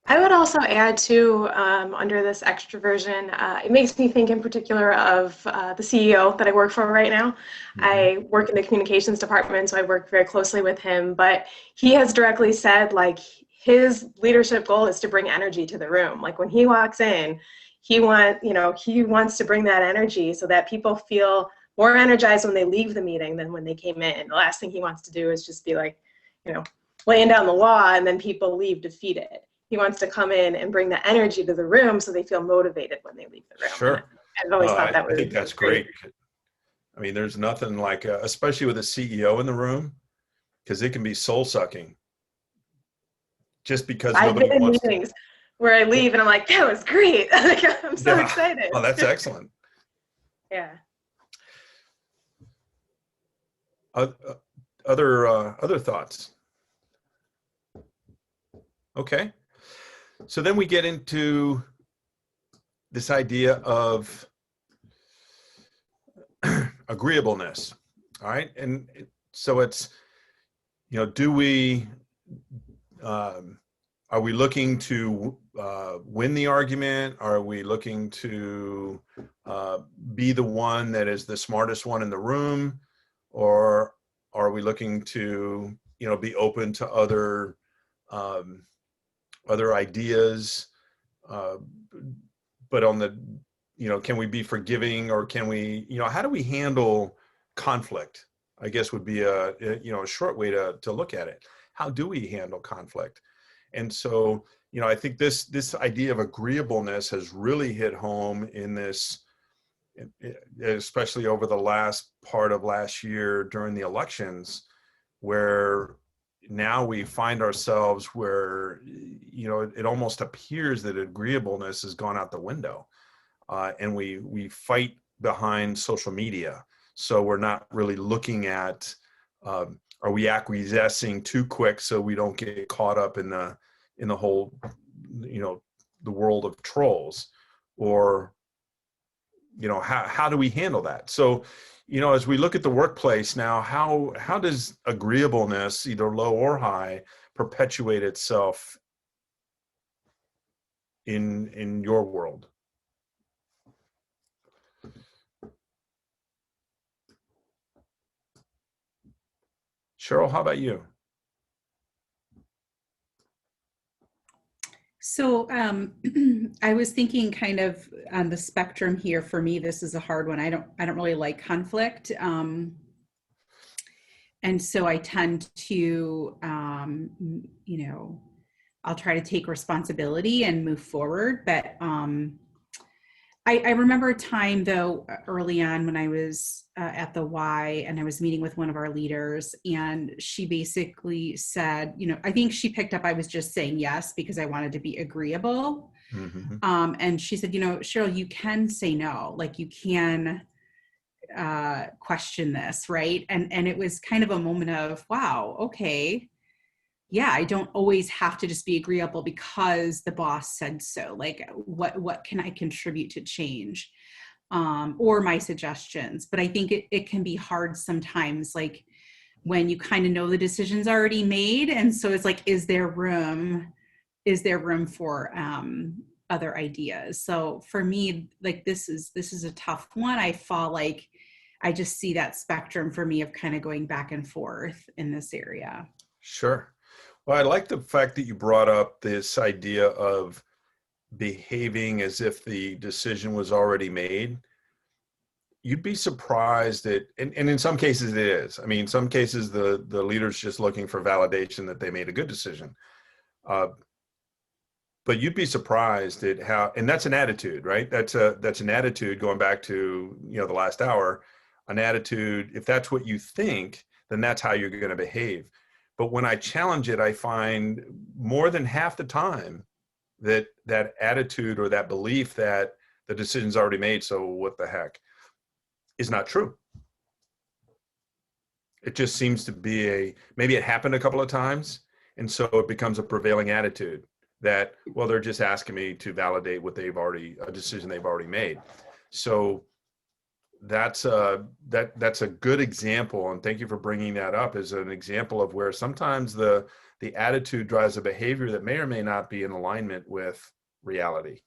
I would also add too, under this extroversion, it makes me think in particular of the CEO that I work for right now. I work in the communications department, so I work very closely with him, but he has directly said like his leadership goal is to bring energy to the room. Like when he walks in, he wants to bring that energy so that people feel more energized when they leave the meeting than when they came in. The last thing he wants to do is just be like, you know, laying down the law and then people leave defeated. He wants to come in and bring the energy to the room so they feel motivated when they leave the room. Sure. I've always thought that was. I think that's great. I mean, there's nothing like, especially with a CEO in the room, because it can be soul sucking. Just because I've nobody been in wants meetings where I leave and I'm like, that was great. I'm so excited. Oh, that's excellent. Yeah. Other thoughts? Okay. So then we get into this idea of agreeableness. All right. And so it's, you know, do we, are we looking to win the argument? Are we looking to be the one that is the smartest one in the room? Or are we looking to, you know, be open to other ideas? But on the, you know, can we be forgiving, or can we, you know, how do we handle conflict? I guess would be a short way to look at it. How do we handle conflict? And so, you know, I think this idea of agreeableness has really hit home in this, especially over the last part of last year during the elections, where now we find ourselves where, you know, it almost appears that agreeableness has gone out the window, and we fight behind social media. So we're not really looking at, are we acquiescing too quick so we don't get caught up in the whole, the world of trolls, or, how do we handle that? So, as we look at the workplace now, how does agreeableness, either low or high, perpetuate itself in your world? Cheryl, how about you? So I was thinking kind of on the spectrum here. For me, this is a hard one. I don't really like conflict. And so I tend to, I'll try to take responsibility and move forward. But I remember a time though, early on when I was at the Y and I was meeting with one of our leaders, and she basically said, I think she picked up I was just saying yes because I wanted to be agreeable. Mm-hmm. And she said, Cheryl, you can say no, like you can question this, right? And it was kind of a moment of, wow, okay. Yeah, I don't always have to just be agreeable because the boss said so. Like, what can I contribute to change, or my suggestions? But I think it can be hard sometimes, like when you kind of know the decision's already made, and so it's like, is there room for other ideas? So for me, like this is a tough one. I fall like I just see that spectrum for me of kind of going back and forth in this area. Sure. Well, I like the fact that you brought up this idea of behaving as if the decision was already made. You'd be surprised that, and in some cases it is. I mean, in some cases the leader's just looking for validation that they made a good decision. But you'd be surprised at how, and that's an attitude, right? That's an attitude, going back to, the last hour, an attitude. If that's what you think, then that's how you're going to behave. But when I challenge it, I find more than half the time that attitude or that belief that the decision's already made, so what the heck, is not true. It just seems to be maybe it happened a couple of times, and so it becomes a prevailing attitude that, well, they're just asking me to validate a decision they've already made. So that's a good example, and thank you for bringing that up as an example of where sometimes the attitude drives a behavior that may or may not be in alignment with reality.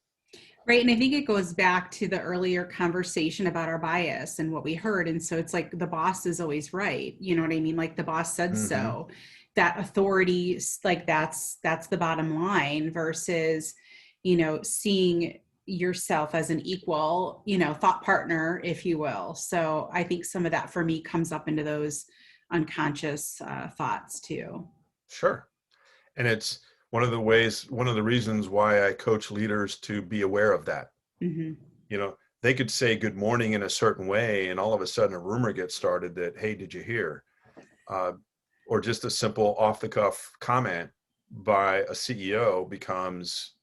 Right. And I think it goes back to the earlier conversation about our bias and what we heard. And so it's like the boss is always right. You know what I mean? Like the boss said so. That authority, like that's the bottom line, versus, seeing yourself as an equal, thought partner, if you will. So I think some of that for me comes up into those unconscious thoughts too. Sure. And it's one of the reasons why I coach leaders to be aware of that. Mm-hmm. They could say good morning in a certain way, and all of a sudden a rumor gets started that, hey, did you hear? Or just a simple off the cuff comment by a CEO becomes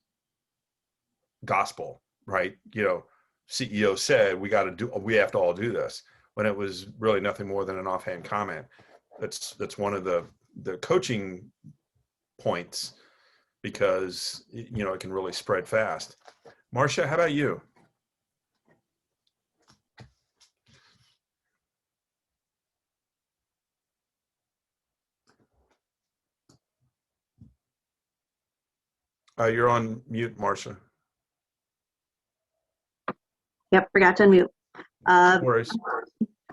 gospel, right? CEO said we have to all do this, when it was really nothing more than an offhand comment. That's one of the coaching points, because it can really spread fast. Marcia, how about you? You're on mute, Marcia. Yep, forgot to unmute. No worries.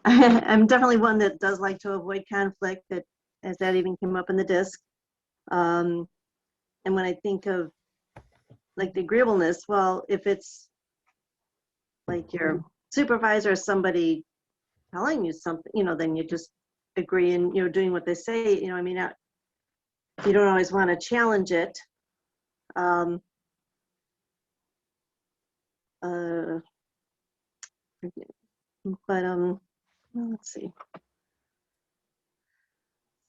I'm definitely one that does like to avoid conflict, as that even came up in the disc. And when I think of like the agreeableness, well, if it's like your supervisor or somebody telling you something, then you just agree and, doing what they say, you don't always want to challenge it. But well, let's see.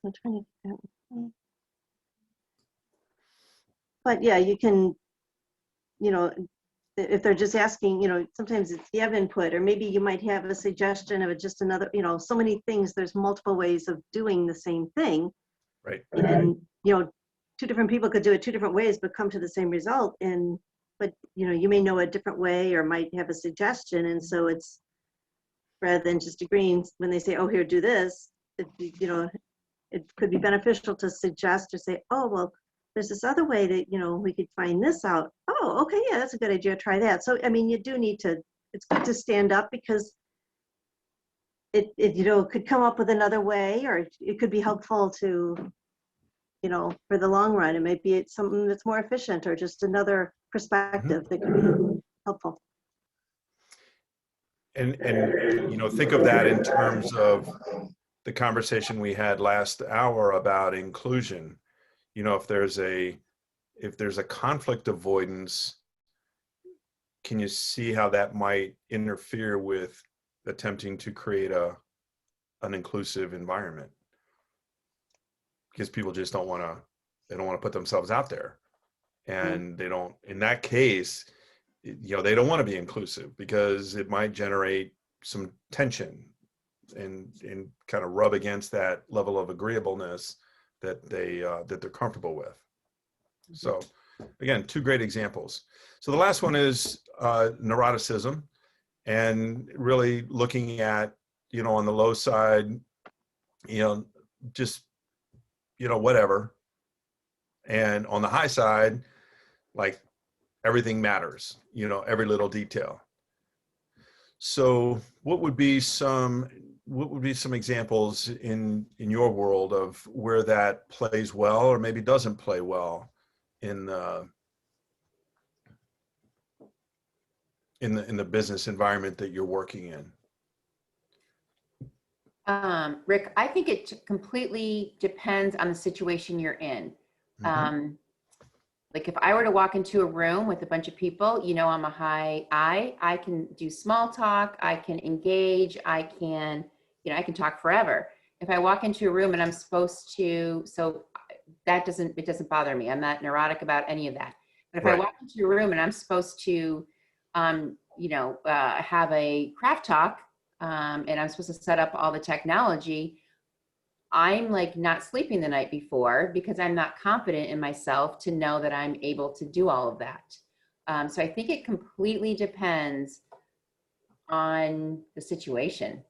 I'm trying to. But yeah, you can, if they're just asking, you know, sometimes it's you have input, or maybe you might have a suggestion of just another, you know, so many things, there's multiple ways of doing the same thing. Right. And, you know, two different people could do it two different ways, but come to the same result. And, but, you know, you may know a different way or might have a suggestion. And so it's, rather than just agreeing when they say, oh, here, do this, you know, it could be beneficial to suggest or say, oh, well, there's this other way that, you know, we could find this out. Oh, okay, yeah, that's a good idea. Try that. So, I mean, you do need to, it's good to stand up because it you know, could come up with another way, or it could be helpful to, you know, for the long run. It might be something that's more efficient or just another perspective that could be helpful. And you know, think of that in terms of the conversation we had last hour about inclusion. You know, if there's a conflict avoidance, can you see how that might interfere with attempting to create an inclusive environment? Because people just don't want to put themselves out there, and they don't, in that case, you know, they don't want to be inclusive because it might generate some tension and kind of rub against that level of agreeableness that they're comfortable with. So again, two great examples. So the last one is neuroticism, and really looking at, you know, on the low side, you know, just, you know, whatever. And on the high side, like everything matters, you know, every little detail. So what would be some examples in your world of where that plays well or maybe doesn't play well in the business environment that you're working in? Rick, I think it completely depends on the situation you're in. Like if I were to walk into a room with a bunch of people, you know, I'm a high I can do small talk, I can engage, I can talk forever. If I walk into a room and I'm supposed to, so it doesn't bother me. I'm not neurotic about any of that. But if I walk into a room and I'm supposed to, have a craft talk, and I'm supposed to set up all the technology, I'm like not sleeping the night before because I'm not confident in myself to know that I'm able to do all of that. So I think it completely depends on the situation.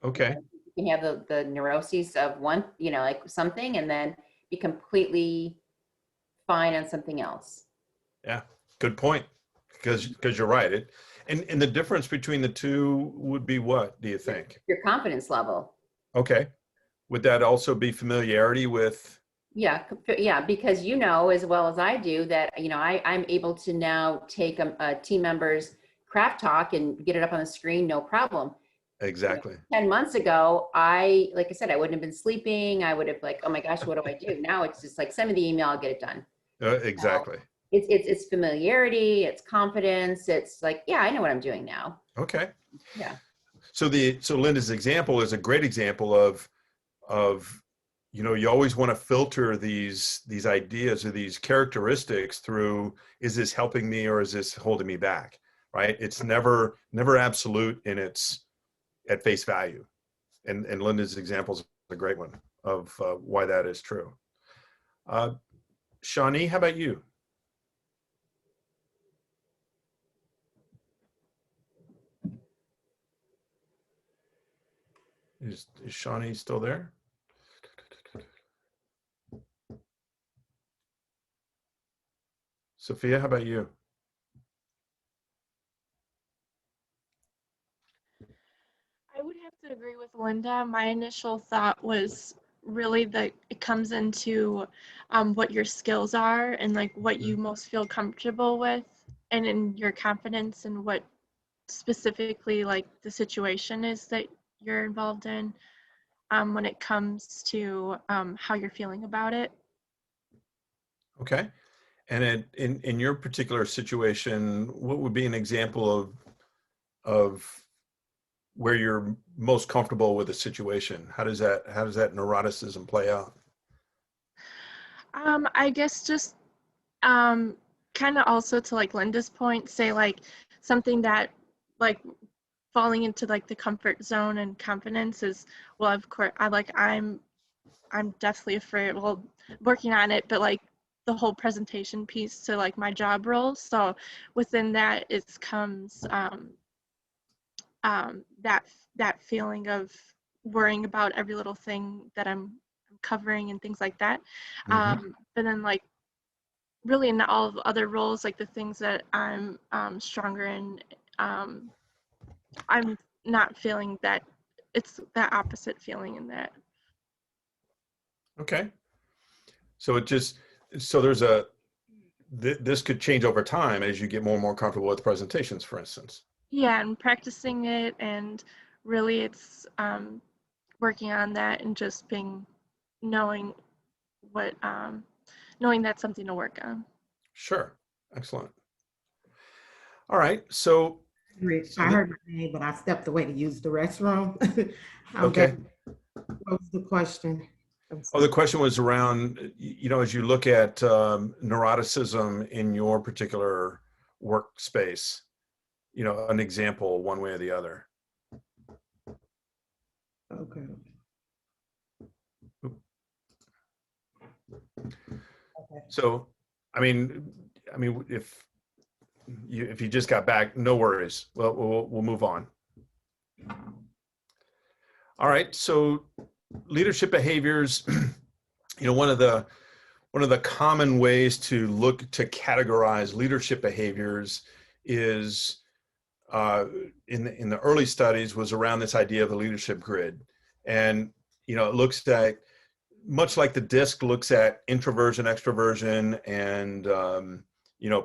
Okay. You can have the neuroses of one, you know, like something, and then be completely fine on something else. Yeah, good point. Because you're right. And the difference between the two would be what, do you think? Your confidence level. Okay. Would that also be familiarity with? Yeah, because you know as well as I do that, you know, I'm able to now take a team member's craft talk and get it up on the screen, no problem. Exactly. 10 months ago, like I said, I wouldn't have been sleeping. I would have like, oh my gosh, what do I do? Now it's just like, send me the email, I'll get it done. Exactly. So it's familiarity, it's confidence. It's like, yeah, I know what I'm doing now. Okay. Yeah. So Linda's example is a great example of, you know, you always want to filter these ideas or these characteristics through, is this helping me or is this holding me back? Right? It's never absolute in its at face value. And Linda's example is a great one of why that is true. Shawnee, how about you? Is Shawnee still there? Sophia, how about you? I would have to agree with Linda. My initial thought was really that it comes into what your skills are and like what you most feel comfortable with, and in your confidence and what specifically like the situation is that you're involved in when it comes to how you're feeling about it. Okay. And in your particular situation, what would be an example of where you're most comfortable with a situation? How does that neuroticism play out? I guess just kind of also to like Linda's point, say like something that like falling into like the comfort zone and confidence is, well, of course, I'm definitely afraid, well, working on it, but like the whole presentation piece to like my job role. So within that, it comes that feeling of worrying about every little thing that I'm covering and things like that. But then like really in all of other roles, like the things that I'm stronger in, I'm not feeling that. It's that opposite feeling in that. Okay. So this could change over time as you get more and more comfortable with presentations, for instance. Yeah, and practicing it, and really it's working on that and just knowing that's something to work on. Sure. Excellent. All right. So I heard my name, but I stepped away to use the restroom. Okay. What was the question? Oh, the question was around, as you look at neuroticism in your particular workspace, an example one way or the other. Okay. So, I mean, if you just got back, no worries. Well, we'll move on. All right. So, leadership behaviors. One of the common ways to look to categorize leadership behaviors is in the early studies was around this idea of a leadership grid, and it looks at, much like the DISC looks at introversion, extroversion, and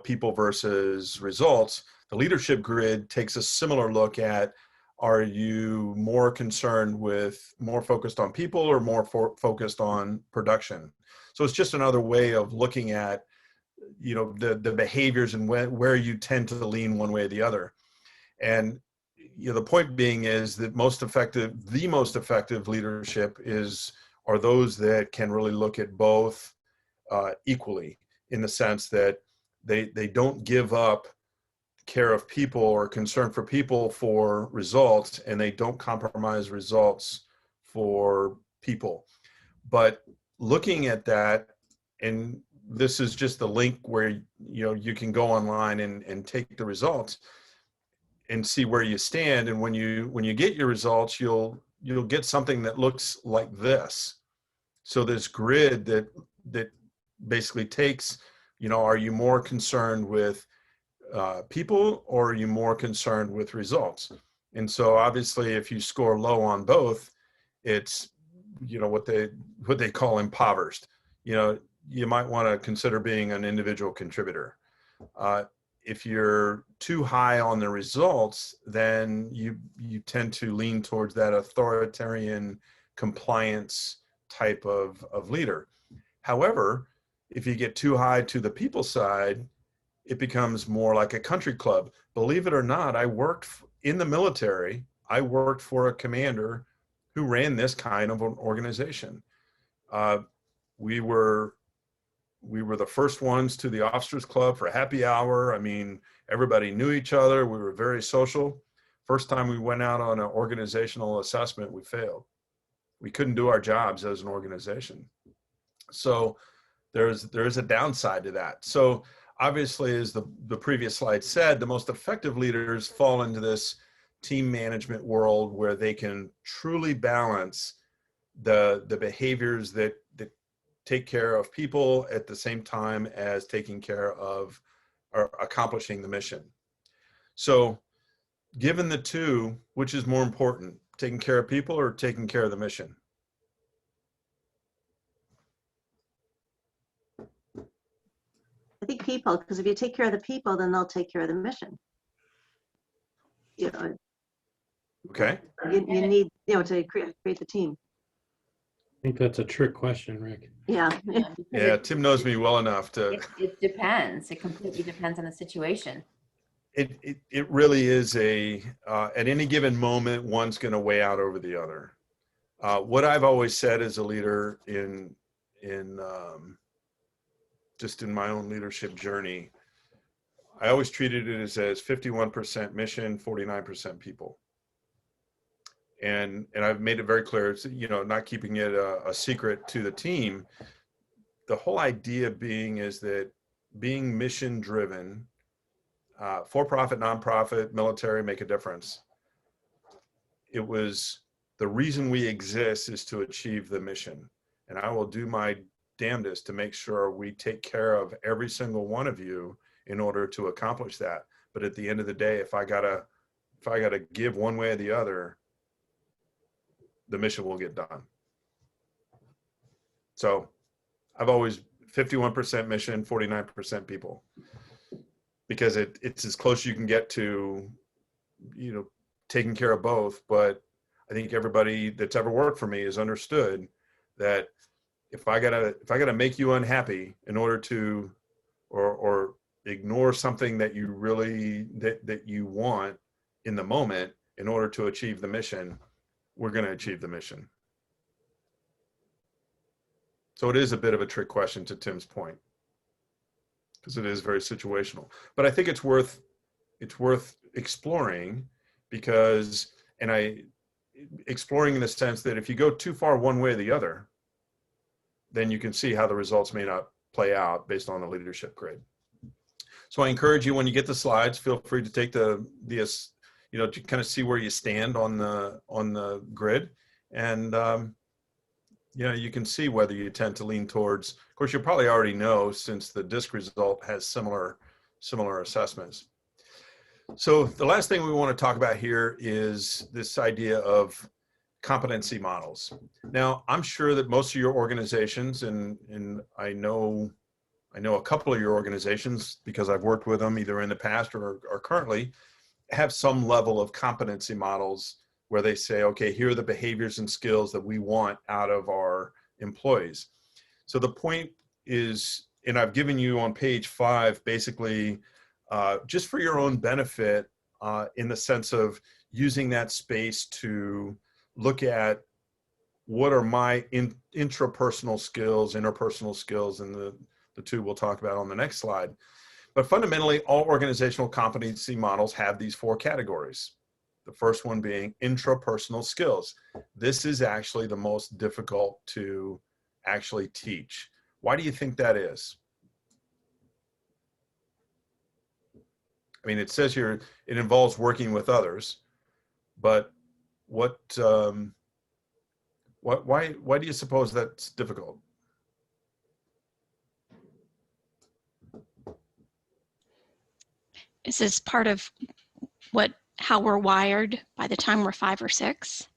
people versus results. The leadership grid takes a similar look at, are you more focused on people or more focused on production? So it's just another way of looking at, the behaviors and where you tend to lean one way or the other. And the point being is that the most effective leadership are those that can really look at both equally, in the sense that they don't give up care of people or concern for people for results, and they don't compromise results for people. But looking at that, and this is just the link where you can go online and take the results and see where you stand. And when you get your results, you'll get something that looks like this. So this grid that basically takes, are you more concerned with people, or are you more concerned with results? And so obviously, if you score low on both, it's what they call impoverished. You might want to consider being an individual contributor. If you're too high on the results, then you tend to lean towards that authoritarian compliance type of leader. However, if you get too high to the people side, it becomes more like a country club. Believe it or not, I worked in the military. I worked for a commander who ran this kind of an organization. We were the first ones to the officers club for happy hour. I mean, everybody knew each other. We were very social. First time we went out on an organizational assessment, we failed. We couldn't do our jobs as an organization. So there is a downside to that. So obviously, as the previous slide said, the most effective leaders fall into this team management world where they can truly balance the behaviors that take care of people at the same time as taking care of or accomplishing the mission. So given the two, which is more important, taking care of people or taking care of the mission? I think people, because if you take care of the people, then they'll take care of the mission. Okay. You need, to create the team. I think that's a trick question, Rick. Yeah. Yeah, Tim knows me well enough to. It depends. It completely depends on the situation. It really is at any given moment, one's going to weigh out over the other. What I've always said as a leader just in my own leadership journey, I always treated it as 51% mission, 49% people. And I've made it very clear, it's, you know, not keeping it a secret to the team. The whole idea being is that being mission driven, for-profit, nonprofit, military, make a difference. It was the reason we exist is to achieve the mission. And I will do my damnedest to make sure we take care of every single one of you in order to accomplish that. But at the end of the day, if I gotta give one way or the other, the mission will get done. So I've always 51% mission, 49% people, because it's as close you can get to, you know, taking care of both. But I think everybody that's ever worked for me has understood that if I gotta make you unhappy in order to, or ignore something that you really, that you want in the moment in order to achieve the mission, we're going to achieve the mission. So it is a bit of a trick question, to Tim's point, because it is very situational. But I think it's worth exploring, because, exploring in the sense that if you go too far one way or the other, then you can see how the results may not play out based on the leadership grid. So I encourage you, when you get the slides, feel free to take the you know, to kind of see where you stand on the grid, and you know, you can see whether you tend to lean towards. Of course, you probably already know, since the DISC result has similar assessments. So the last thing we want to talk about here is this idea of competency models. Now, I'm sure that most of your organizations, and I know a couple of your organizations because I've worked with them either in the past or currently, have some level of competency models where they say, okay, here are the behaviors and skills that we want out of our employees. So the point is, and I've given you on page 5, basically, just for your own benefit, in the sense of using that space to look at what are my intrapersonal skills, interpersonal skills, and the two we'll talk about on the next slide. But fundamentally, all organizational competency models have these 4 categories. The first one being intrapersonal skills. This is actually the most difficult to actually teach. Why do you think that is? I mean, it says here it involves working with others, but why do you suppose that's difficult? This is part of how we're wired by the time we're 5 or 6.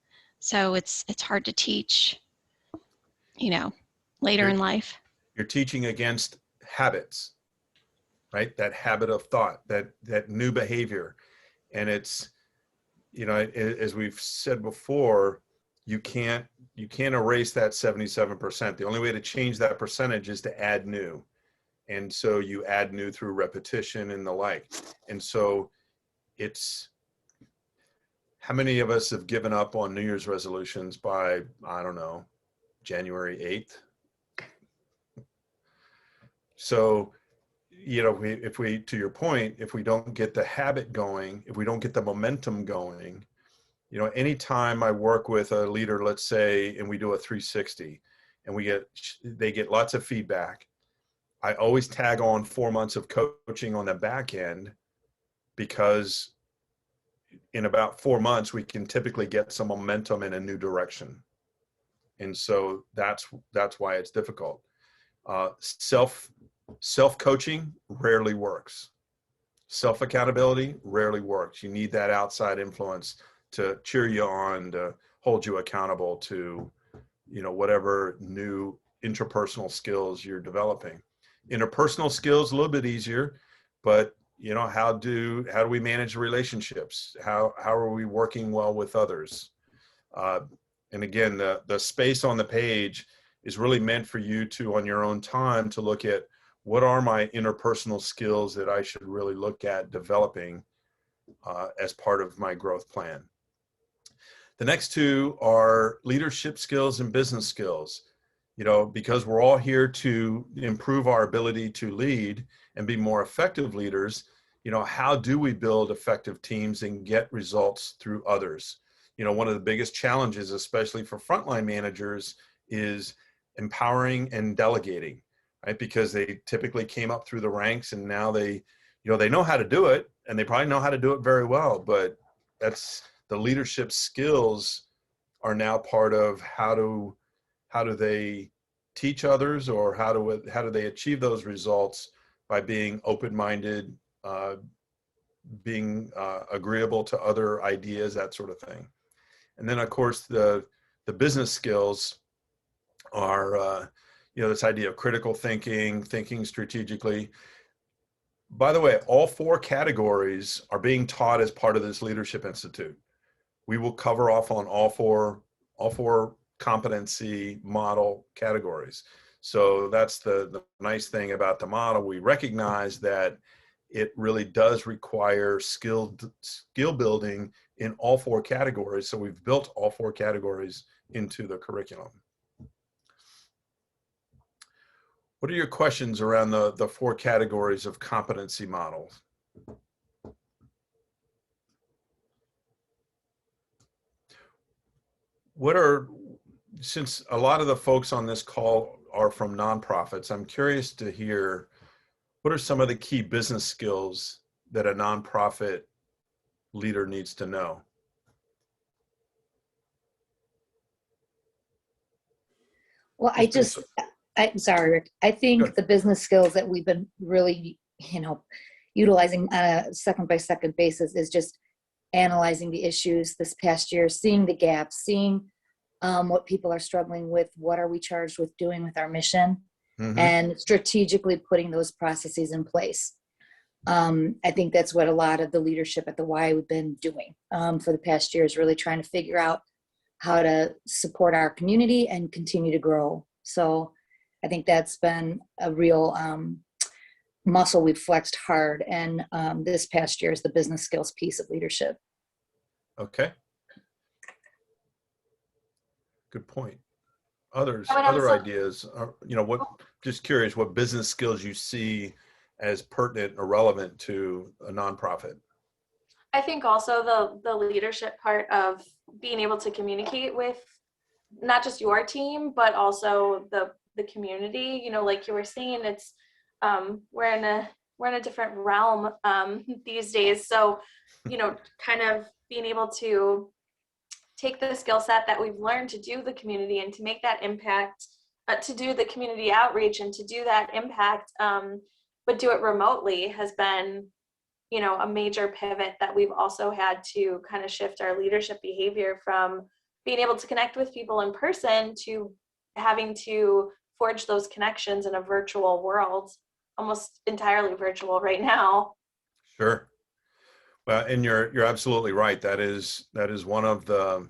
So it's hard to teach, you know, later in life. You're teaching against habits, right? That habit of thought, that new behavior. And it's, you know, as we've said before, you can't erase that 77%. The only way to change that percentage is to add new. And so you add new through repetition and the like. And so it's, how many of us have given up on New Year's resolutions by, I don't know, January 8th? So, you know, if we, to your point, if we don't get the habit going, if we don't get the momentum going, you know, anytime I work with a leader, let's say, and we do a 360 and they get lots of feedback, I always tag on 4 months of coaching on the back end, because in about 4 months, we can typically get some momentum in a new direction. And so that's why it's difficult. Self-coaching rarely works. Self-accountability rarely works. You need that outside influence to cheer you on, to hold you accountable to, you know, whatever new interpersonal skills you're developing. Interpersonal skills, a little bit easier, but you know, how do we manage relationships? How are we working well with others? And again, the space on the page is really meant for you to, on your own time, to look at what are my interpersonal skills that I should really look at developing as part of my growth plan. The next 2 are leadership skills and business skills. You know, because we're all here to improve our ability to lead and be more effective leaders, how do we build effective teams and get results through others? One of the biggest challenges, especially for frontline managers, is empowering and delegating, right? Because they typically came up through the ranks and now they know how to do it, and they probably know how to do it very well, but that's the leadership skills are now part of how do they teach others, or how do they achieve those results by being open-minded, being agreeable to other ideas, that sort of thing. And then of course the business skills are this idea of critical thinking, thinking strategically. By the way, all 4 categories are being taught as part of this Leadership Institute. We will cover off on all four competency model categories. So that's the nice thing about the model. We recognize that it really does require skill building in all 4 categories. So we've built all 4 categories into the curriculum. What are your questions around the 4 categories of competency models? Since a lot of the folks on this call are from nonprofits, I'm curious to hear, what are some of the key business skills that a nonprofit leader needs to know? Well, I'm sorry, Rick. I think the business skills that we've been really, utilizing on a second by second basis is just analyzing the issues this past year, seeing the gaps, seeing what people are struggling with, what are we charged with doing with our mission, and strategically putting those processes in place. I think that's what a lot of the leadership at the Y we've been doing for the past year, is really trying to figure out how to support our community and continue to grow. So I think that's been a real muscle we've flexed hard. And this past year is the business skills piece of leadership. Okay. Good point. Other ideas are, just curious what business skills you see as pertinent or relevant to a nonprofit. I think also the leadership part of being able to communicate with not just your team, but also the community. Like you were saying, it's we're in a different realm these days. So, kind of being able to take the skill set that we've learned to do the community and to make that impact, to do the community outreach and to do that impact, but do it remotely has been, a major pivot that we've also had to kind of shift our leadership behavior from being able to connect with people in person to having to forge those connections in a virtual world, almost entirely virtual right now. Sure. Well, and you're absolutely right. That is one of the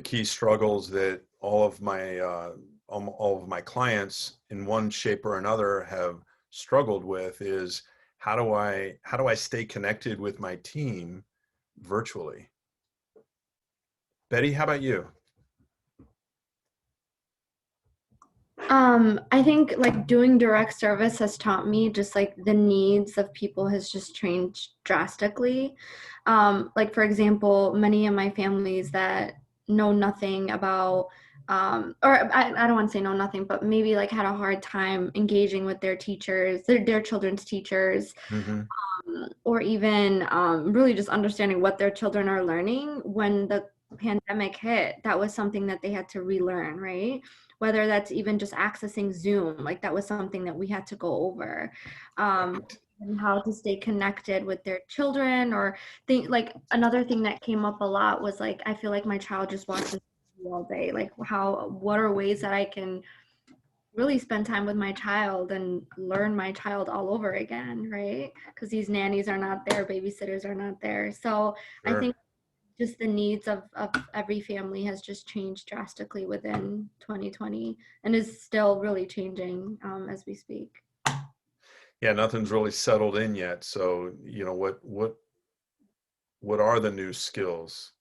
key struggles that all of my clients in one shape or another have struggled with, is how do I stay connected with my team virtually? Betty, how about you? I think like doing direct service has taught me just like the needs of people has just changed drastically. Like for example, many of my families that know nothing about, or I don't want to say know nothing, but maybe like had a hard time engaging with their teachers, their children's teachers, or even really just understanding what their children are learning when the pandemic hit. That was something that they had to relearn, right? Whether that's even just accessing Zoom, like that was something that we had to go over. And how to stay connected with their children, or like another thing that came up a lot was like, I feel like my child just watches TV all day. Like what are ways that I can really spend time with my child and learn my child all over again, right? Because these nannies are not there, babysitters are not there. So I think just the needs of every family has just changed drastically within 2020 and is still really changing as we speak. Yeah, nothing's really settled in yet. So, what are the new skills?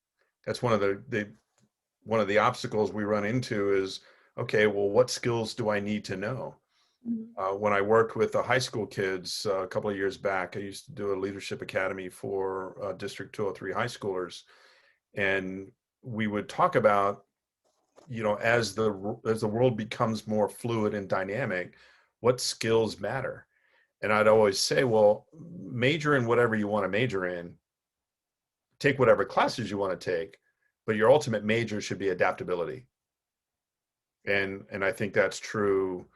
That's one of the obstacles we run into is, okay, well, what skills do I need to know? When I worked with the high school kids a couple of years back, I used to do a leadership academy for District 203 high schoolers. And we would talk about, you know, as the world becomes more fluid and dynamic, what skills matter. And I'd always say, well, major in whatever you want to major in, take whatever classes you want to take, but your ultimate major should be adaptability. And I think that's true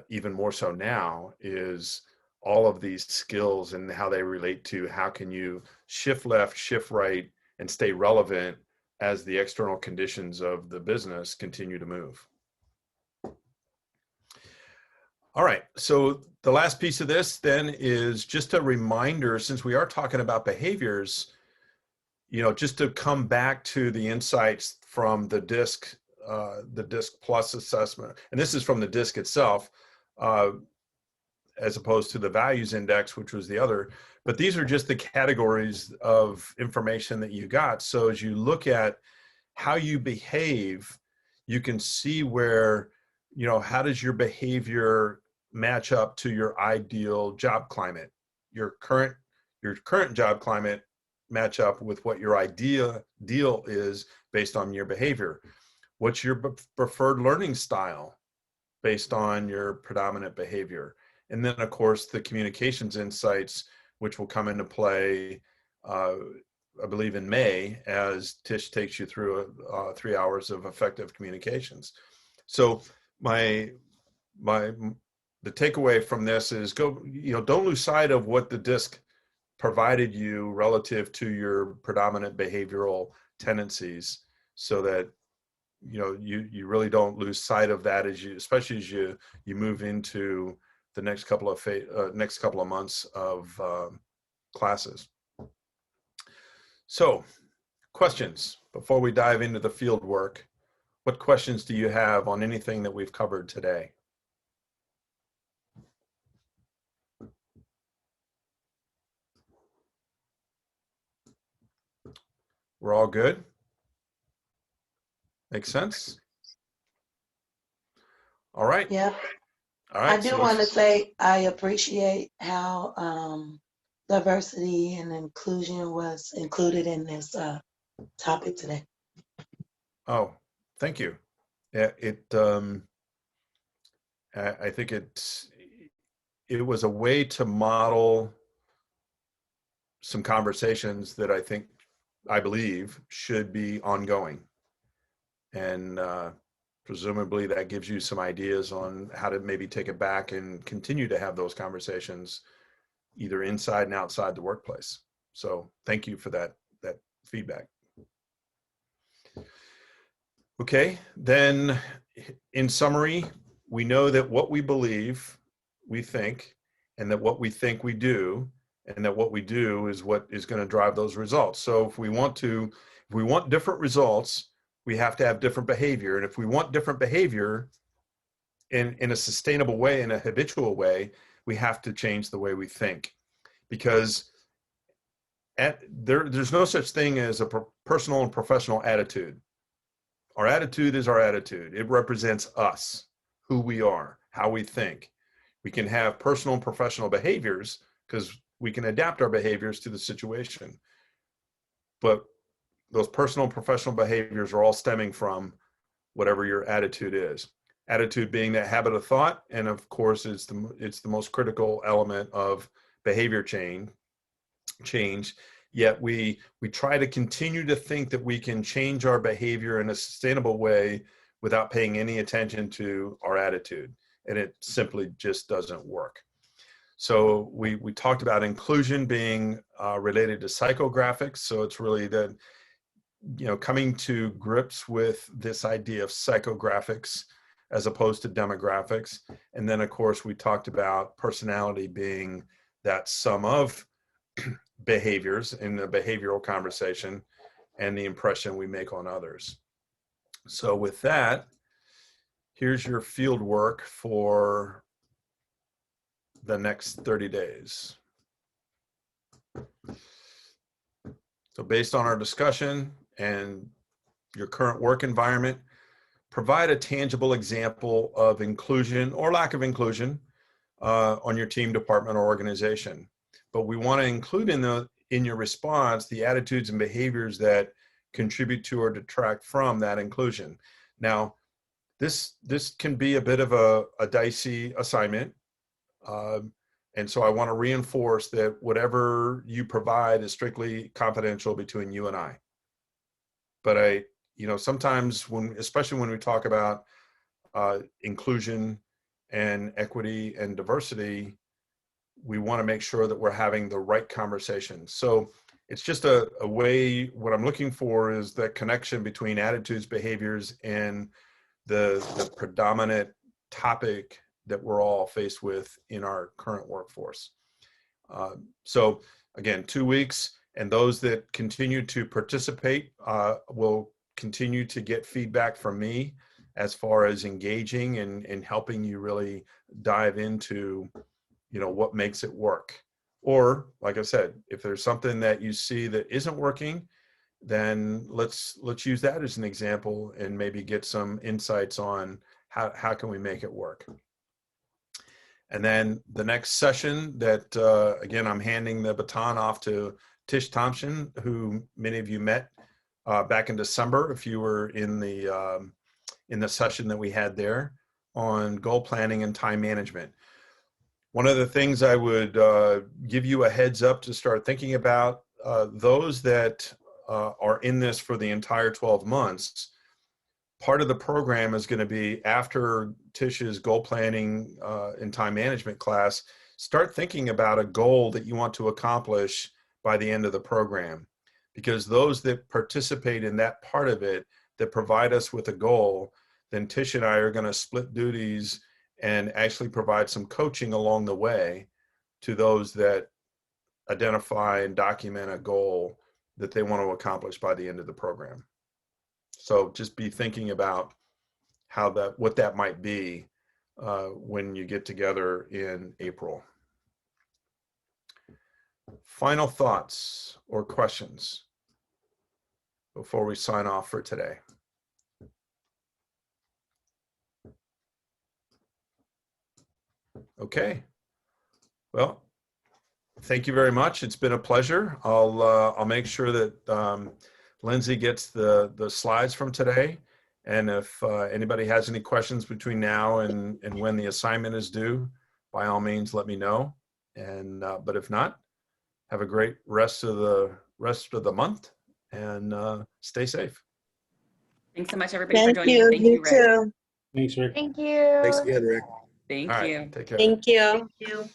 even more so now, is all of these skills and how they relate to how can you shift left, shift right, and stay relevant as the external conditions of the business continue to move. All right, so the last piece of this then is just a reminder, since we are talking about behaviors, you know, just to come back to the insights from the DISC Plus assessment, and this is from the DISC itself, as opposed to the values index, which was the other, but these are just the categories of information that you got. So as you look at how you behave, you can see where, you know, how does your behavior match up to your ideal job climate, your current job climate match up with what your deal is based on your behavior. What's your preferred learning style based on your predominant behavior? And then, of course, the communications insights, which will come into play, I believe, in May, as Tish takes you through 3 hours of effective communications. So the takeaway from this is don't lose sight of what the DISC provided you relative to your predominant behavioral tendencies, so that you really don't lose sight of that especially as you move into the next couple of months of classes. So, questions before we dive into the field work. What questions do you have on anything that we've covered today? We're all good? Makes sense? All right. Yep. All right. I do want to say I appreciate how diversity and inclusion was included in this topic today. Oh, thank you. Yeah, I think it was a way to model some conversations that I believe should be ongoing. And presumably that gives you some ideas on how to maybe take it back and continue to have those conversations either inside and outside the workplace. So thank you for that feedback. Okay, then in summary, we know that what we believe, we think, and that what we think we do, and that what we do is what is going to drive those results. So if we want different results, we have to have different behavior. And if we want different behavior in a sustainable way, in a habitual way, we have to change the way we think. Because there's no such thing as a personal and professional attitude. Our attitude is our attitude. It represents us, who we are, how we think. We can have personal and professional behaviors because we can adapt our behaviors to the situation. But those personal and professional behaviors are all stemming from whatever your attitude is. Attitude being that habit of thought, and of course it's the most critical element of behavior change. Yet we try to continue to think that we can change our behavior in a sustainable way without paying any attention to our attitude, and it simply just doesn't work. So we talked about inclusion being related to psychographics. So it's really that, coming to grips with this idea of psychographics as opposed to demographics. And then, of course, we talked about personality being that sum of behaviors in the behavioral conversation and the impression we make on others. So with that, here's your field work for the next 30 days. So based on our discussion and your current work environment, provide a tangible example of inclusion or lack of inclusion on your team, department, or organization. But we want to include in your response the attitudes and behaviors that contribute to or detract from that inclusion. Now, this can be a bit of a dicey assignment. And so I want to reinforce that whatever you provide is strictly confidential between you and I. But sometimes especially when we talk about inclusion and equity and diversity, we want to make sure that we're having the right conversations. So it's just a way, what I'm looking for is that connection between attitudes, behaviors, and the predominant topic that we're all faced with in our current workforce. So again, 2 weeks, and those that continue to participate will continue to get feedback from me as far as engaging and helping you really dive into, what makes it work. Or, like I said, if there's something that you see that isn't working, then let's use that as an example and maybe get some insights on how can we make it work. And then the next session that, again, I'm handing the baton off to Tish Thompson, who many of you met back in December, if you were in the session that we had there on goal planning and time management. One of the things I would give you a heads up to start thinking about, those that are in this for the entire 12 months, part of the program is going to be after Tish's goal planning and time management class, start thinking about a goal that you want to accomplish by the end of the program. Because those that participate in that part of it, that provide us with a goal, then Tish and I are going to split duties and actually provide some coaching along the way to those that identify and document a goal that they want to accomplish by the end of the program. So just be thinking about what that might be when you get together in April. Final thoughts or questions before we sign off for today? Okay. Well, thank you very much. It's been a pleasure. I'll make sure that Lindsay gets the slides from today. And if anybody has any questions between now and when the assignment is due, by all means, let me know. And but if not, have a great rest of the month and stay safe. Thanks so much, everybody, for joining. Thank you, Rick. Too. Thanks, Rick. Thank you. Thanks again, Rick. Thank All right, you. take care. Thank you. Thank you.